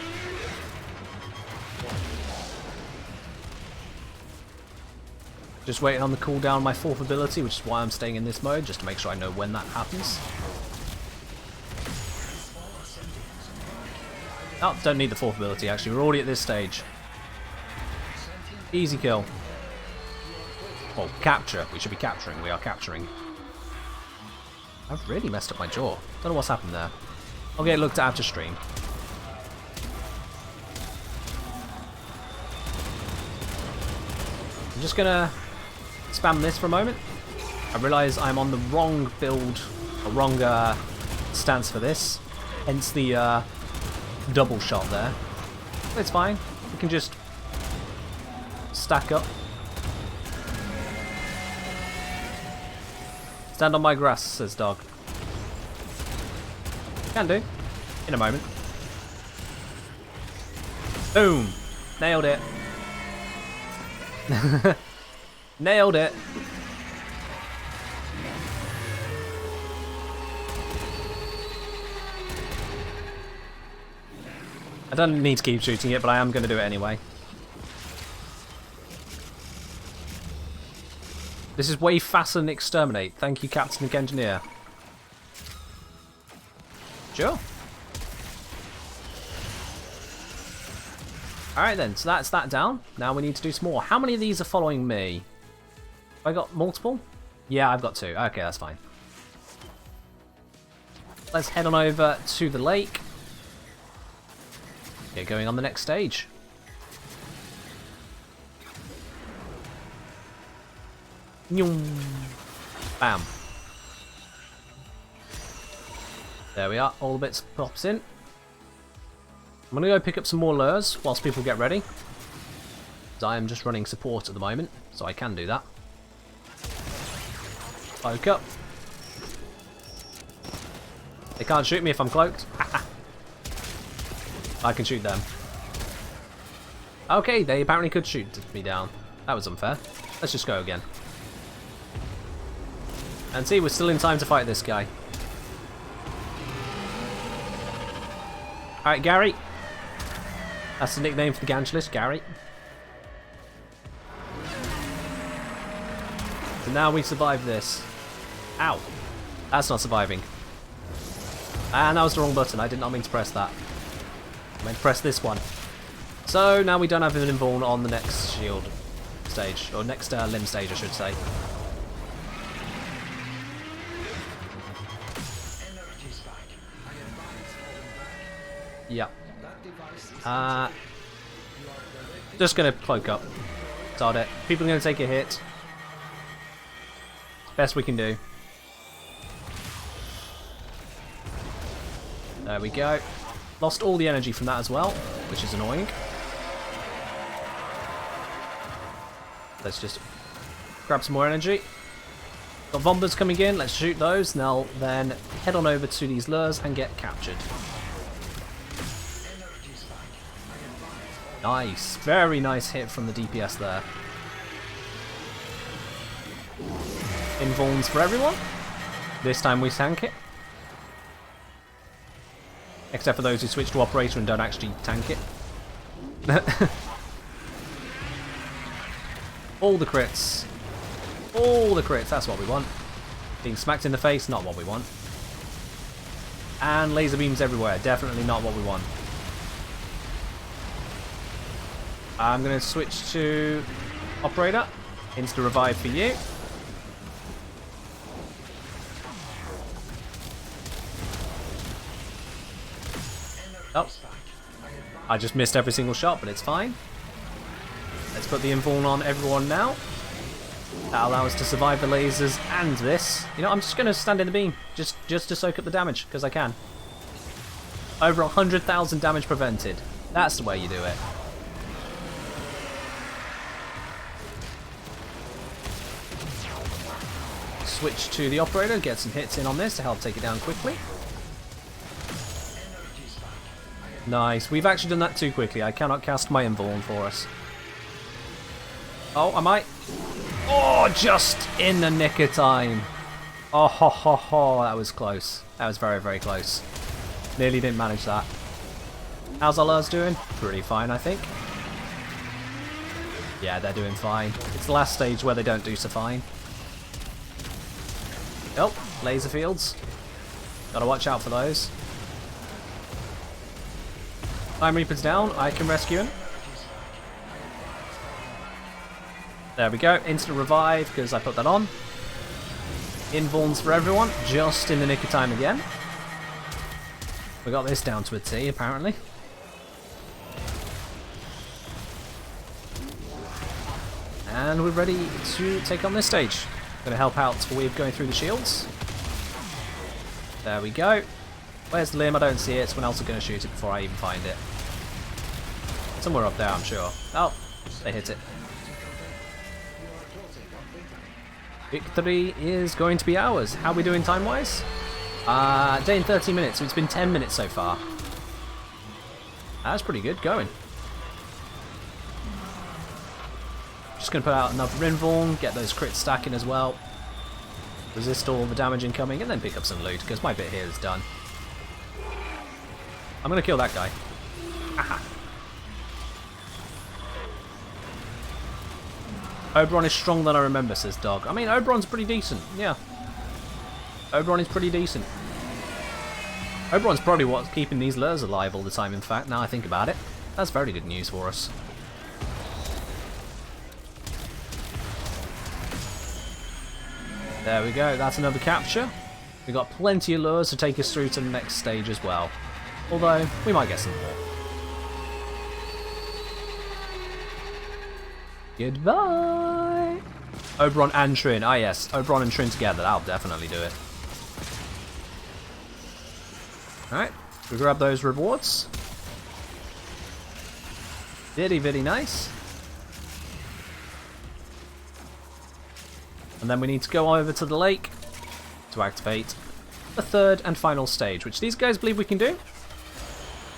Just waiting on the cooldown of my 4th ability, which is why I'm staying in this mode, just to make sure I know when that happens. Oh, don't need the 4th ability actually, we're already at this stage. Easy kill. Oh, capture. We should be capturing. We are capturing. I've really messed up my jaw. Don't know what's happened there. I'll get it looked at after stream. I'm just gonna spam this for a moment. I realise I'm on the wrong build, or wrong stance for this. Hence the double shot there. It's fine. We can just stack up. Stand on my grass, says dog. Can do. In a moment. Boom! Nailed it. Nailed it. I don't need to keep shooting it, but I am going to do it anyway. This is way faster than Exterminate. Thank you, Captain TheKengineer. Sure. Alright then, so that's that down. Now we need to do some more. How many of these are following me? Have I got multiple? Yeah, I've got 2. Okay, that's fine. Let's head on over to the lake. Get going on the next stage. Bam. There we are, all the bits pops in. I'm going to go pick up some more lures whilst people get ready. Because I am just running support at the moment, so I can do that. Cloak up. They can't shoot me if I'm cloaked. I can shoot them. Okay, they apparently could shoot me down. That was unfair. Let's just go again. And see, we're still in time to fight this guy. Alright, Gary. That's the nickname for the Gangelist, Gary. So now we survive this. Ow. That's not surviving. And that was the wrong button. I did not mean to press that. I meant to press this one. So now we don't have an invuln on the next shield stage. Or next limb stage, I should say. Yeah. Just gonna cloak up. Start it. People are gonna take a hit. Best we can do. There we go. Lost all the energy from that as well, which is annoying. Let's just grab some more energy. Got Vombas coming in, let's shoot those. Now then head on over to these lures and get captured. Nice, very nice hit from the DPS there. Invulns for everyone. This time we tank it. Except for those who switch to operator and don't actually tank it. All the crits. All the crits, that's what we want. Being smacked in the face, not what we want. And laser beams everywhere, definitely not what we want. I'm going to switch to operator. Insta revive for you. Oh. I just missed every single shot, but it's fine. Let's put the invuln on everyone now. That'll allow us to survive the lasers and this. You know, I'm just going to stand in the beam, just to soak up the damage, because I can. Over 100,000 damage prevented. That's the way you do it. Switch to the operator, get some hits in on this to help take it down quickly. Nice. We've actually done that too quickly. I cannot cast my invuln for us. Oh, I might. Oh, just in the nick of time. Oh, ho, ho, ho. That was close. That was very, very close. Nearly didn't manage that. How's our lures doing? Pretty fine, I think. Yeah, they're doing fine. It's the last stage where they don't do so fine. Oh, laser fields. Gotta watch out for those. Time Reaper's down. I can rescue him. There we go. Instant revive because I put that on. Invulns for everyone. Just in the nick of time again. We got this down to a T, apparently. And we're ready to take on this stage. Going to help out with going through the shields. There we go. Where's the limb? I don't see it. Someone else is going to shoot it before I even find it. Somewhere up there, I'm sure. Oh, they hit it. Victory is going to be ours. How are we doing time-wise? Day and 30 minutes, so it's been 10 minutes so far. That's pretty good going. Just going to put out another invuln, get those crits stacking as well. Resist all the damage incoming, and then pick up some loot, because my bit here is done. I'm going to kill that guy. Aha. Oberon is stronger than I remember, says Dog. I mean, Oberon's pretty decent, yeah. Oberon is pretty decent. Oberon's probably what's keeping these lures alive all the time, in fact, now I think about it. That's very good news for us. There we go, that's another capture. We've got plenty of lures to take us through to the next stage as well. Although, we might get some more. Goodbye! Oberon and Trin. Ah yes, Oberon and Trin together. That'll definitely do it. Alright, we grab those rewards. Very nice. And then we need to go over to the lake to activate the third and final stage, which these guys believe we can do.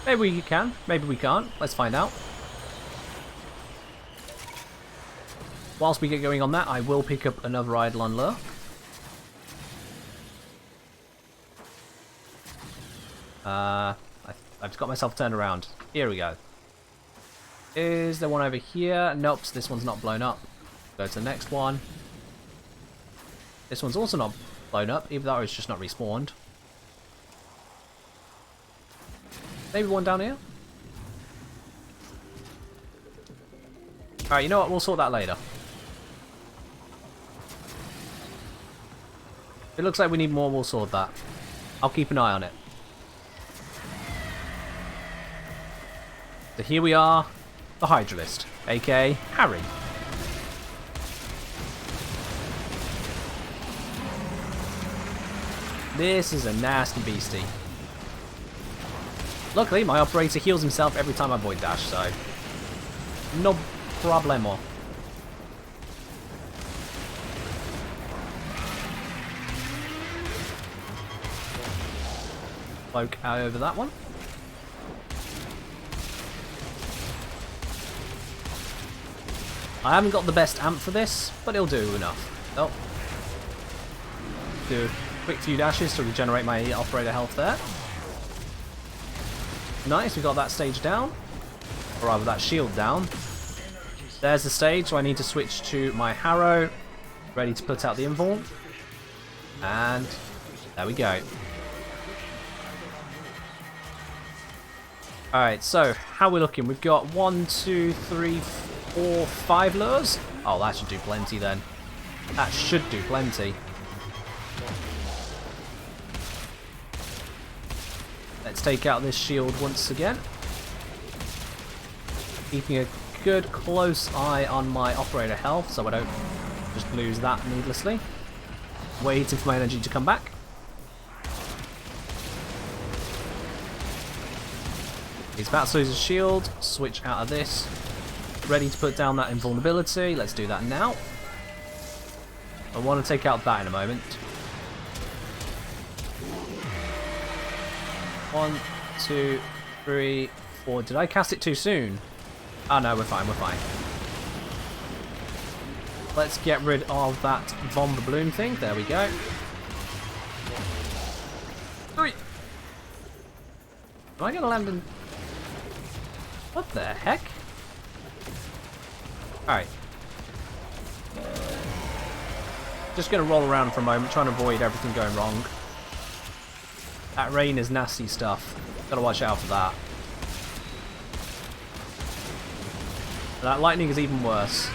Maybe we can, maybe we can't. Let's find out. Whilst we get going on that, I will pick up another Eidolon lure. I've got myself turned around. Here we go. Is there one over here? Nope, this one's not blown up. Go to the next one. This one's also not blown up, even though it's just not respawned. Maybe one down here? Alright, you know what? We'll sort that later. It looks like we need more, we'll sort that. I'll keep an eye on it. So here we are, the Hydralist, aka Harry. This is a nasty beastie. Luckily, my operator heals himself every time I void dash, so no problemo. Cloak out over that one. I haven't got the best amp for this, but it'll do enough. Oh. Do a quick few dashes to regenerate my operator health there. Nice, we got that stage down. Or rather, that shield down. There's the stage, so I need to switch to my Harrow. Ready to put out the invuln. And there we go. Alright, so how are we looking? We've got 1, 2, 3, 4, 5 lures. Oh, that should do plenty then. That should do plenty. Let's take out this shield once again. Keeping a good close eye on my operator health so I don't just lose that needlessly. Waiting for my energy to come back. He's about to lose his shield. Switch out of this. Ready to put down that invulnerability. Let's do that now. I want to take out that in a moment. 1, 2, 3, 4. Did I cast it too soon? Oh no, we're fine, we're fine. Let's get rid of that Von the Bloom thing. There we go. Oi. Am I going to land in... What the heck? Alright. Just going to roll around for a moment, trying to avoid everything going wrong. That rain is nasty stuff. Gotta watch out for that. That lightning is even worse.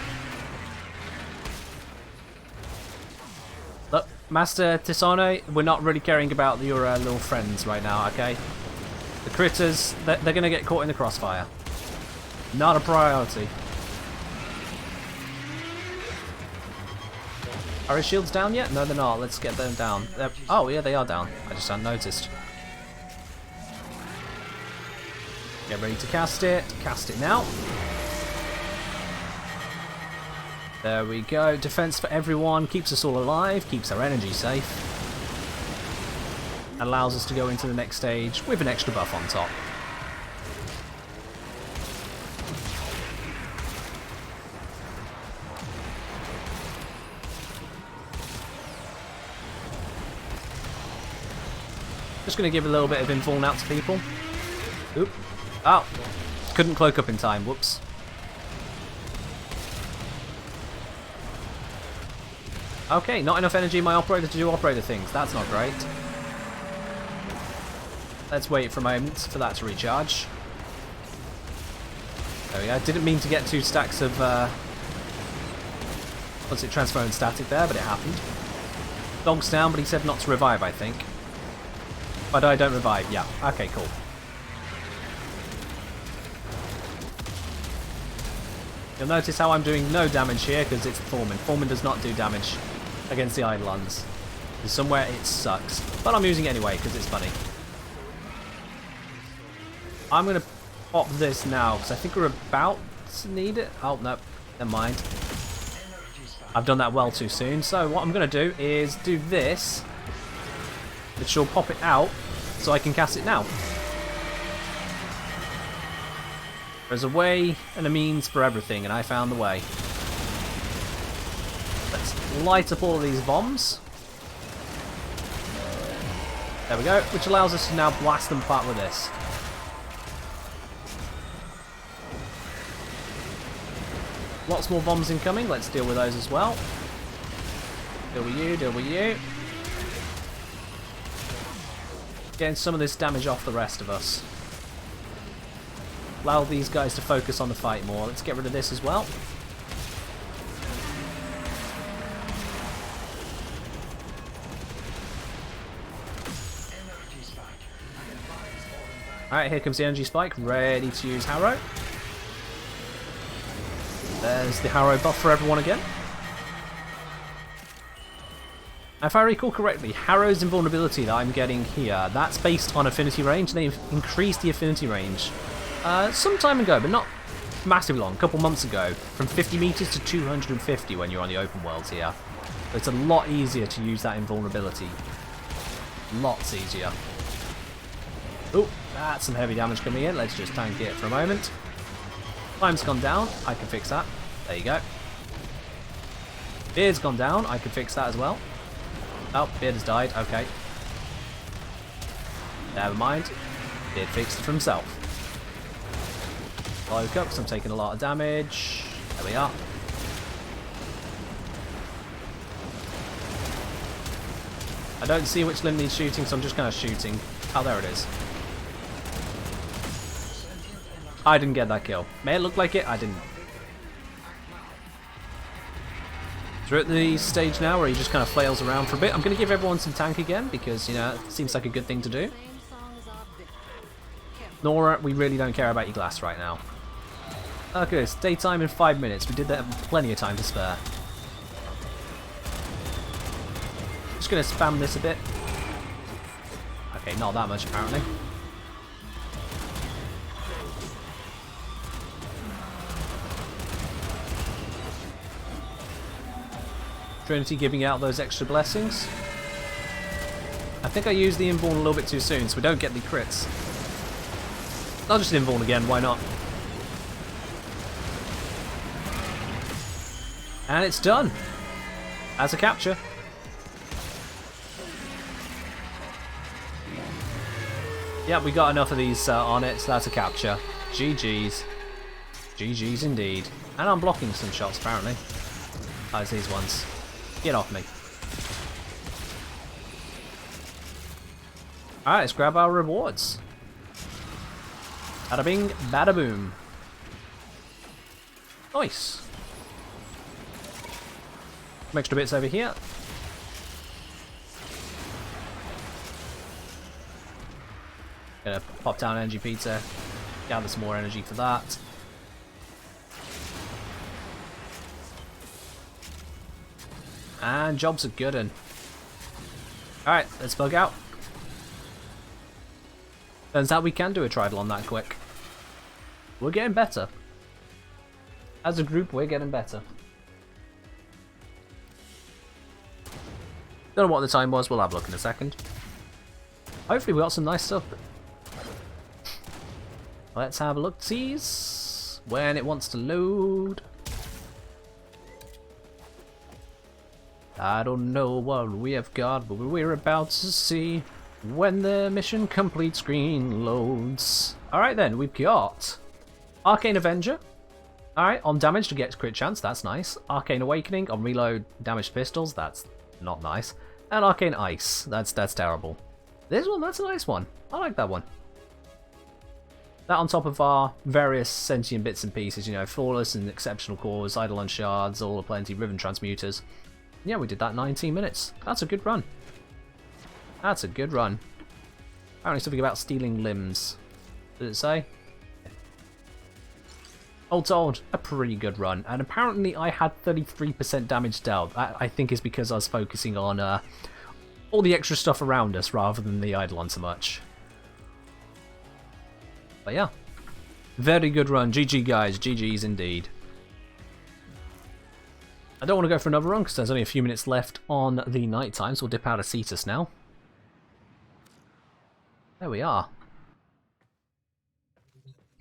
Look, Master Tisane, we're not really caring about your little friends right now, okay? The critters, they're going to get caught in the crossfire. Not a priority. Are his shields down yet? No, they're not. Let's get them down. Oh, yeah, they are down. I just hadn't noticed. Get ready to cast it. Cast it now. There we go. Defense for everyone. Keeps us all alive. Keeps our energy safe. Allows us to go into the next stage with an extra buff on top. Just going to give a little bit of invuln out to people. Oop. Oh. Couldn't cloak up in time. Whoops. Okay, not enough energy in my operator to do operator things. That's not great. Let's wait for a moment for that to recharge. There we go. Didn't mean to get 2 stacks of... what's it? Transferring static there, but it happened. Dog's down, but he said not to revive, I think. If I die, don't revive. Yeah. Okay, cool. You'll notice how I'm doing no damage here because it's Foreman. Foreman does not do damage against the Eidolons. Somewhere it sucks. But I'm using it anyway because it's funny. I'm going to pop this now because I think we're about to need it. Oh, no. Never mind. I've done that well too soon. So what I'm going to do is do this. Which will pop it out so I can cast it now. There's a way and a means for everything, and I found the way. Let's light up all of these bombs. There we go, which allows us to now blast them apart with this. Lots more bombs incoming, let's deal with those as well. Deal with you, deal with you. Getting some of this damage off the rest of us. Allow these guys to focus on the fight more. Let's get rid of this as well. Alright, here comes the energy spike. Ready to use Harrow. There's the Harrow buff for everyone again. If I recall correctly, Harrow's invulnerability that I'm getting here, that's based on affinity range. They've increased the affinity range some time ago, but not massively long, a couple months ago, from 50 meters to 250 when you're on the open worlds here. So it's a lot easier to use that invulnerability. Lots easier. Oh, that's some heavy damage coming in. Let's just tank it for a moment. Time's gone down. I can fix that. There you go. Beard's gone down. I can fix that as well. Oh, Beard has died. Okay. Never mind. Beard fixed it for himself. Cloak up because I'm taking a lot of damage. There we are. I don't see which limb needs shooting, so I'm just kind of shooting. Oh, there it is. I didn't get that kill. May it look like it? I didn't. So we're at the stage now where he just kind of flails around for a bit. I'm going to give everyone some tank again because, you know, it seems like a good thing to do. Nora, we really don't care about your glass right now. Okay, it's daytime in 5 minutes. We did that plenty of time to spare. Just going to spam this a bit. Okay, not that much apparently. Trinity giving out those extra blessings. I think I used the inborn a little bit too soon, so we don't get the crits. I'll just inborn again, why not? And it's done. As a capture. Yeah, we got enough of these on it, so that's a capture. GG's. GG's indeed. And I'm blocking some shots, apparently. Oh, it's these ones. Get off me. Alright, let's grab our rewards. Bada bing, bada boom. Nice. Some extra bits over here. Gonna pop down energy pizza. Gather some more energy for that. And jobs are good. Alright, let's bug out. Turns out we can do a tridolon that quick. We're getting better. As a group, we're getting better. Don't know what the time was, we'll have a look in a second. Hopefully we got some nice stuff. Let's have a look, tease. When it wants to load. I don't know what we have got, but we're about to see when the mission complete screen loads. Alright then, we've got Arcane Avenger. Alright, on damage to get crit chance, that's nice. Arcane Awakening, on reload damaged pistols, that's not nice. And Arcane Ice, that's terrible. This one, that's a nice one. I like that one. That on top of our various sentient bits and pieces, you know, Flawless and Exceptional Cores, Eidolon Shards, all aplenty, Riven Transmuters. Yeah, we did that 19 minutes. That's a good run. That's a good run. Apparently something about stealing limbs. Did it say? All told, a pretty good run. And apparently I had 33% damage dealt. I think is because I was focusing on all the extra stuff around us rather than the Eidolon so much. But yeah. Very good run. GG guys. GG's indeed. I don't want to go for another run because there's only a few minutes left on the night time, so we'll dip out of Cetus now. There we are.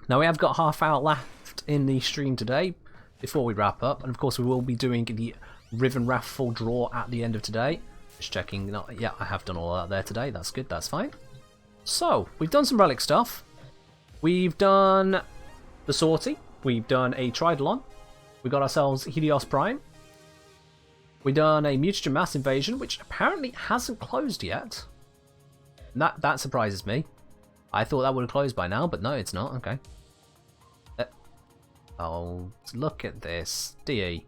Now we have got half hour left in the stream today before we wrap up, and of course we will be doing the Riven Raffle draw at the end of today. Just checking. No, yeah, I have done all that there today. That's good. That's fine. So we've done some relic stuff. We've done the sortie. We've done a tridolon. We got ourselves Helios Prime. We've done a mutagen mass invasion, which apparently hasn't closed yet. That surprises me. I thought that would have closed by now, but no, it's not. Okay. Oh, look at this. DE.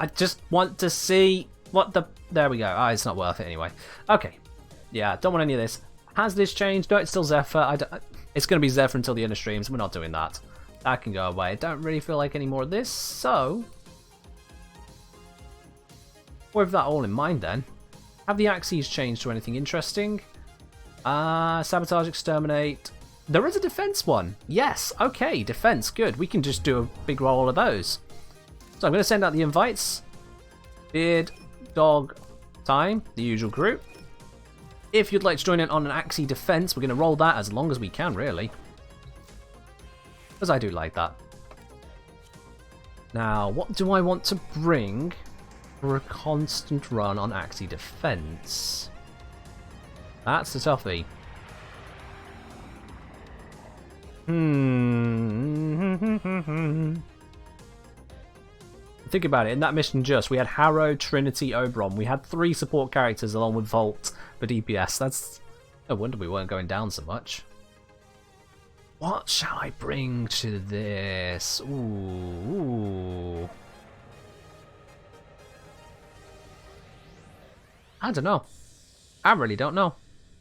I just want to see what the... There we go. Ah, it's not worth it anyway. Okay. Yeah, don't want any of this. Has this changed? No, it's still Zephyr. It's going to be Zephyr until the end of streams. We're not doing that. That can go away. I don't really feel like any more of this, so... With that all in mind then, have the axes changed to anything interesting? Sabotage, Exterminate. There is a defense one. Yes, okay, defense, good. We can just do a big roll of those. So I'm going to send out the invites. Beard, Dog, Time, the usual group. If you'd like to join in on an Axie defense, we're going to roll that as long as we can, really. Because I do like that. Now, what do I want to bring for a constant run on Axie defense? That's the toughie. think about it. In that mission we had Harrow, Trinity, Oberon. We had 3 support characters along with Volt for DPS. That's... no wonder we weren't going down so much. What shall I bring to this? Ooh. I don't know. I really don't know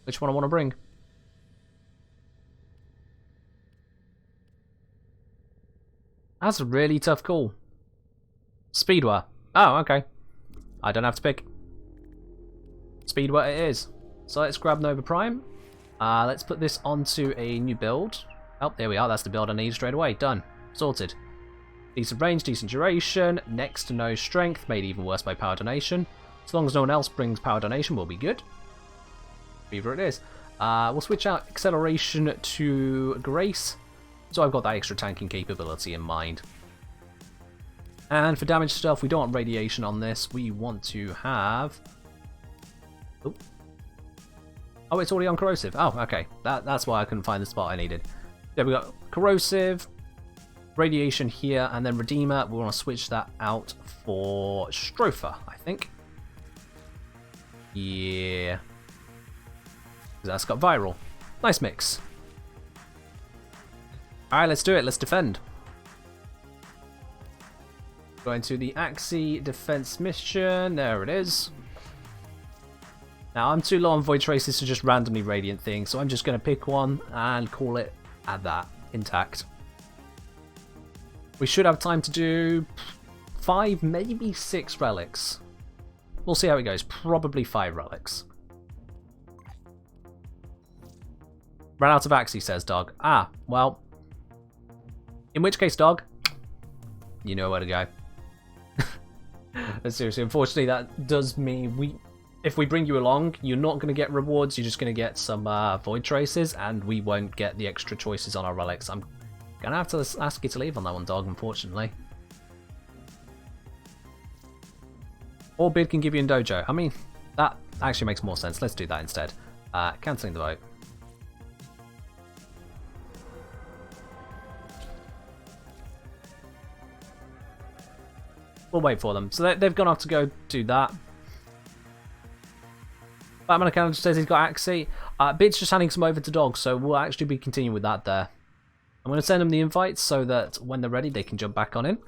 which one I want to bring. That's a really tough call. Speedware. Oh, okay. I don't have to pick. Speedware it is. So let's grab Nova Prime. Let's put this onto a new build. Oh, there we are. That's the build I need straight away. Done. Sorted. Decent range, decent duration. Next to no strength. Made even worse by power donation. As long as no one else brings power donation, we'll be good. Fever it is. We'll switch out acceleration to Grace. So I've got that extra tanking capability in mind. And for damage stuff, we don't want radiation on this. We want to have... oh, it's already on corrosive. Oh, okay. That's why I couldn't find the spot I needed. There we go. Corrosive, radiation here, and then Redeemer. We want to switch that out for Stropher, I think. Yeah. That's got viral. Nice mix. Alright, let's do it. Let's defend. Going to the Axie defense mission. There it is. Now, I'm too low on Void Traces to just randomly Radiant things, so I'm just going to pick one and call it at that. Intact. We should have time to do 5, maybe 6 relics. We'll see how it goes. Probably 5 relics. Ran out of Axie, says Dog. Ah, well. In which case, Dog, you know where to go. But seriously, unfortunately, that does mean if we bring you along, you're not going to get rewards. You're just going to get some Void Traces, and we won't get the extra choices on our relics. I'm going to have to ask you to leave on that one, Dog, unfortunately. Or Bid can give you in Dojo. I mean, that actually makes more sense. Let's do that instead. Cancelling the vote. We'll wait for them. So they've gone off to go do that. Batman account says he's got Axie. Bid's just handing some over to Dog, so we'll actually be continuing with that there. I'm going to send them the invites so that when they're ready, they can jump back on in.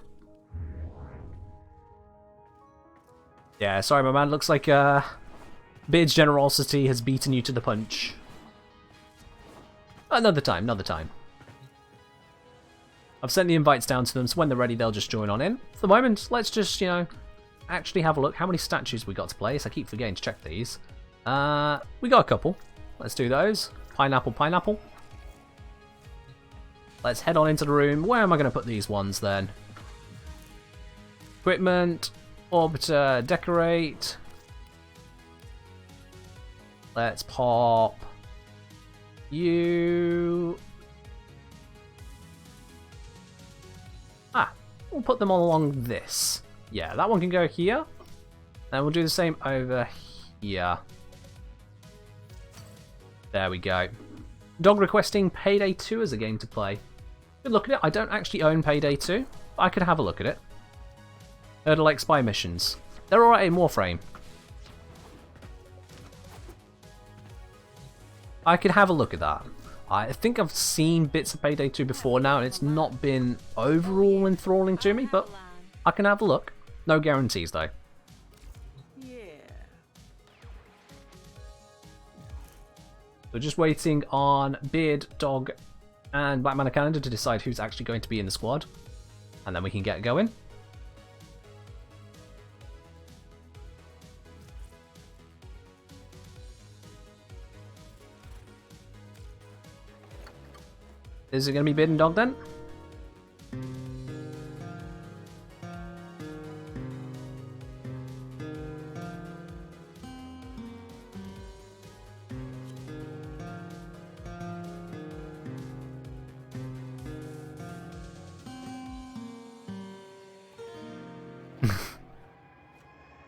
Yeah, sorry, my man. Looks like Bid's generosity has beaten you to the punch. Another time, another time. I've sent the invites down to them, so when they're ready, they'll just join on in. For the moment, let's just, you know, actually have a look. How many statues we got to place? I keep forgetting to check these. We got a couple. Let's do those. Pineapple, pineapple. Let's head on into the room. Where am I going to put these ones then? Equipment, orbiter, decorate. Let's pop you. We'll put them all along this. Yeah, that one can go here. And we'll do the same over here. There we go. Dog requesting Payday 2 as a game to play. Good look at it. I don't actually own Payday 2, but I could have a look at it. Heard I like spy missions. They're alright in Warframe. I could have a look at that. I think I've seen bits of Payday 2 before now, and it's not been overall enthralling to me, but I can have a look. No guarantees, though. So just waiting on Beard, Dog, and Black Mana Calendar to decide who's actually going to be in the squad, and then we can get going. Is it going to be Beard and Dog then?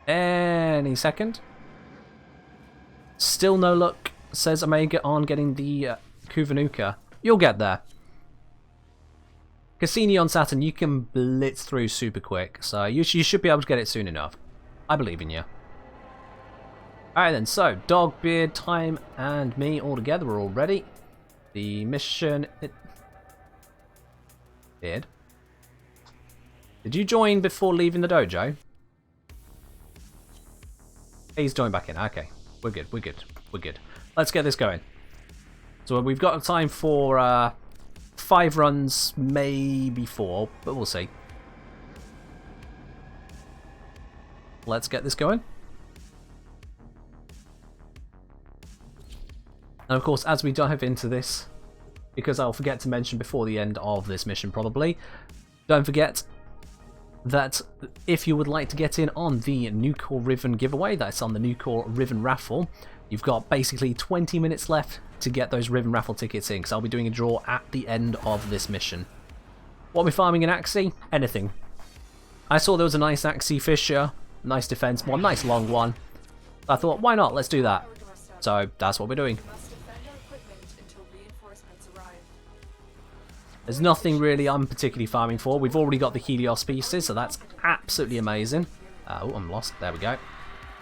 Any second. Still no luck, says Omega, on getting the Kuvanuka. You'll get there. Cassini on Saturn, you can blitz through super quick, so you should be able to get it soon enough. I believe in you. Alright then, so Dog, Beard, Time, and me all together. We're all ready. The mission... Beard? Did you join before leaving the dojo? He's joined back in. Okay, we're good, we're good, we're good. Let's get this going. So we've got time for 5 runs, maybe 4, but we'll see. Let's get this going. And of course, as we dive into this, because I'll forget to mention before the end of this mission probably, don't forget that if you would like to get in on the Nucor Riven giveaway, that's on the Nucor Riven raffle, you've got basically 20 minutes left to get those Riven raffle tickets in, because I'll be doing a draw at the end of this mission. What are we farming in Axie? Anything. I saw there was a nice Axie Fisher, nice defense, one nice long one. I thought, why not? Let's do that. So that's what we're doing. There's nothing really I'm particularly farming for. We've already got the helios pieces, so that's absolutely amazing. Oh, I'm lost. There we go.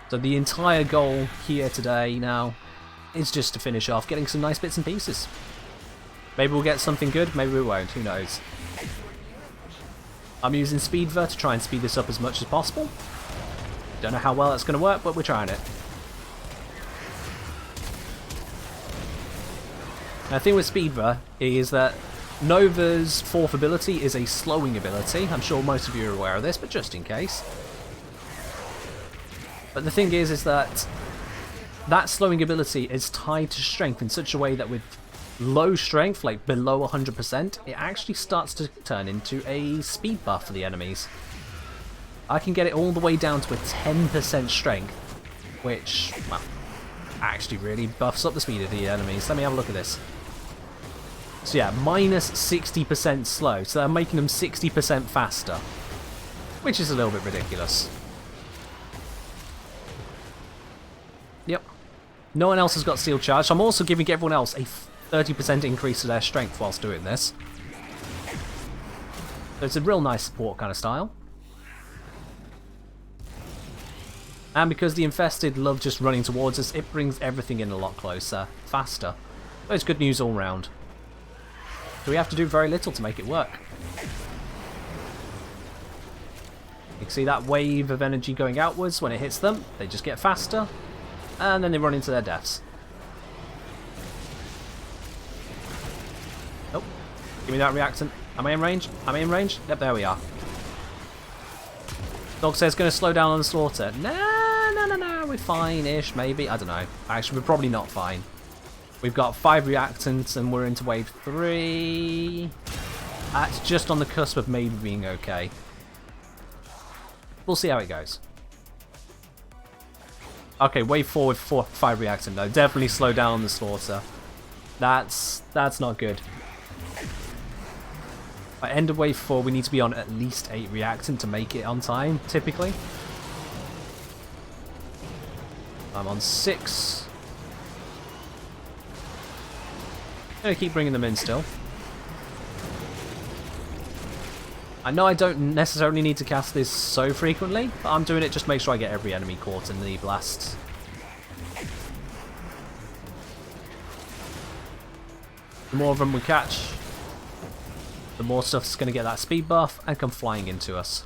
So the entire goal here today now is just to finish off getting some nice bits and pieces. Maybe we'll get something good, maybe we won't, who knows. I'm using Speedver to try and speed this up as much as possible. Don't know how well that's going to work, but we're trying it. Now, the thing with Speedver is that Nova's 4th ability is a slowing ability. I'm sure most of you are aware of this, but just in case. But the thing is that that slowing ability is tied to strength in such a way that with low strength, like below 100%, it actually starts to turn into a speed buff for the enemies. I can get it all the way down to a 10% strength, which, well, actually really buffs up the speed of the enemies. Let me have a look at this. So yeah, minus 60% slow, so they're making them 60% faster, which is a little bit ridiculous. Yep. No one else has got Steel Charge, so I'm also giving everyone else a 30% increase to their strength whilst doing this. So it's a real nice support kind of style. And because the Infested love just running towards us, it brings everything in a lot closer, faster. So it's good news all round. So we have to do very little to make it work. You can see that wave of energy going outwards when it hits them. They just get faster, and then they run into their deaths. Oh, give me that reactant. Am I in range? Am I in range? Yep, there we are. Dog says going to slow down on the slaughter. No, we're fine-ish, maybe. I don't know. Actually, we're probably not fine. We've got 5 reactants and we're into wave 3. That's just on the cusp of maybe being okay. We'll see how it goes. Okay, wave 4 with 5 reactant though. Definitely slow down on the slaughter. That's not good. By end of wave 4, we need to be on at least 8 reactant to make it on time, typically. I'm on 6. I'm gonna keep bringing them in still. I know I don't necessarily need to cast this so frequently, but I'm doing it just to make sure I get every enemy caught in the blasts. The more of them we catch, the more stuff's going to get that speed buff and come flying into us.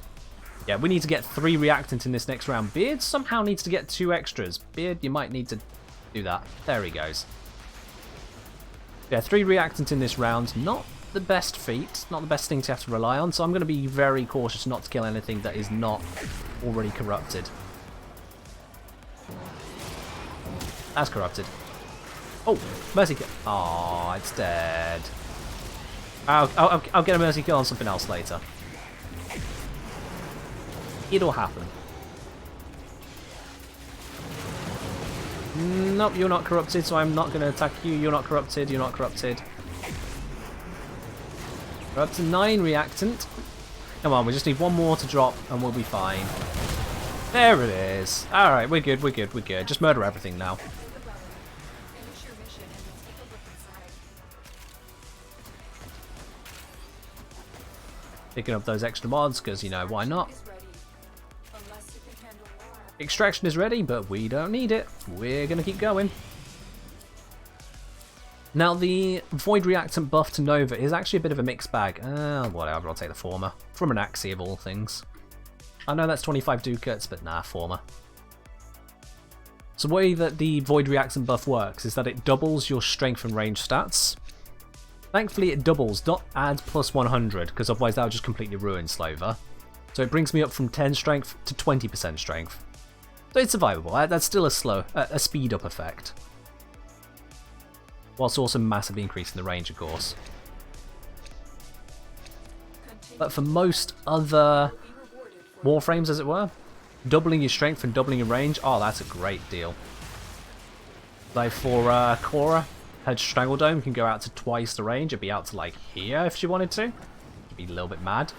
Yeah, we need to get 3 reactant in this next round. Beard somehow needs to get 2 extras. Beard, you might need to do that. There he goes. Yeah, 3 reactant in this round. Not the best feat, not the best thing to have to rely on, so I'm going to be very cautious not to kill anything that is not already corrupted. That's corrupted. Oh, mercy kill. Oh, it's dead. I'll get a mercy kill on something else later. It'll happen. Nope, you're not corrupted, so I'm not going to attack you. You're not corrupted, you're not corrupted. We're up to 9 reactant. Come on, we just need 1 more to drop and we'll be fine. There it is. Alright, we're good, we're good, we're good. Just murder everything now. picking up those extra mods, because, you know, why not? Is ready. Unless you can handle more. Extraction is ready, but we don't need it. We're going to keep going. Now, the Void Reactant buff to Nova is actually a bit of a mixed bag. Whatever, I'll take the former. From an Axie of all things. I know that's 25 ducats, but nah, former. So the way that the Void Reactant buff works is that it doubles your strength and range stats. Thankfully it doubles, not adds plus 100, because otherwise that would just completely ruin Slover. So it brings me up from 10 strength to 20% strength. So it's survivable. That's still a speed up effect. Whilst also massively increasing the range, of course. But for most other Warframes, as it were, doubling your strength and doubling your range, oh, that's a great deal. Like for Korra, her Strangledome can go out to twice the range. It'd be out to like here if she wanted to. It'd be a little bit mad.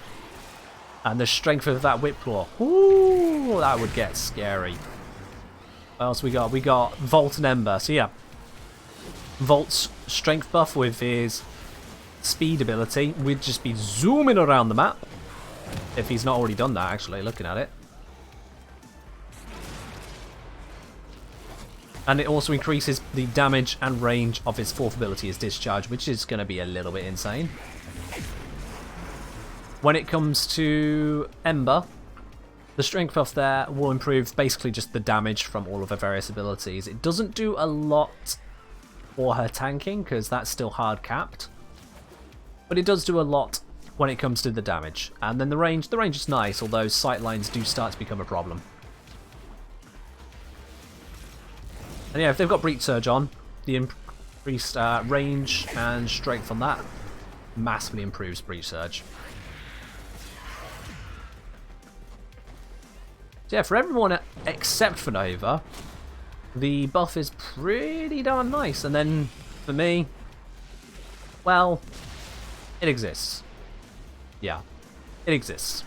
And the strength of that Whipclaw, ooh, that would get scary. What else we got? We got Volt and Ember. So yeah, Volt's strength buff with his speed ability would just be zooming around the map. If he's not already done that, actually, looking at it. And it also increases the damage and range of his fourth ability, his Discharge, which is going to be a little bit insane. When it comes to Ember, the strength buff there will improve basically just the damage from all of her various abilities. It doesn't do a lot for her tanking, because that's still hard capped. But it does do a lot when it comes to the damage. And then the range is nice, although sightlines do start to become a problem. And yeah, if they've got Breach Surge on, the increased range and strength on that massively improves Breach Surge. So yeah, for everyone except for Nova, the buff is pretty darn nice. And then for me, well, it exists. Yeah, it exists.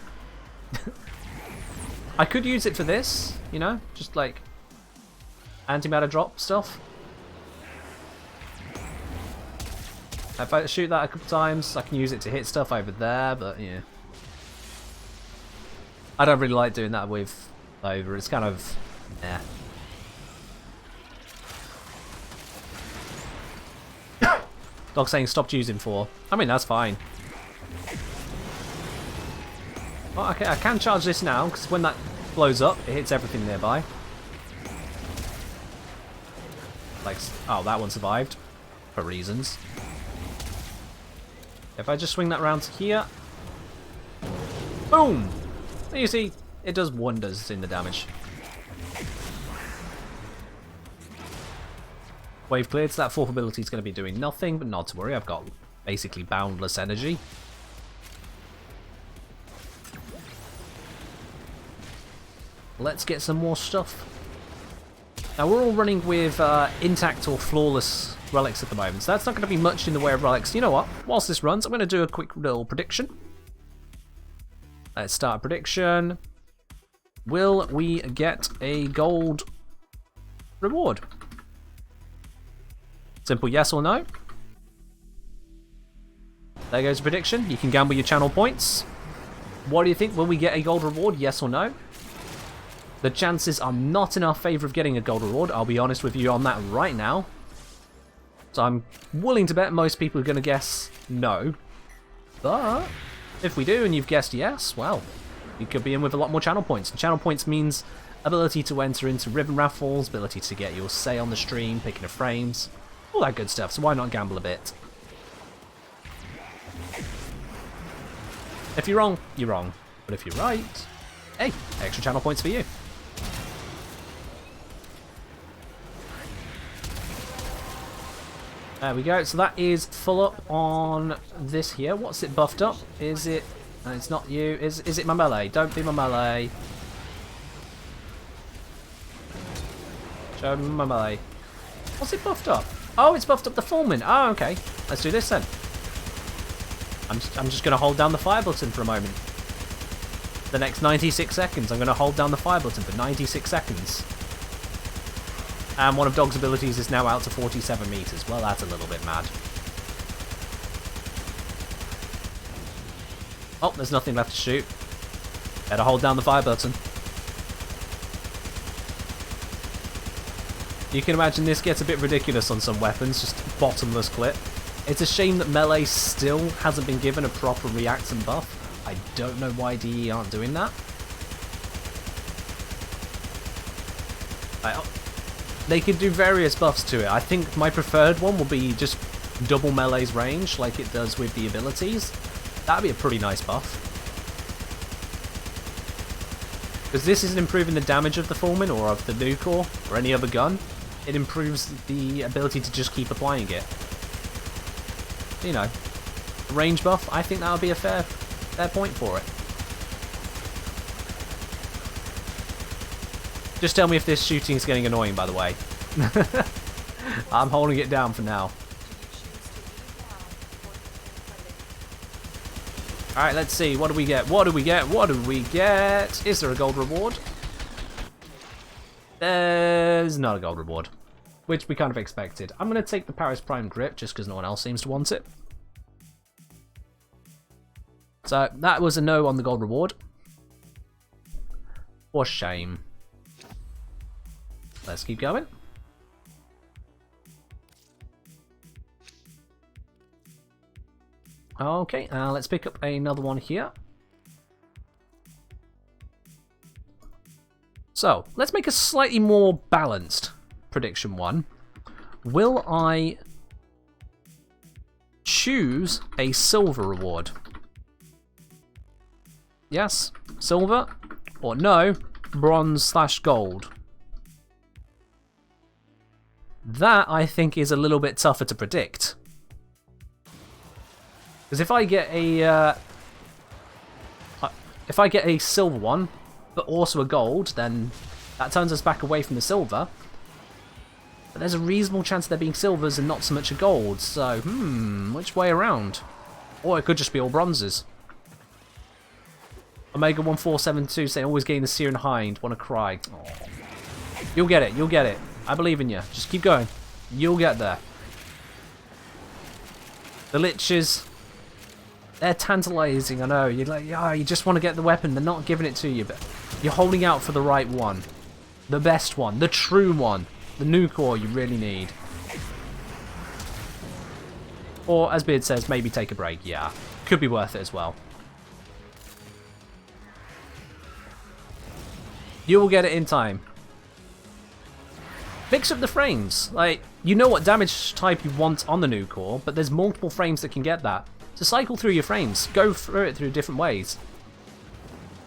I could use it for this, you know, just like antimatter drop stuff. If I shoot that a couple times, I can use it to hit stuff over there, but yeah. I don't really like doing that with Nova, it's kind of, nah. Dog saying stopped using 4. I mean, that's fine. Well, okay, I can charge this now, because when that blows up, it hits everything nearby. Like, oh, that one survived. For reasons. If I just swing that round to here. Boom! And you see, it does wonders in the damage. Wave cleared, so that fourth ability is going to be doing nothing, but not to worry, I've got basically boundless energy. Let's get some more stuff. Now we're all running with intact or flawless relics at the moment, so that's not going to be much in the way of relics. You know what? Whilst this runs, I'm going to do a quick little prediction. Let's start a prediction. Will we get a gold reward? Simple yes or no. There goes the prediction. You can gamble your channel points. What do you think? Will we get a gold reward? Yes or no? The chances are not in our favour of getting a gold reward. I'll be honest with you on that right now. So I'm willing to bet most people are going to guess no. But if we do and you've guessed yes, well, you could be in with a lot more channel points. And channel points means ability to enter into ribbon raffles, ability to get your say on the stream, picking of frames, all that good stuff. So why not gamble a bit? If you're wrong, you're wrong. But if you're right, hey, extra channel points for you. There we go. So that is full up on this here. What's it buffed up? Is it... No, it's not you. Is it my melee? Don't be my melee. Show me my melee. What's it buffed up? Oh, it's buffed up the Fulmin. Oh, okay. Let's do this then. I'm just going to hold down the fire button for a moment. The next 96 seconds, I'm going to hold down the fire button for 96 seconds. And one of Dog's abilities is now out to 47 meters. Well, that's a little bit mad. Oh, there's nothing left to shoot. Better hold down the fire button. You can imagine this gets a bit ridiculous on some weapons, just bottomless clip. It's a shame that melee still hasn't been given a proper react and buff. I don't know why DE aren't doing that. They could do various buffs to it. I think my preferred one will be just double melee's range, like it does with the abilities. That'd be a pretty nice buff. Because this isn't improving the damage of the Fulmin or of the nuke or any other gun. It improves the ability to just keep applying it. You know, a range buff, I think that would be a fair point for it. Just tell me if this shooting is getting annoying, by the way. I'm holding it down for now. Alright, let's see. What do we get? What do we get? What do we get? Is there a gold reward? There's not a gold reward, which we kind of expected. I'm going to take the Paris Prime Grip just because no one else seems to want it. So that was a no on the gold reward. For shame. Let's keep going. Okay, let's pick up another one here. So, let's make a slightly more balanced prediction one. Will I choose a silver reward? Yes, silver, or no, bronze/gold. That, I think, is a little bit tougher to predict. Because if I get a silver one, but also a gold, then that turns us back away from the silver. But there's a reasonable chance of there being silvers and not so much a gold. So, which way around? Or it could just be all bronzes. Omega1472 saying always getting the Syrian Hind. Wanna cry. Aww. You'll get it. You'll get it. I believe in you. Just keep going. You'll get there. The liches, they're tantalizing. I know. You're like, yeah, you just want to get the weapon. They're not giving it to you, but you're holding out for the right one, the best one, the true one, the nuke ore you really need. Or, as Beard says, maybe take a break. Yeah, could be worth it as well. You will get it in time. Mix up the frames. Like, you know what damage type you want on the nuke core, but there's multiple frames that can get that. So cycle through your frames. Go through it through different ways.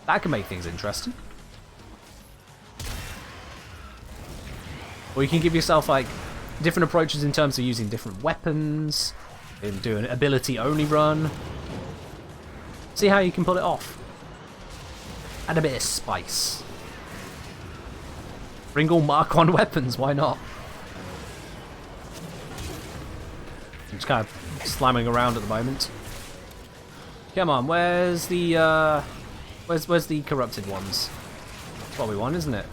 That can make things interesting. Or you can give yourself, like, different approaches in terms of using different weapons, and do an ability only run. See how you can pull it off. Add a bit of spice. Bring all Mark 1 weapons, why not? I'm just kind of slamming around at the moment. Come on, where's the where's the corrupted ones? That's what we want, isn't it?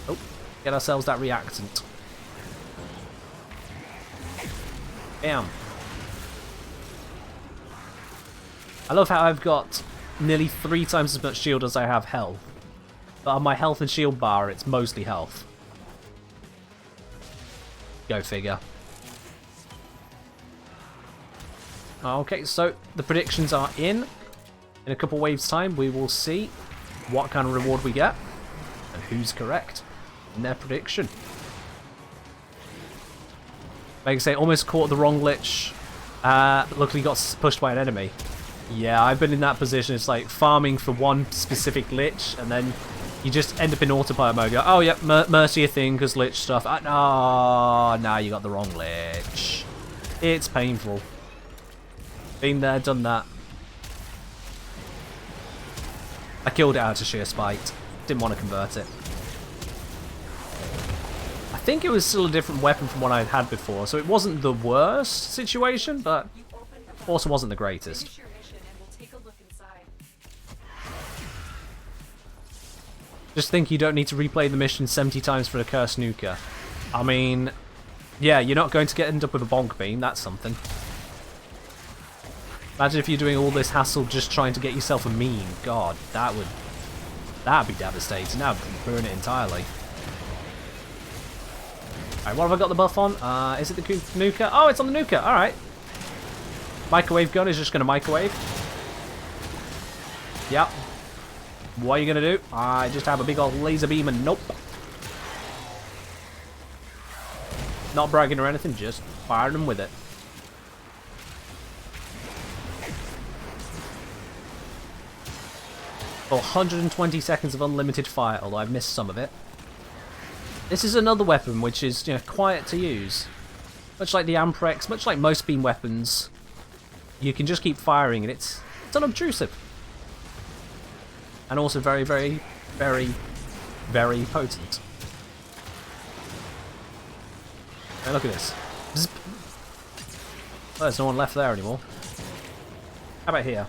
Oh, get ourselves that reactant. Bam. I love how I've got nearly 3 times as much shield as I have health. But on my health and shield bar, it's mostly health. Go figure. Okay, so the predictions are in. In a couple waves' time, we will see what kind of reward we get and who's correct in their prediction. Like I say, almost caught the wrong lich. Luckily got pushed by an enemy. Yeah, I've been in that position. It's like farming for one specific lich, and then you just end up in autopilot mode. You're like, oh, yep, mercy a thing, because lich stuff. Oh, now you got the wrong lich. It's painful. Been there, done that. I killed it out of sheer spite. Didn't want to convert it. I think it was still a different weapon from what I'd had before, so it wasn't the worst situation, but also wasn't the greatest. Just think you don't need to replay the mission 70 times for a cursed nuker. I mean, yeah, you're not going to end up with a bonk beam, that's something. Imagine if you're doing all this hassle just trying to get yourself a meme. God, that'd be devastating. That'd ruin it entirely. Alright, what have I got the buff on? Is it the nuka? Oh, it's on the nuka. Alright. Microwave gun is just going to microwave. Yep. What are you going to do? I just have a big old laser beam and nope. Not bragging or anything, just firing them with it. For 120 seconds of unlimited fire, although I've missed some of it. This is another weapon which is, you know, quiet to use. Much like the Amprex, much like most beam weapons, you can just keep firing and it's unobtrusive. And also very, very, very, very potent. Hey, look at this. Zip. Oh, there's no one left there anymore. How about here?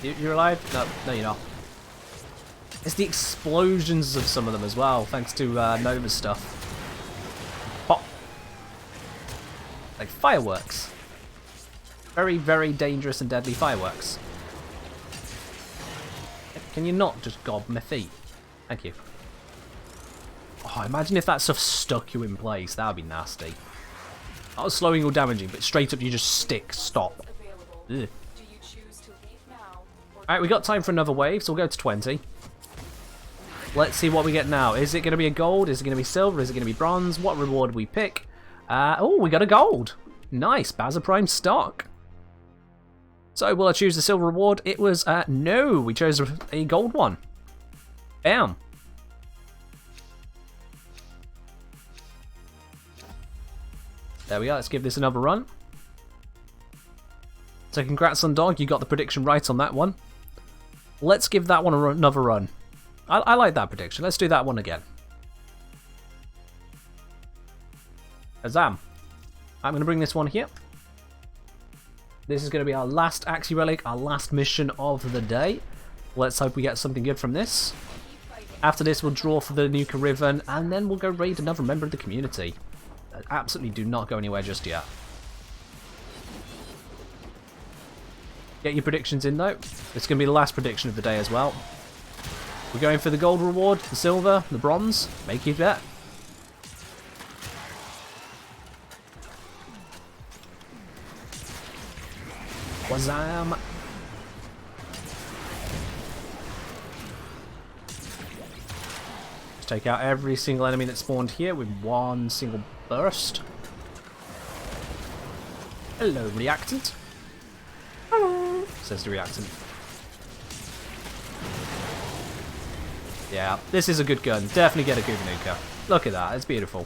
You're alive? No, you're not. It's the explosions of some of them as well, thanks to Nova's stuff. Pop! Like fireworks. Very, very dangerous and deadly fireworks. Can you not just gob my feet? Thank you. Oh, imagine if that stuff stuck you in place. That would be nasty. Not slowing or damaging, but straight up you just stick. Stop. Alright, we got time for another wave, so we'll go to 20. Let's see what we get now. Is it going to be a gold? Is it going to be silver? Is it going to be bronze? What reward do we pick? Oh, we got a gold. Nice. Baza Prime stock. So, will I choose the silver reward? It was, no. We chose a gold one. Bam. There we go. Let's give this another run. So, congrats on Dog. You got the prediction right on that one. Let's give that one another run. I like that prediction. Let's do that one again. Azam. I'm going to bring this one here. This is going to be our last Axie Relic, our last mission of the day. Let's hope we get something good from this. After this, we'll draw for the Nuka Riven, and then we'll go raid another member of the community. Absolutely do not go anywhere just yet. Get your predictions in, though. It's going to be the last prediction of the day as well. We're going for the gold reward, the silver, the bronze. Make your bet. Wazam! Let's take out every single enemy that spawned here with one single burst. Hello, reactant. Hello, says the reactant. Yeah, this is a good gun. Definitely get a Kubanuka. Look at that, it's beautiful.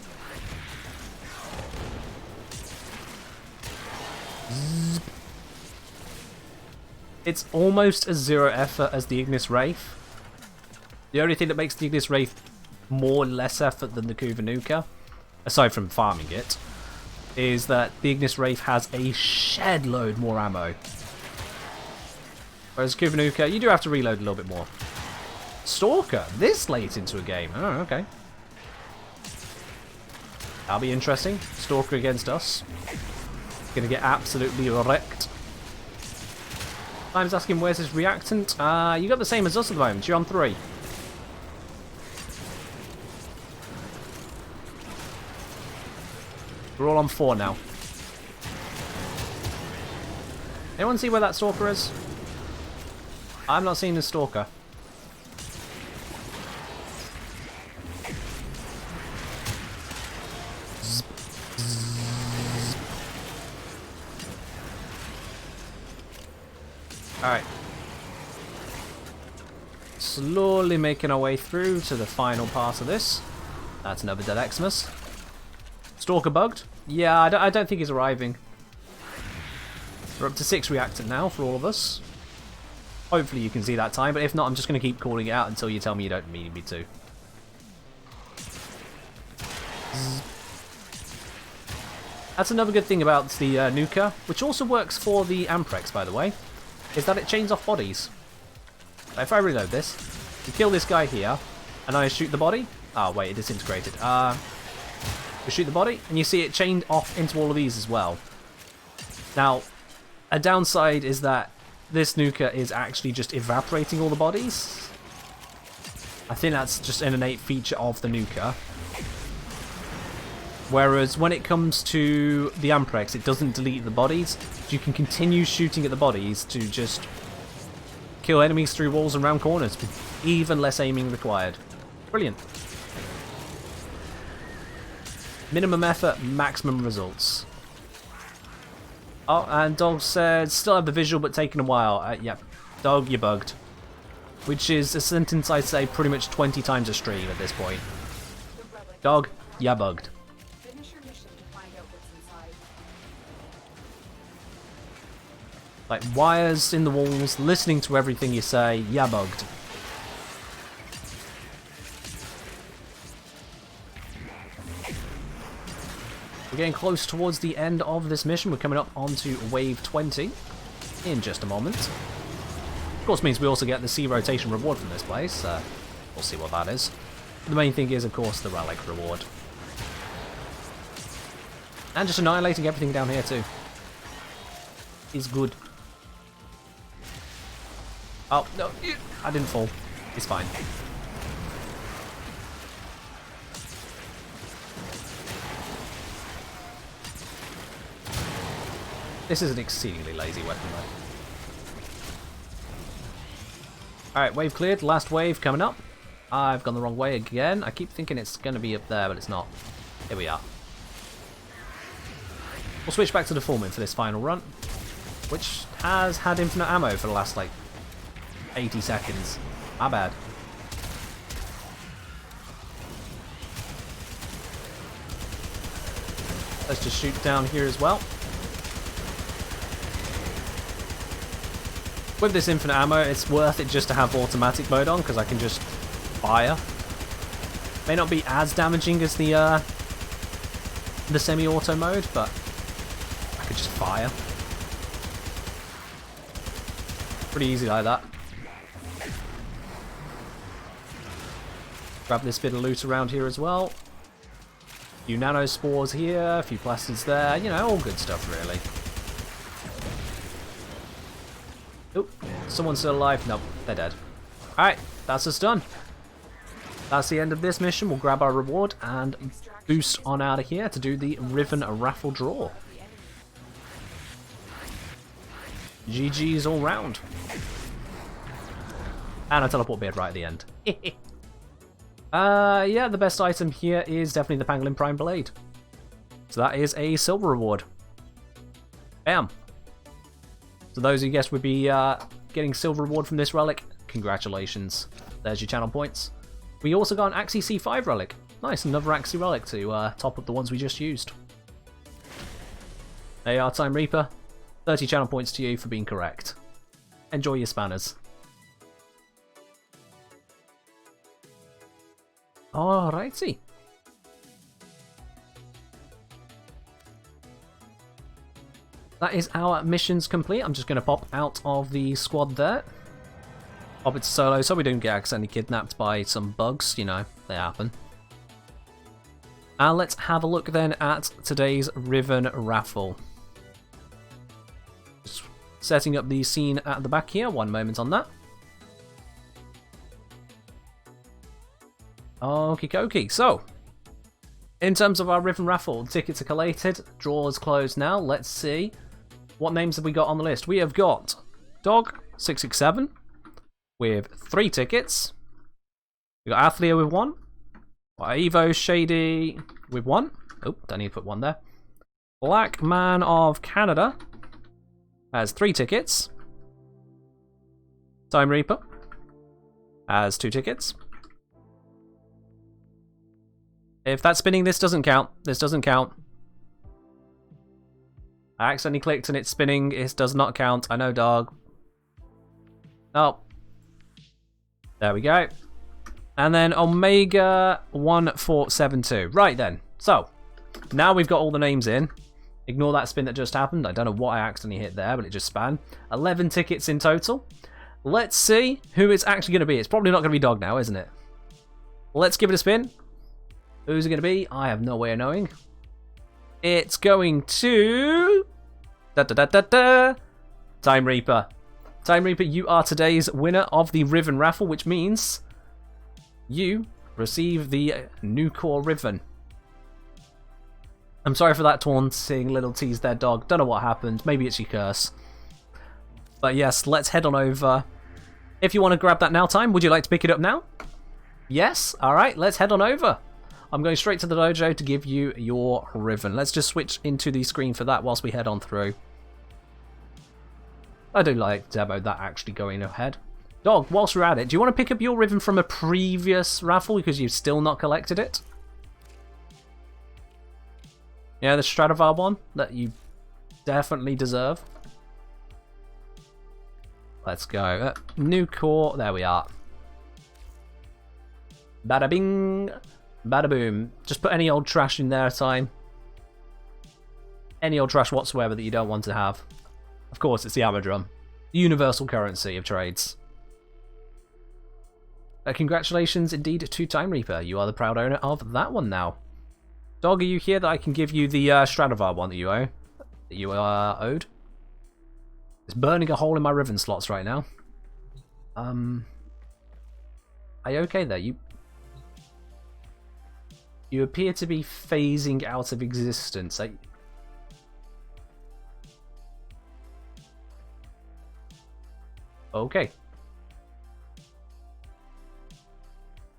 Zzz. It's almost as zero effort as the Ignis Wraith. The only thing that makes the Ignis Wraith more less effort than the Kubanuka, aside from farming it, is that the Ignis Wraith has a shed load more ammo. Whereas Kubanuka, you do have to reload a little bit more. Stalker, this late into a game. Oh, okay. That'll be interesting. Stalker against us. Gonna get absolutely wrecked. Time's asking where's his reactant. You got the same as us at the moment. You're on 3. We're all on 4 now. Anyone see where that Stalker is? I'm not seeing the Stalker. Alright. Slowly making our way through to the final part of this. That's another dead Xmas. Stalker bugged? Yeah, I don't think he's arriving. We're up to 6 reactant now for all of us. Hopefully you can see that time, but if not, I'm just going to keep calling it out until you tell me you don't need me to. That's another good thing about the Nuka, which also works for the Amprex, by the way, is that it chains off bodies. If I reload this, you kill this guy here, and I shoot the body. Oh wait, it disintegrated. We shoot the body, and you see it chained off into all of these as well. Now, a downside is that this nuker is actually just evaporating all the bodies. I think that's just an innate feature of the nuker. Whereas when it comes to the Amprex, it doesn't delete the bodies. So you can continue shooting at the bodies to just kill enemies through walls and round corners with even less aiming required. Brilliant. Minimum effort, maximum results. Oh, and Dog said, still have the visual but taking a while. Yep. Dog, you're bugged. Which is a sentence I say pretty much 20 times a stream at this point. Dog, you're bugged. Like wires in the walls, listening to everything you say, yeah bugged. We're getting close towards the end of this mission. We're coming up onto wave 20 in just a moment. Of course means we also get the sea rotation reward from this place. We'll see what that is. The main thing is, of course, the relic reward. And just annihilating everything down here too. Is good. Oh, no, I didn't fall. It's fine. This is an exceedingly lazy weapon, though. Alright, wave cleared. Last wave coming up. I've gone the wrong way again. I keep thinking it's going to be up there, but it's not. Here we are. We'll switch back to the Fullman for this final run, which has had infinite ammo for the last, like, 80 seconds. My bad. Let's just shoot down here as well. With this infinite ammo, it's worth it just to have automatic mode on, because I can just fire. May not be as damaging as the semi-auto mode, but I could just fire. Pretty easy like that. Grab this bit of loot around here as well. A few nano spores here, a few plastids there, you know, all good stuff really. Oop, someone's still alive. Nope, they're dead. Alright, that's us done. That's the end of this mission. We'll grab our reward and boost on out of here to do the Riven raffle draw. GG's all round. And a teleport beard right at the end. Yeah, the best item here is definitely the Pangolin Prime Blade. So that is a silver reward. Bam. So those who guessed would be getting silver reward from this relic, congratulations. There's your channel points. We also got an Axie C5 relic. Nice, another Axie relic to top up the ones we just used. There you are, Time Reaper. 30 channel points to you for being correct. Enjoy your spanners. Alrighty. That is our missions complete. I'm just going to pop out of the squad there. Pop it to solo so we don't get accidentally kidnapped by some bugs. You know, they happen. And let's have a look then at today's Riven raffle. Just setting up the scene at the back here. One moment on that. Okie dokie. So, in terms of our Riven raffle, tickets are collated. Draw is closed now. Let's see. What names have we got on the list? We have got Dog667 with 3 tickets. We got Athlia with 1. Evo Shady with 1. Oh, don't need to put 1 there. Black Man of Canada has 3 tickets. Time Reaper has 2 tickets. If that's spinning, this doesn't count. This doesn't count. I accidentally clicked and it's spinning. It does not count. I know, dog. Oh. There we go. And then Omega 1472. Right then. So, now we've got all the names in. Ignore that spin that just happened. I don't know what I accidentally hit there, but it just span. 11 tickets in total. Let's see who it's actually going to be. It's probably not going to be Dog now, isn't it? Let's give it a spin. Who's it going to be? I have no way of knowing. It's going to... Time Reaper. Time Reaper, you are today's winner of the Riven raffle, which means you receive the new core Riven. I'm sorry for that taunting little tease there, dog. Don't know what happened. Maybe it's your curse. But yes, let's head on over. If you want to grab that now, Time, would you like to pick it up now? Yes? Alright, let's head on over. I'm going straight to the dojo to give you your Riven. Let's just switch into the screen for that whilst we head on through. I do like demo that actually going ahead. Dog, whilst we're at it, do you want to pick up your Riven from a previous raffle because you've still not collected it? Yeah, the Stradivar one that you definitely deserve. Let's go. New core. There we are. Bada bing. Bada boom. Just put any old trash in there, Time. Any old trash whatsoever that you don't want to have. Of course, it's the Hammer Drum. The universal currency of trades. Congratulations indeed to Time Reaper. You are the proud owner of that one now. Dog, are you here that I can give you the Stradivar one that you owe? That you are owed? It's burning a hole in my Riven slots right now. Are you okay there? You appear to be phasing out of existence. Okay.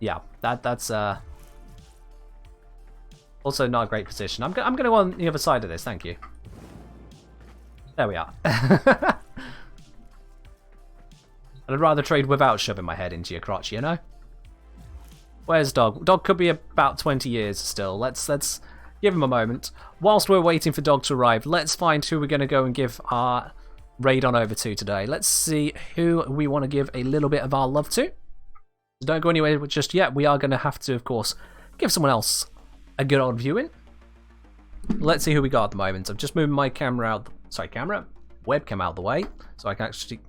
Yeah, that's also not a great position. I'm going to go on the other side of this, thank you. There we are. I'd rather trade without shoving my head into your crotch, you know? Where's Dog? Dog could be about 20 years still. Let's give him a moment. Whilst we're waiting for Dog to arrive, let's find who we're going to go and give our raid on over to today. Let's see who we want to give a little bit of our love to. Don't go anywhere just yet. We are going to have to, of course, give someone else a good old viewing. Let's see who we got at the moment. I'm just moving my camera out. Sorry, webcam out the way so I can actually.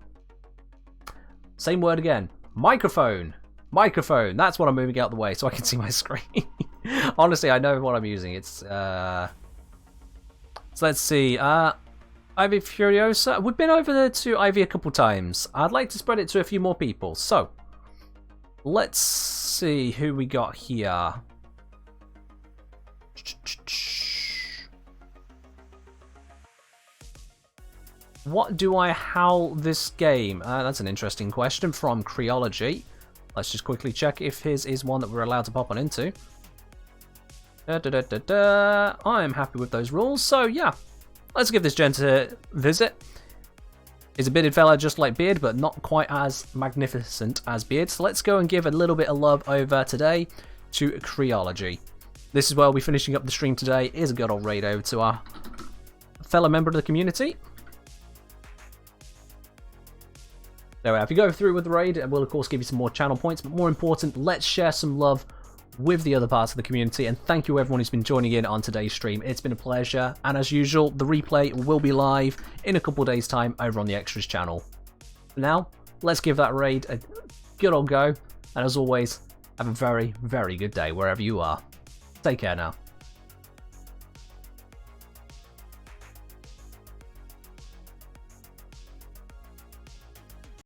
Same word again. Microphone. That's what I'm moving out the way so I can see my screen. Honestly, I know what I'm using. It's so let's see. Ivy Furiosa. We've been over there to Ivy a couple times. I'd like to spread it to a few more people. So let's see who we got here. What do I howl this game? That's an interesting question from Creology. Let's just quickly check if his is one that we're allowed to pop on into. I am happy with those rules, so yeah. Let's give this gent a visit. He's a bearded fella just like Beard, but not quite as magnificent as Beard. So let's go and give a little bit of love over today to Creology. This is where we'll be finishing up the stream today. Is a good old raid over to our fellow member of the community. There we are. If you go through with the raid, we'll of course give you some more channel points, but more important, let's share some love with the other parts of the community, and thank you everyone who's been joining in on today's stream. It's been a pleasure, and as usual, the replay will be live in a couple days time over on the Extras channel. For now, let's give that raid a good old go, and as always, have a very, very good day wherever you are. Take care now.